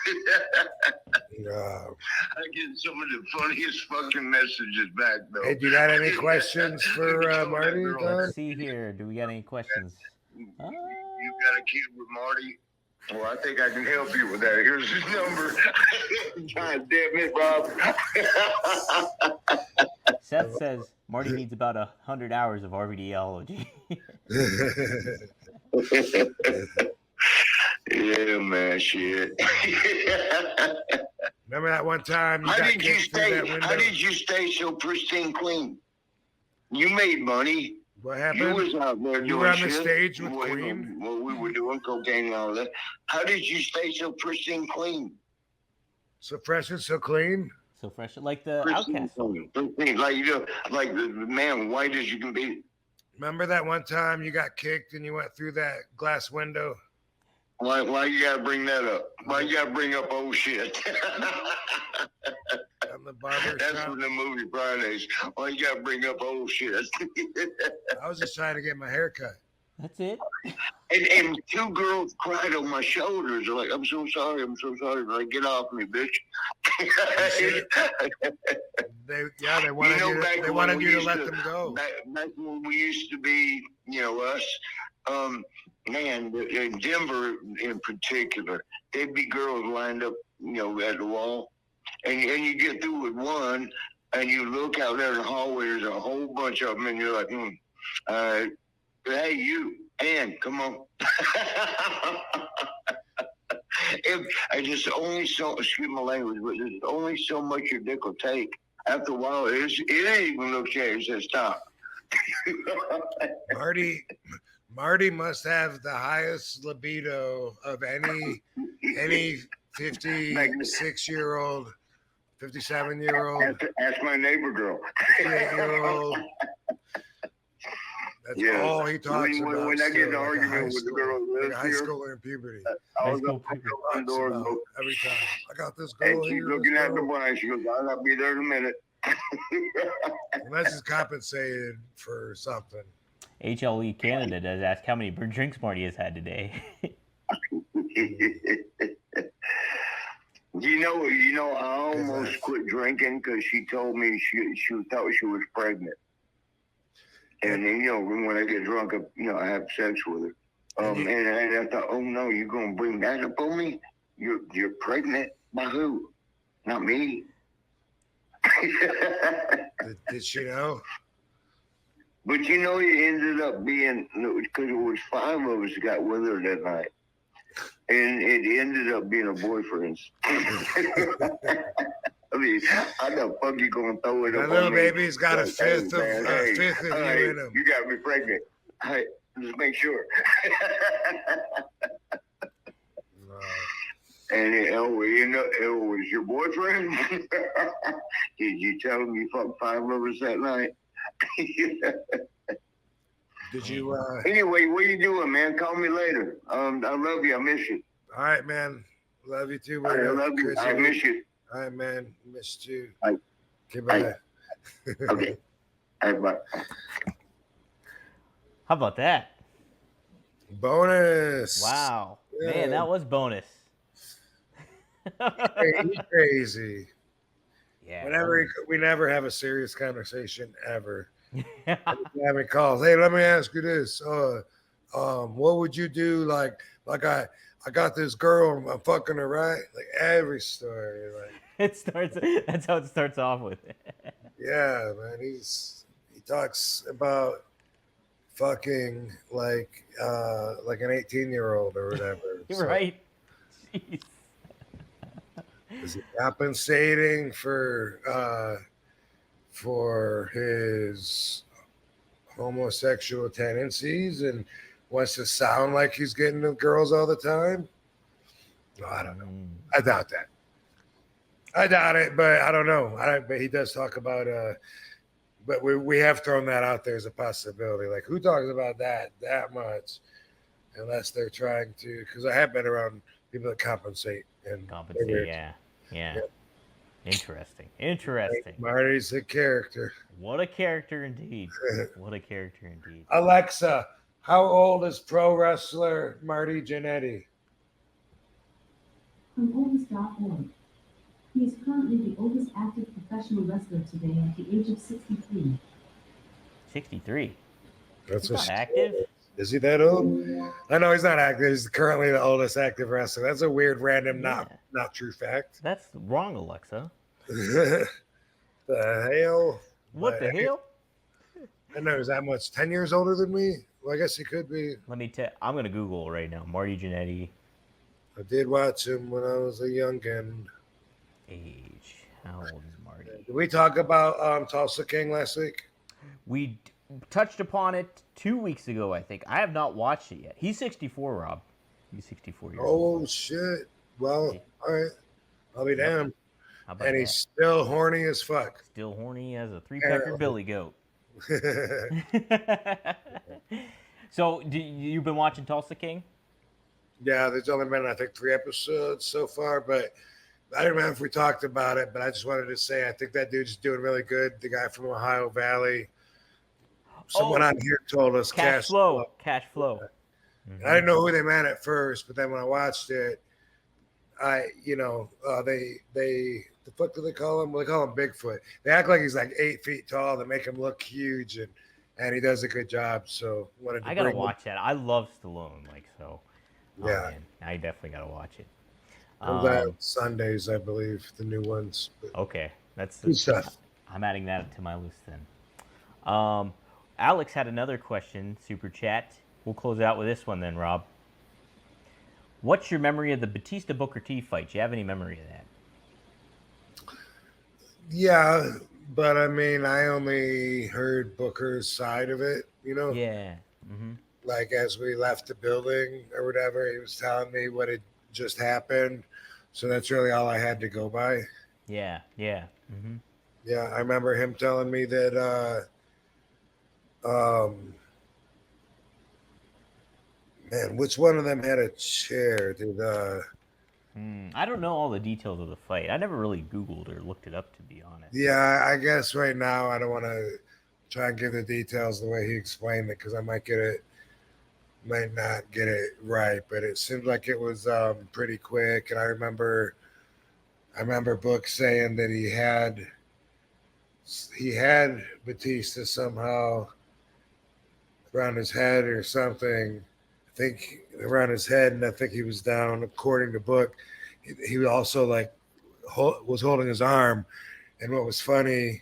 S6: get some of the funniest fucking messages back, though.
S3: Hey, do you got any questions for Marty?
S4: Let's see here. Do we got any questions?
S6: You got a kid with Marty? Well, I think I can help you with that. Here's his number. God damn it, Bob.
S4: Seth says Marty needs about 100 hours of RVDology.
S6: Yeah, man, shit.
S3: Remember that one time you got kicked through that window?
S6: How did you stay so pristine clean? You made money.
S3: What happened?
S6: You was out there doing
S3: You were on the
S6: shit.
S3: stage with Queen?
S6: Well, we were doing cocaine and all that. How did you stay so pristine clean?
S3: So fresh and so clean?
S4: So fresh, like the Outcast song.
S6: Like the man, white as you can be.
S3: Remember that one time you got kicked and you went through that glass window?
S6: Why you gotta bring that up? Why you gotta bring up old shit?
S3: On the barber
S6: That's
S3: shop.
S6: from the movie Fridays. Why you gotta bring up old shit?
S3: I was just trying to get my hair cut.
S4: That's it.
S6: And 2 girls cried on my shoulders. They're like, I'm so sorry. I'm so sorry. They're like, get off me, bitch.
S3: They wanted you to let them go.
S6: Back when we used to be, us, man, in Denver in particular, there'd be girls lined up, at the wall. And you get through with one, and you look out there in the hallway, there's a whole bunch of them, and you're like, hey, you, Ann, come on. Excuse my language, but there's only so much your dick will take. After a while, it ain't even look at you, it says stop.
S3: Marty must have the highest libido of any 56-year-old, 57-year-old.
S6: Ask my neighbor girl.
S3: 58-year-old. That's all he talks about.
S6: When I get in an argument with the girl who lives
S3: high
S6: here,
S3: schooler in puberty.
S6: I was up the door
S3: every time. I got this girl
S6: and she's
S3: here.
S6: looking at the blind. She goes, I'll not be there in a minute.
S3: Unless he's compensated for something.
S4: HLE Canada does ask how many drinks Marty has had today.
S6: I almost quit drinking because she told me she thought she was pregnant. And then, when I get drunk, I have sex with her. And I thought, oh no, you're gonna bring that up on me? You're pregnant by who? Not me.
S3: Did she know?
S6: But it ended up being, because it was 5 of us got with her that night. And it ended up being a boyfriend's. I mean, how the fuck you gonna throw it up on me?
S3: That little baby's got a fifth of you in him.
S6: You got me pregnant. Hey, just make sure. And it was your boyfriend? Did you tell him you fucked 5 of us that night?
S3: Did you?
S6: Anyway, what you doing, man? Call me later. I love you. I miss you.
S3: All right, man. Love you too,
S6: I love you. I miss you.
S3: All right, man. Missed you.
S6: All right.
S3: Goodbye.
S6: Okay. All right, bye.
S4: How about that?
S3: Bonus.
S4: Wow.
S3: Yeah.
S4: Man, that was bonus.
S3: Crazy.
S4: Yeah.
S3: We never have a serious conversation ever. Having calls. Hey, let me ask you this. What would you do? Like I got this girl, I'm fucking her, right? Like every story. Like
S4: that's how it starts off with.
S3: Yeah, man. He talks about fucking like an 18-year-old or whatever.
S4: So, right. Jeez.
S3: Is he compensating for his homosexual tendencies and wants to sound like he's getting the girls all the time? No, I don't know. I doubt that. I doubt it, but I don't know. But he does talk about but we have thrown that out there as a possibility. Like, who talks about that much unless they're trying to? Because I have been around people that compensate.
S4: Yeah. Interesting.
S3: Marty's a character.
S4: What a character indeed. What a character indeed.
S3: Alexa, how old is pro wrestler Marty Jannetty?
S7: From oldest.org. He is currently the oldest active professional wrestler today at the age of 63.
S4: 63?
S3: That's
S4: not active?
S3: Is he that old? I know he's not active. He's currently the oldest active wrestler. That's a weird, random, not true fact.
S4: That's wrong, Alexa.
S3: The hell?
S4: What the hell?
S3: I know he's that much. 10 years older than me? Well, I guess he could be.
S4: Let me tell. I'm gonna Google right now. Marty Jannetty.
S3: I did watch him when I was a youngin.
S4: Age. How old is Marty?
S3: Did we talk about Tulsa King last week?
S4: We touched upon it 2 weeks ago, I think. I have not watched it yet. He's 64, Rob. He's 64 years old.
S3: Oh, shit. Well, all right. I'll be damned.
S4: And
S3: he's still horny as fuck.
S4: Still horny as a 3-pecker billy goat. So, you've been watching Tulsa King?
S3: Yeah, there's only been, I think, 3 episodes so far, but I don't remember if we talked about it, but I just wanted to say I think that dude's doing really good. The guy from Ohio Valley. Someone on here told us
S4: Cash flow. Cash flow.
S3: Mm-hmm. I didn't know who they meant at first, but then when I watched it, the fuck do they call him? Well, they call him Bigfoot. They act like he's like 8 feet tall. They make him look huge, and he does a good job. So
S4: I gotta watch that. I love Stallone, so.
S3: Yeah,
S4: man. I definitely gotta watch it.
S3: Comes out Sundays, I believe, the new ones. But
S4: okay, that's
S3: good stuff.
S4: I'm adding that to my list then. Alex had another question, super chat. We'll close it out with this one then, Rob. What's your memory of the Batista Booker T fight? Do you have any memory of that?
S3: Yeah, but I mean, I only heard Booker's side of it,
S4: Yeah. Mm-hmm.
S3: Like as we left the building or whatever, he was telling me what had just happened. So that's really all I had to go by.
S4: Yeah. Mm-hmm.
S3: Yeah, I remember him telling me that, man, which one of them had a chair?
S4: I don't know all the details of the fight. I never really Googled or looked it up, to be honest.
S3: Yeah, I guess right now I don't want to try and give the details the way he explained it because I might not get it right. But it seemed like it was pretty quick, and I remember Book saying that he had Batista somehow around his head or something. I think around his head, and I think he was down. According to Book, he also like was holding his arm. And what was funny,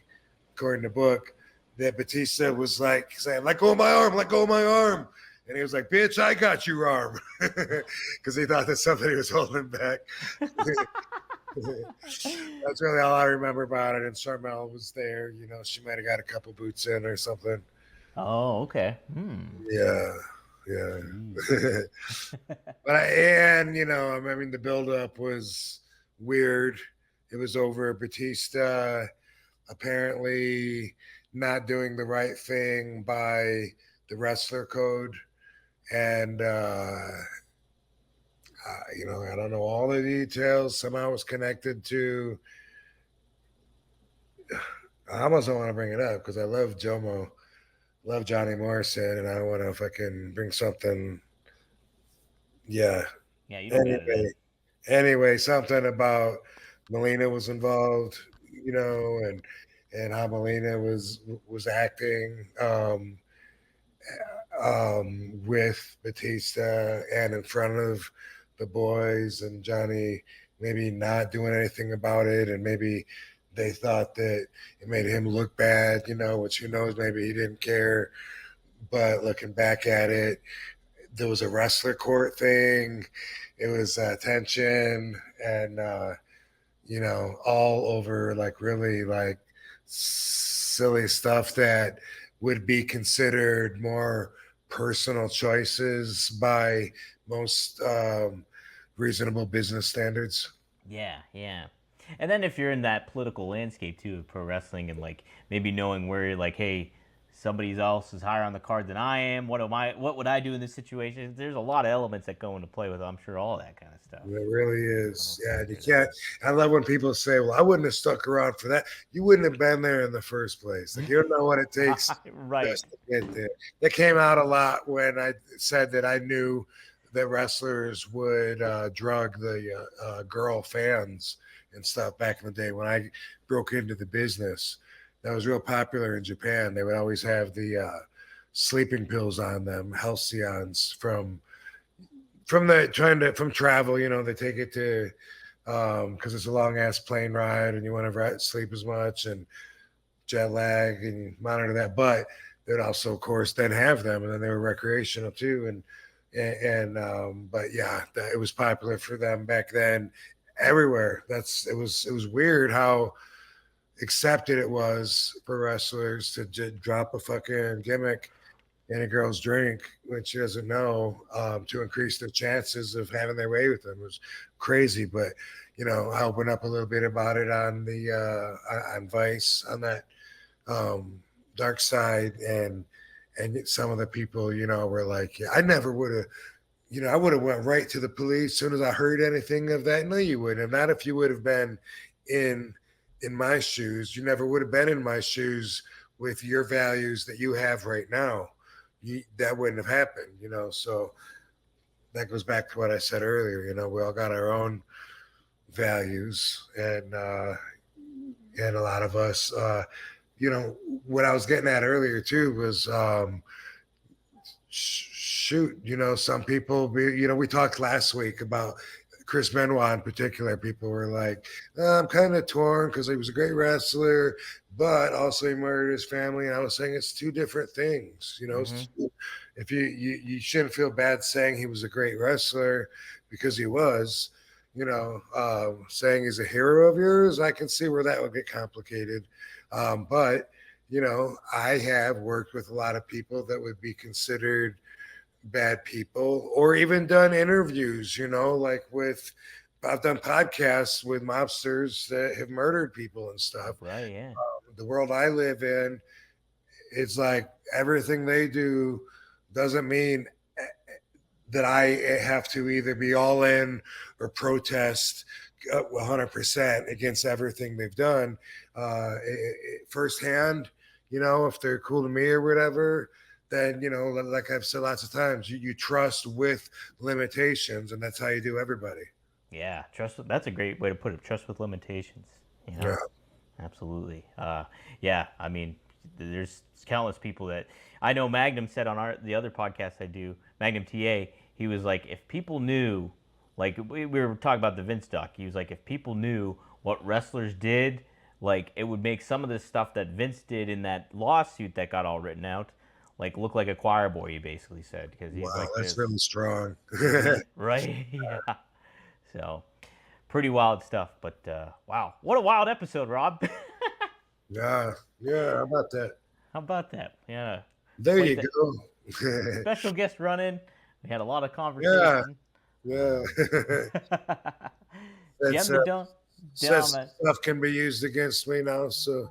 S3: according to Book, that Batista was like saying, "Let go of my arm, let go of my arm," and he was like, "Bitch, I got your arm," because he thought that somebody was holding back. That's really all I remember about it. And Sharmell was there. You know, she might have got a couple boots in or something.
S4: Oh, okay.
S3: Yeah. But you know, I mean, the buildup was weird. It was over Batista apparently not doing the right thing by the wrestler code, and you know, I don't know all the details. Somehow it's connected to. I almost don't want to bring it up because I love Jomo, love Johnny Morrison, and I don't want to fucking bring something. Yeah.
S4: Yeah, you don't get it.
S3: Anyway, something about Melina was involved, you know, and how Melina was acting with Batista and in front of the boys, and Johnny maybe not doing anything about it, and maybe they thought that it made him look bad, you know, which who knows, maybe he didn't care. But looking back at it, there was a wrestler court thing. It was tension and you know, all over like really like silly stuff that would be considered more personal choices by most reasonable business standards.
S4: Yeah. And then if you're in that political landscape too of pro wrestling, and like maybe knowing where you're like, hey, somebody else is higher on the card than I am. What would I do in this situation? There's a lot of elements that go into play with, I'm sure, all that kind of stuff.
S3: It really is. Yeah, you can't. I love when people say, "Well, I wouldn't have stuck around for that." You wouldn't have been there in the first place. Like, you don't know what it takes
S4: right.
S3: just to get there. That came out a lot when I said that I knew that wrestlers would drug the girl fans and stuff back in the day when I broke into the business. That was real popular in Japan. They would always have the sleeping pills on them, halcyons from travel. You know, they take it to because it's a long ass plane ride and you want to sleep as much and jet lag and monitor that. But they'd also, of course, then have them, and then they were recreational too. But yeah, it was popular for them back then everywhere. It was weird how accepted it was for wrestlers to drop a fucking gimmick in a girl's drink when she doesn't know, to increase their chances of having their way with them. It was crazy. But you know, I opened up a little bit about it on the on Vice, on that dark side, and some of the people, you know, were like, yeah, I never would have, you know, I would have went right to the police as soon as I heard anything of that. No, you wouldn't have. Not if you would have been in my shoes. You never would have been in my shoes with your values that you have right now. That wouldn't have happened, you know. So that goes back to what I said earlier. You know, we all got our own values, and a lot of us, you know, what I was getting at earlier too was, shoot, you know, some people, you know, we talked last week about Chris Benoit in particular. People were like, I'm kind of torn because he was a great wrestler, but also he murdered his family. And I was saying it's two different things. You know, if you shouldn't feel bad saying he was a great wrestler because he was. You know, saying he's a hero of yours, I can see where that would get complicated. But you know, I have worked with a lot of people that would be considered bad people, or even done interviews, you know, like I've done podcasts with mobsters that have murdered people and stuff.
S4: Right, yeah.
S3: The world I live in, it's like everything they do doesn't mean that I have to either be all in or protest 100% against everything they've done firsthand. If they're cool to me or whatever, then, like I've said lots of times, you trust with limitations, and that's how you do everybody.
S4: Yeah, that's a great way to put it. Trust with limitations.
S3: Yeah.
S4: Absolutely. Yeah, I mean, there's countless people that I know. Magnum said on the other podcast I do, Magnum TA, he was like, if people knew, like we were talking about the Vince doc, he was like, if people knew what wrestlers did, like it would make some of the stuff that Vince did in that lawsuit that got all written out, like look like a choir boy. He basically said, because he's
S3: Wow,
S4: like,
S3: that's really strong.
S4: right? Yeah. So, pretty wild stuff. But wow, what a wild episode, Rob.
S3: Yeah. How about that?
S4: How about that? Yeah.
S3: There
S4: Like
S3: you
S4: that.
S3: go.
S4: Special guest run-in. We had a lot of conversation.
S3: Yeah.
S4: Gem the Dawn.
S3: Such stuff can be used against me now. So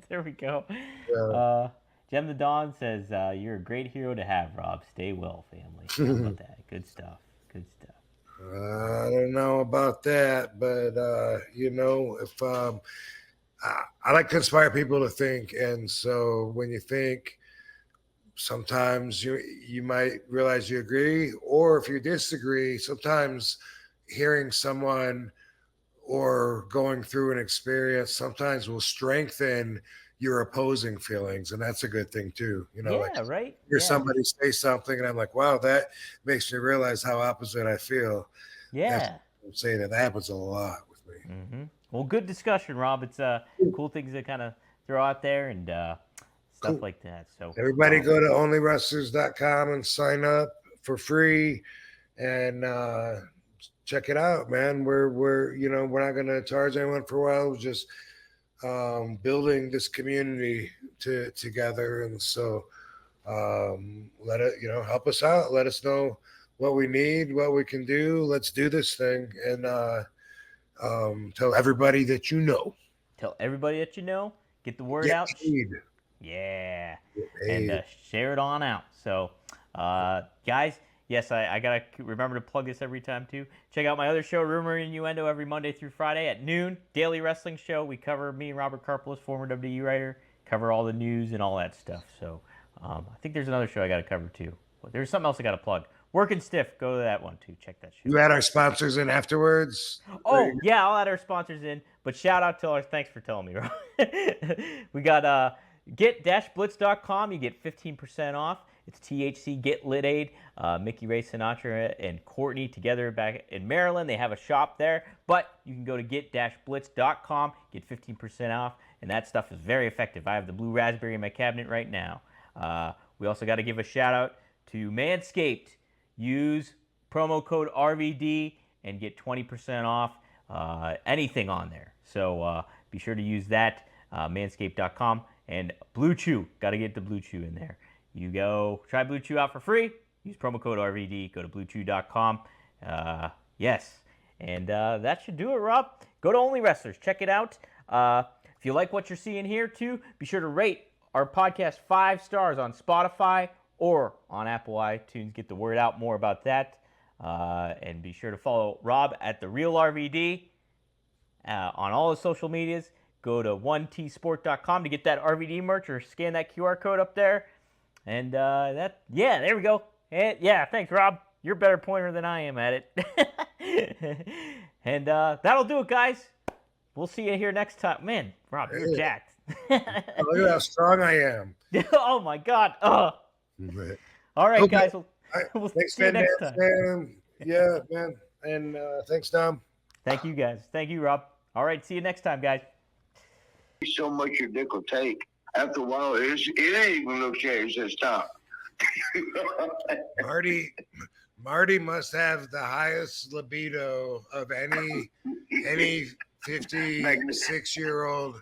S4: there we go.
S3: Yeah.
S4: Gem the Dawn says, "You're a great hero to have, Rob. Stay well, family." How about that? Good stuff. Good stuff.
S3: I don't know about that, but if I like to inspire people to think, and so when you think, sometimes you might realize you agree, or if you disagree, sometimes hearing someone or going through an experience sometimes will strengthen your opposing feelings, and that's a good thing too.
S4: Yeah, right.
S3: Hear somebody say something, and I'm like, wow, that makes me realize how opposite I feel.
S4: Yeah.
S3: I'm saying that happens a lot with me.
S4: Mm-hmm. Well, good discussion, Rob. It's cool things to kind of throw out there and stuff like that. So
S3: everybody go to onlywrestlers.com and sign up for free and check it out, man. We're not going to charge anyone for a while. We're just building this community together, and so let it help us out. Let us know what we need, what we can do. Let's do this thing, and tell everybody that you know.
S4: Tell everybody that you know. Get the word out. Yeah. And share it on out. So, guys, yes, I got to remember to plug this every time, too. Check out my other show, Rumor and Innuendo, every Monday through Friday at noon. Daily wrestling show. We cover, me and Robert Karpelis, former WWE writer, cover all the news and all that stuff. So, I think there's another show I got to cover, too. There's something else I got to plug. Working Stiff. Go to that one, too. Check that show.
S3: You add our sponsors in afterwards?
S4: Oh, yeah, I'll add our sponsors in. But shout out to our, thanks for telling me, Rob. We got get-blitz.com. You get 15% off. It's THC Get Lit Aid. Mickey Ray Sinatra and Courtney together back in Maryland. They have a shop there. But you can go to get-blitz.com, get 15% off. And that stuff is very effective. I have the blue raspberry in my cabinet right now. We also got to give a shout out to Manscaped. Use promo code RVD and get 20% off anything on there. So be sure to use that, manscaped.com. And Blue Chew, got to get the Blue Chew in there. You go try Blue Chew out for free. Use promo code RVD. Go to bluechew.com. Yes. And that should do it, Rob. Go to Only Wrestlers. Check it out. If you like what you're seeing here, too, be sure to rate our podcast 5 stars on Spotify or on Apple iTunes. Get the word out more about that. And be sure to follow Rob at The Real RVD on all the social medias. Go to 1tsport.com to get that RVD merch or scan that QR code up there. And there we go. And, yeah, thanks, Rob. You're a better pointer than I am at it. And that'll do it, guys. We'll see you here next time. Man, Rob, you're jacked.
S3: Look at how strong I am.
S4: Oh, my God. All right, guys. We'll
S3: thanks,
S4: see you next time.
S3: Yeah, man. And thanks, Dom.
S4: Thank you, guys. Thank you, Rob. All right, see you next time, guys.
S6: So much your dick will take. After a while, it ain't even no change. It says stop.
S3: Marty must have the highest libido of any 56-year-old,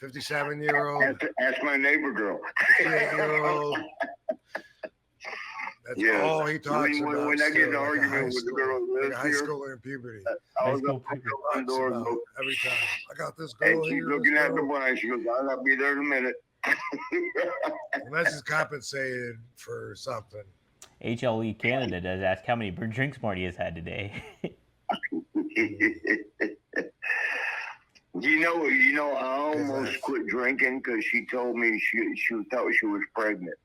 S3: 57-year-old.
S6: Ask my neighbor girl.
S3: 58-year-old. That's all he talks about.
S6: When I get in an argument with the girl who lives
S3: high
S6: here,
S3: schooler in puberty.
S6: I was up on the door
S3: every time. I got this girl
S6: and she's
S3: here.
S6: looking at the blind. She goes, "I'll be there in a minute."
S3: Unless he's compensated for something.
S4: HLE Canada does ask how many drinks Marty has had today.
S6: I almost quit drinking because she told me she thought she was pregnant.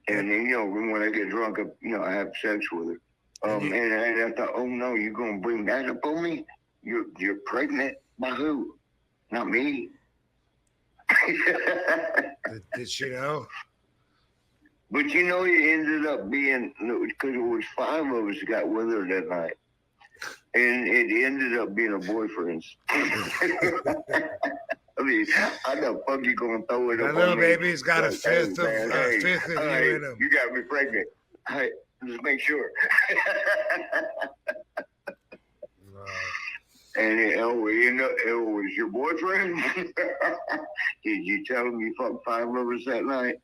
S6: And then, when I get drunk, I have sex with her. And I thought, oh no, you're gonna bring that up on me? You're pregnant by who? Not me.
S3: Did she know?
S6: But it ended up being, because it was 5 of us got with her that night. And it ended up being a boyfriend's. I mean, how the fuck you gonna throw it up on me?
S3: That little baby's got a fifth of you in him.
S6: You got me pregnant. Hey, just make sure. And it was your boyfriend? Did you tell him you fucked 5 of us that night?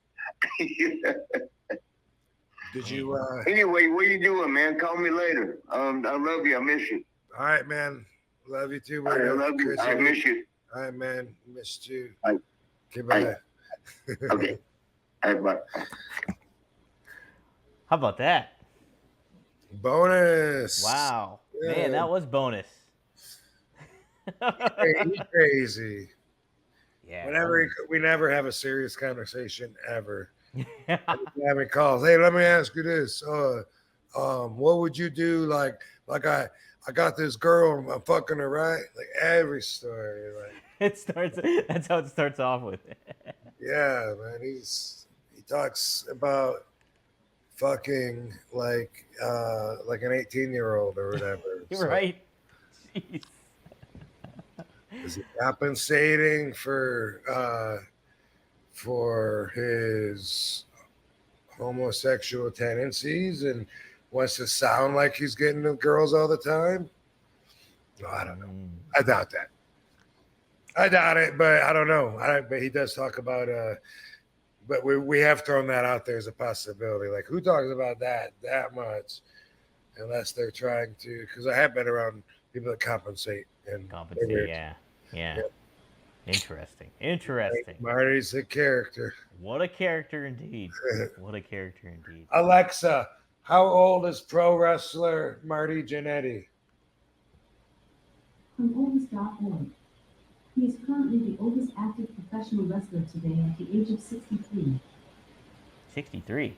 S3: Did you?
S6: Anyway, what you doing, man? Call me later. I love you. I miss you.
S3: All right, man. Love you too,
S6: I love you. I miss you.
S3: All right, man. Missed you.
S6: Bye.
S3: Goodbye.
S6: Okay. All right, bye.
S4: How about that?
S3: Bonus.
S4: Wow.
S3: Yeah.
S4: Man, that was bonus.
S3: Crazy.
S4: Yeah.
S3: We never have a serious conversation ever. Having calls. Hey, let me ask you this. What would you do? Like I got this girl. I'm fucking her, right? Like every story. Like
S4: That's how it starts off with.
S3: Yeah, man. He talks about fucking like an 18-year-old or whatever.
S4: Right. Jeez.
S3: Is he compensating for his homosexual tendencies and wants to sound like he's getting the girls all the time? No, I don't know. I doubt that. I doubt it, but I don't know. But he does talk about but we have thrown that out there as a possibility. Like, who talks about that much unless they're trying to? Because I have been around people that compensate.
S4: Yeah. Interesting.
S3: Marty's a character.
S4: What a character indeed. What a character indeed.
S3: Alexa, how old is pro wrestler Marty Jannetty?
S7: From oldest.org. He is currently the oldest active professional wrestler today at the age of 63.
S4: 63?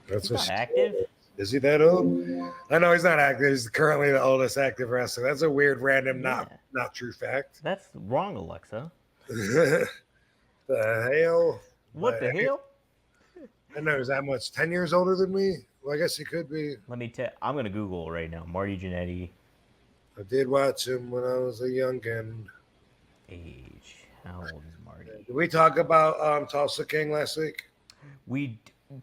S3: That's
S4: He's not active?
S3: Is he that old? I know he's not active. He's currently the oldest active wrestler. That's a weird, random, not true fact.
S4: That's wrong, Alexa.
S3: The hell?
S4: What the hell?
S3: I know he's that much. 10 years older than me? Well, I guess he could be.
S4: Let me tell. I'm gonna Google right now. Marty Jannetty.
S3: I did watch him when I was a youngin.
S4: Age. How old is Marty?
S3: Did we talk about Tulsa King last week?
S4: We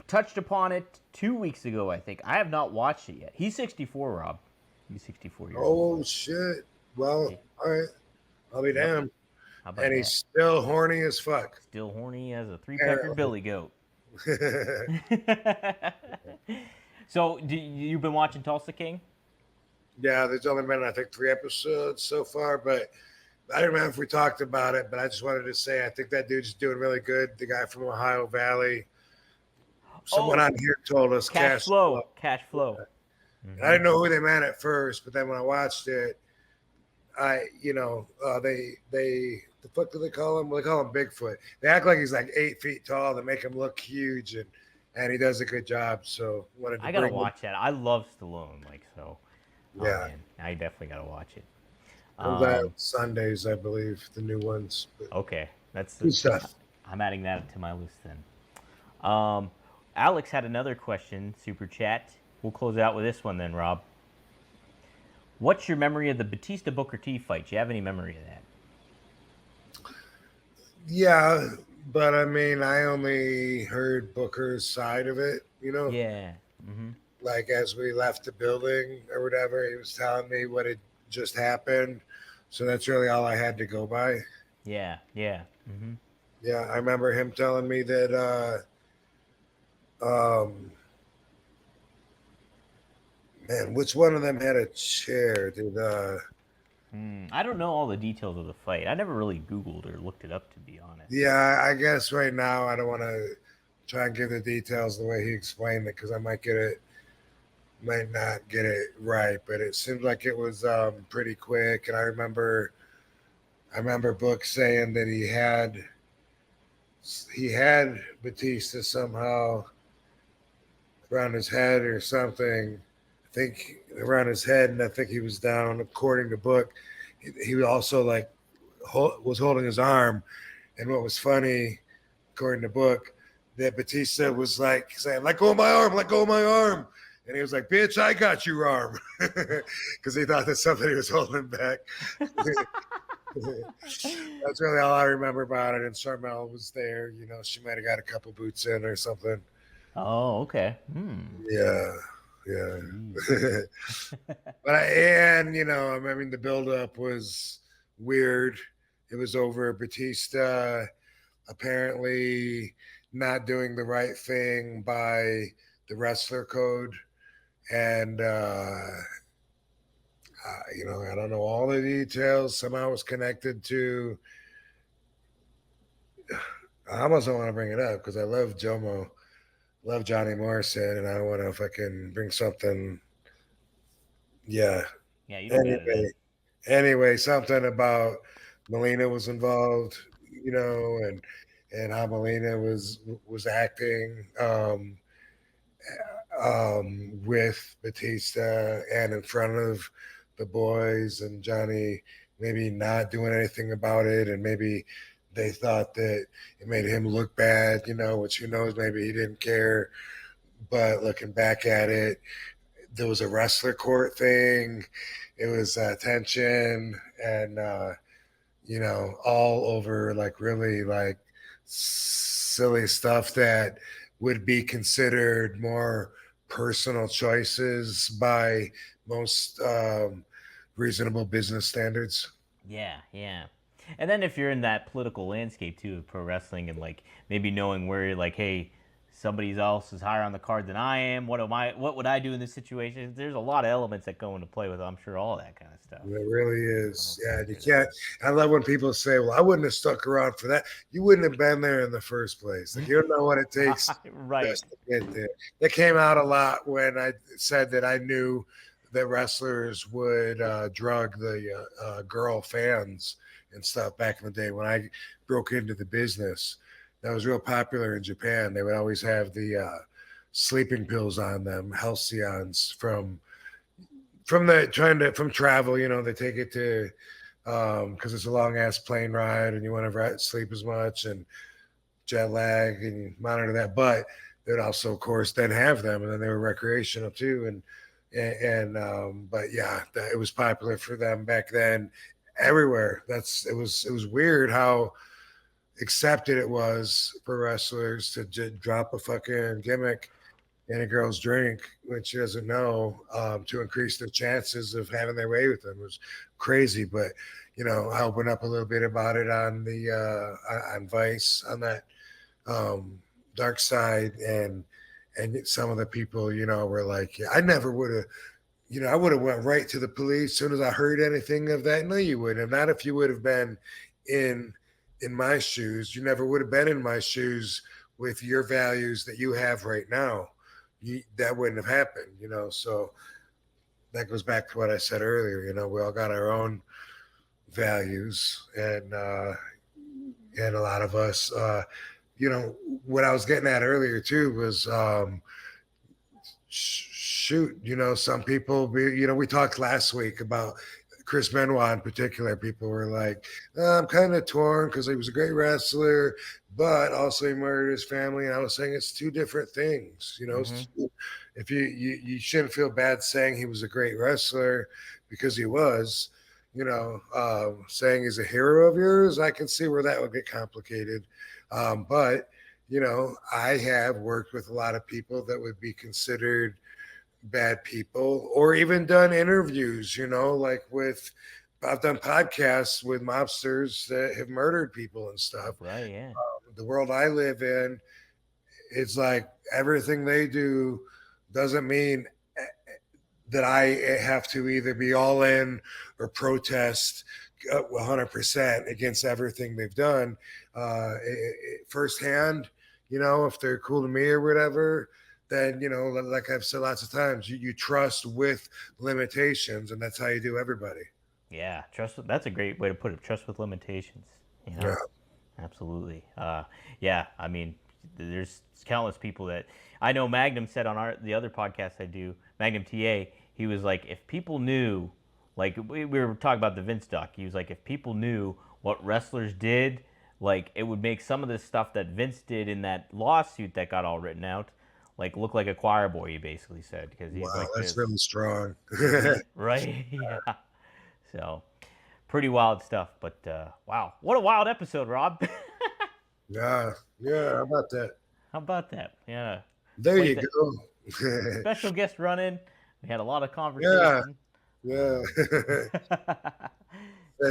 S4: touched upon it 2 weeks ago, I think. I have not watched it yet. He's 64, Rob. He's 64 years old.
S3: Oh, shit. Well, all right. I'll be damned.
S4: How about
S3: And
S4: that?
S3: he's still horny as fuck.
S4: Still horny as a 3-pecker billy goat. So, you've been watching Tulsa King?
S3: Yeah, there's only been, I think, 3 episodes so far, but I don't remember if we talked about it, but I just wanted to say I think that dude's doing really good. The guy from Ohio Valley. Someone on here told us
S4: Cash Flow. Cash Flow.
S3: I didn't know who they meant at first, but then when I watched it, the fuck do they call him? Well, they call him Bigfoot. They act like he's like 8 feet tall. They make him look huge, and he does a good job. So
S4: I gotta watch that. I love Stallone, like so.
S3: Yeah,
S4: man, I definitely gotta watch it.
S3: Sundays, I believe, the new ones. But
S4: okay, that's
S3: good stuff.
S4: I'm adding that to my list then. Alex had another question, super chat. We'll close out with this one then, Rob. What's your memory of the Batista Booker T fight? Do you have any memory of that?
S3: Yeah, but I mean, I only heard Booker's side of it,
S4: Yeah. Mm-hmm.
S3: Like as we left the building or whatever, he was telling me what had just happened. So that's really all I had to go by.
S4: Yeah. Mm-hmm.
S3: Yeah, I remember him telling me that, man, which one of them had a chair?
S4: I don't know all the details of the fight. I never really Googled or looked it up, to be honest.
S3: Yeah, I guess right now I don't want to try and give the details the way he explained it, because I might not get it right, but it seemed like it was pretty quick. And I remember Book saying that he had Batista somehow around his head or something. I think around his head, and I think he was down. According to Book, he also like was holding his arm. And what was funny, according to Book, that Batista was like saying, "Let go of my arm, let go of my arm." And he was like, "Bitch, I got your arm," because he thought that somebody was holding back. That's really all I remember about it. And Charmel was there. You know, she might have got a couple boots in or something.
S4: Oh, okay.
S3: Yeah. But you know, I mean, the buildup was weird. It was over Batista apparently not doing the right thing by the wrestler code. And, you know, I don't know all the details. Somehow it was connected to, I almost don't want to bring it up because I love Jomo, love Johnny Morrison, and I don't want to fucking bring something. Yeah.
S4: Yeah, you don't get it.
S3: Anyway, something about Melina was involved, you know, and how Melina was acting with Batista and in front of the boys, and Johnny maybe not doing anything about it, and maybe they thought that it made him look bad, you know, which who knows, maybe he didn't care. But looking back at it, there was a wrestler court thing. It was tension and, you know, all over like really like silly stuff that would be considered more personal choices by most reasonable business standards.
S4: Yeah. And then if you're in that political landscape too of pro wrestling, and like maybe knowing where you're like, hey, somebody else is higher on the card than I am. What would I do in this situation? There's a lot of elements that go into play with, I'm sure, all that kind of stuff.
S3: It really is. Yeah, you can't. I love when people say, "Well, I wouldn't have stuck around for that." You wouldn't have been there in the first place. Like, you don't know what it takes
S4: right.
S3: just to get there. That came out a lot when I said that I knew that wrestlers would drug the girl fans and stuff back in the day when I broke into the business. That was real popular in Japan. They would always have the sleeping pills on them, halcyons from travel. You know, they take it to because it's a long ass plane ride and you want to sleep as much and jet lag and monitor that. But they'd also, of course, then have them, and then they were recreational too. But yeah, it was popular for them back then everywhere. It was weird how accepted it was for wrestlers to drop a fucking gimmick in a girl's drink when she doesn't know, to increase their chances of having their way with them. It was crazy. But you know, I opened up a little bit about it on the on Vice, on that dark side, and some of the people, you know, were like, yeah, I never would have, you know, I would have went right to the police as soon as I heard anything of that. No, you wouldn't have. Not if you would have been in my shoes. You never would have been in my shoes with your values that you have right now. That wouldn't have happened, you know. So that goes back to what I said earlier. You know, we all got our own values, and a lot of us, you know, what I was getting at earlier too was, shoot, you know, some people, you know, we talked last week about Chris Benoit in particular. People were like, I'm kind of torn because he was a great wrestler, but also he murdered his family. And I was saying it's two different things. You know, if you shouldn't feel bad saying he was a great wrestler, because he was. You know, saying he's a hero of yours, I can see where that would get complicated. But you know, I have worked with a lot of people that would be considered bad people, or even done interviews, you know, like I've done podcasts with mobsters that have murdered people and stuff.
S4: Right, yeah.
S3: The world I live in, it's like everything they do doesn't mean that I have to either be all in or protest 100% against everything they've done firsthand. if they're cool to me or whatever, then, like I've said lots of times, you trust with limitations, and that's how you do everybody.
S4: Yeah, that's a great way to put it. Trust with limitations.
S3: Yeah.
S4: Absolutely. Yeah, I mean, there's countless people that I know. Magnum said on the other podcast I do, Magnum TA, he was like, if people knew, like we were talking about the Vince doc, he was like, if people knew what wrestlers did, like it would make some of the stuff that Vince did in that lawsuit that got all written out, like look like a choir boy. He basically said, because he's
S3: Wow,
S4: like,
S3: that's really strong.
S4: right? Yeah. So, pretty wild stuff. But wow, what a wild episode, Rob.
S3: Yeah, how about that?
S4: How about that? Yeah.
S3: There you go.
S4: Special guest run in. We had a lot of
S3: Yeah,
S4: conversation.
S3: yeah.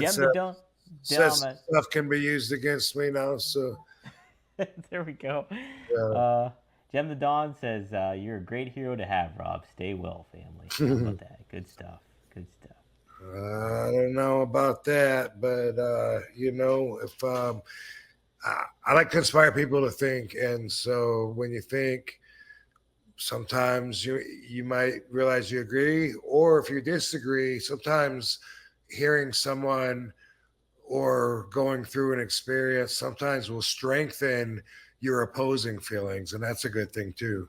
S4: Gem the Dawn.
S3: Stuff can be used against me now, so.
S4: There we go.
S3: Yeah.
S4: Gem the Dawn says, you're a great hero to have, Rob. Stay well, family. How about that? Good stuff. Good stuff.
S3: I don't know about that, but if I like to inspire people to think, and so when you think, sometimes you might realize you agree, or if you disagree, sometimes hearing someone or going through an experience sometimes will strengthen your opposing feelings, and that's a good thing too.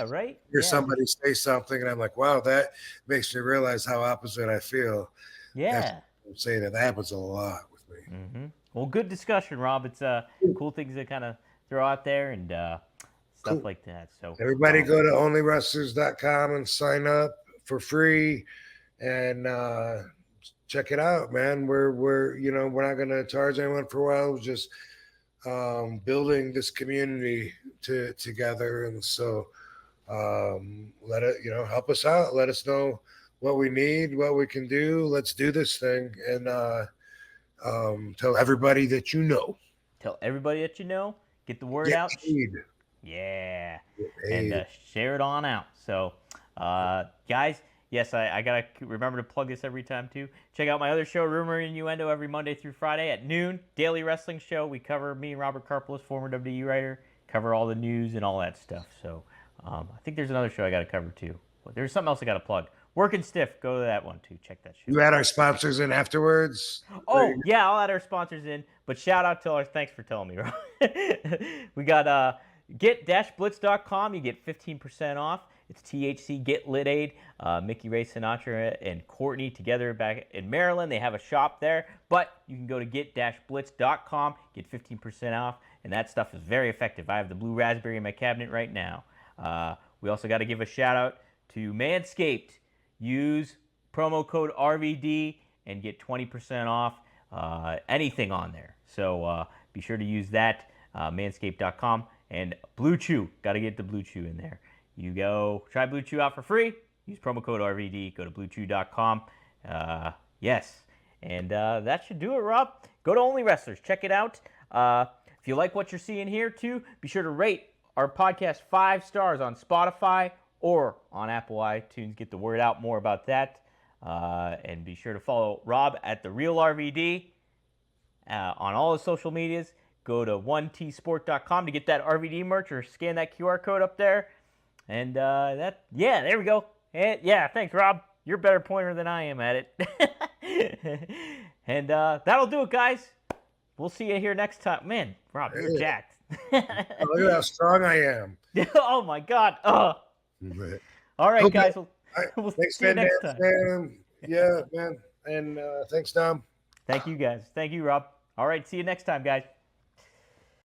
S4: Right.
S3: Hear somebody say something, and I'm like, wow, that makes me realize how opposite I feel.
S4: Yeah.
S3: I'm saying that happens a lot with me.
S4: Mm-hmm. Well, good discussion, Rob. It's cool things to kind of throw out there and stuff like that. So
S3: everybody go to onlywrestlers.com and sign up for free and check it out, man. We're not going to charge anyone for a while. We're just building this community together, and so let it help us out. Let us know what we need, what we can do. Let's do this thing, and tell everybody that you know.
S4: Tell everybody that you know. Get the word out. Yeah. And share it on out. So, guys, yes, I got to remember to plug this every time, too. Check out my other show, Rumor and Innuendo, every Monday through Friday at noon. Daily wrestling show. We cover, me and Robert Karpelis, former WWE writer, cover all the news and all that stuff. So, I think there's another show I got to cover, too. But there's something else I got to plug. Working Stiff. Go to that one, too. Check that show.
S3: You add our sponsors in afterwards?
S4: Oh, yeah, I'll add our sponsors in. But shout out to our, thanks for telling me, Rob. We got get-blitz.com. You get 15% off. It's THC Get Lit Aid. Mickey Ray Sinatra and Courtney together back in Maryland. They have a shop there. But you can go to get-blitz.com, get 15% off. And that stuff is very effective. I have the blue raspberry in my cabinet right now. We also got to give a shout out to Manscaped. Use promo code RVD and get 20% off anything on there. So be sure to use that, manscaped.com. And Blue Chew, got to get the Blue Chew in there. You go try Blue Chew out for free. Use promo code RVD. Go to bluechew.com. Yes. And that should do it, Rob. Go to Only Wrestlers. Check it out. If you like what you're seeing here, too, be sure to rate our podcast 5 stars on Spotify or on Apple iTunes. Get the word out more about that. And be sure to follow Rob at The Real RVD on all the social medias. Go to 1tsport.com to get that RVD merch or scan that QR code up there. And there we go. And, yeah, thanks, Rob. You're a better pointer than I am at it. And that'll do it, guys. We'll see you here next time. Man, Rob, you're jacked.
S3: Look at how strong I am.
S4: Oh, my God. All right, guys. We'll
S3: thanks,
S4: see you next time.
S3: Man. Yeah, man. And thanks, Dom.
S4: Thank you, guys. Thank you, Rob. All right, see you next time, guys.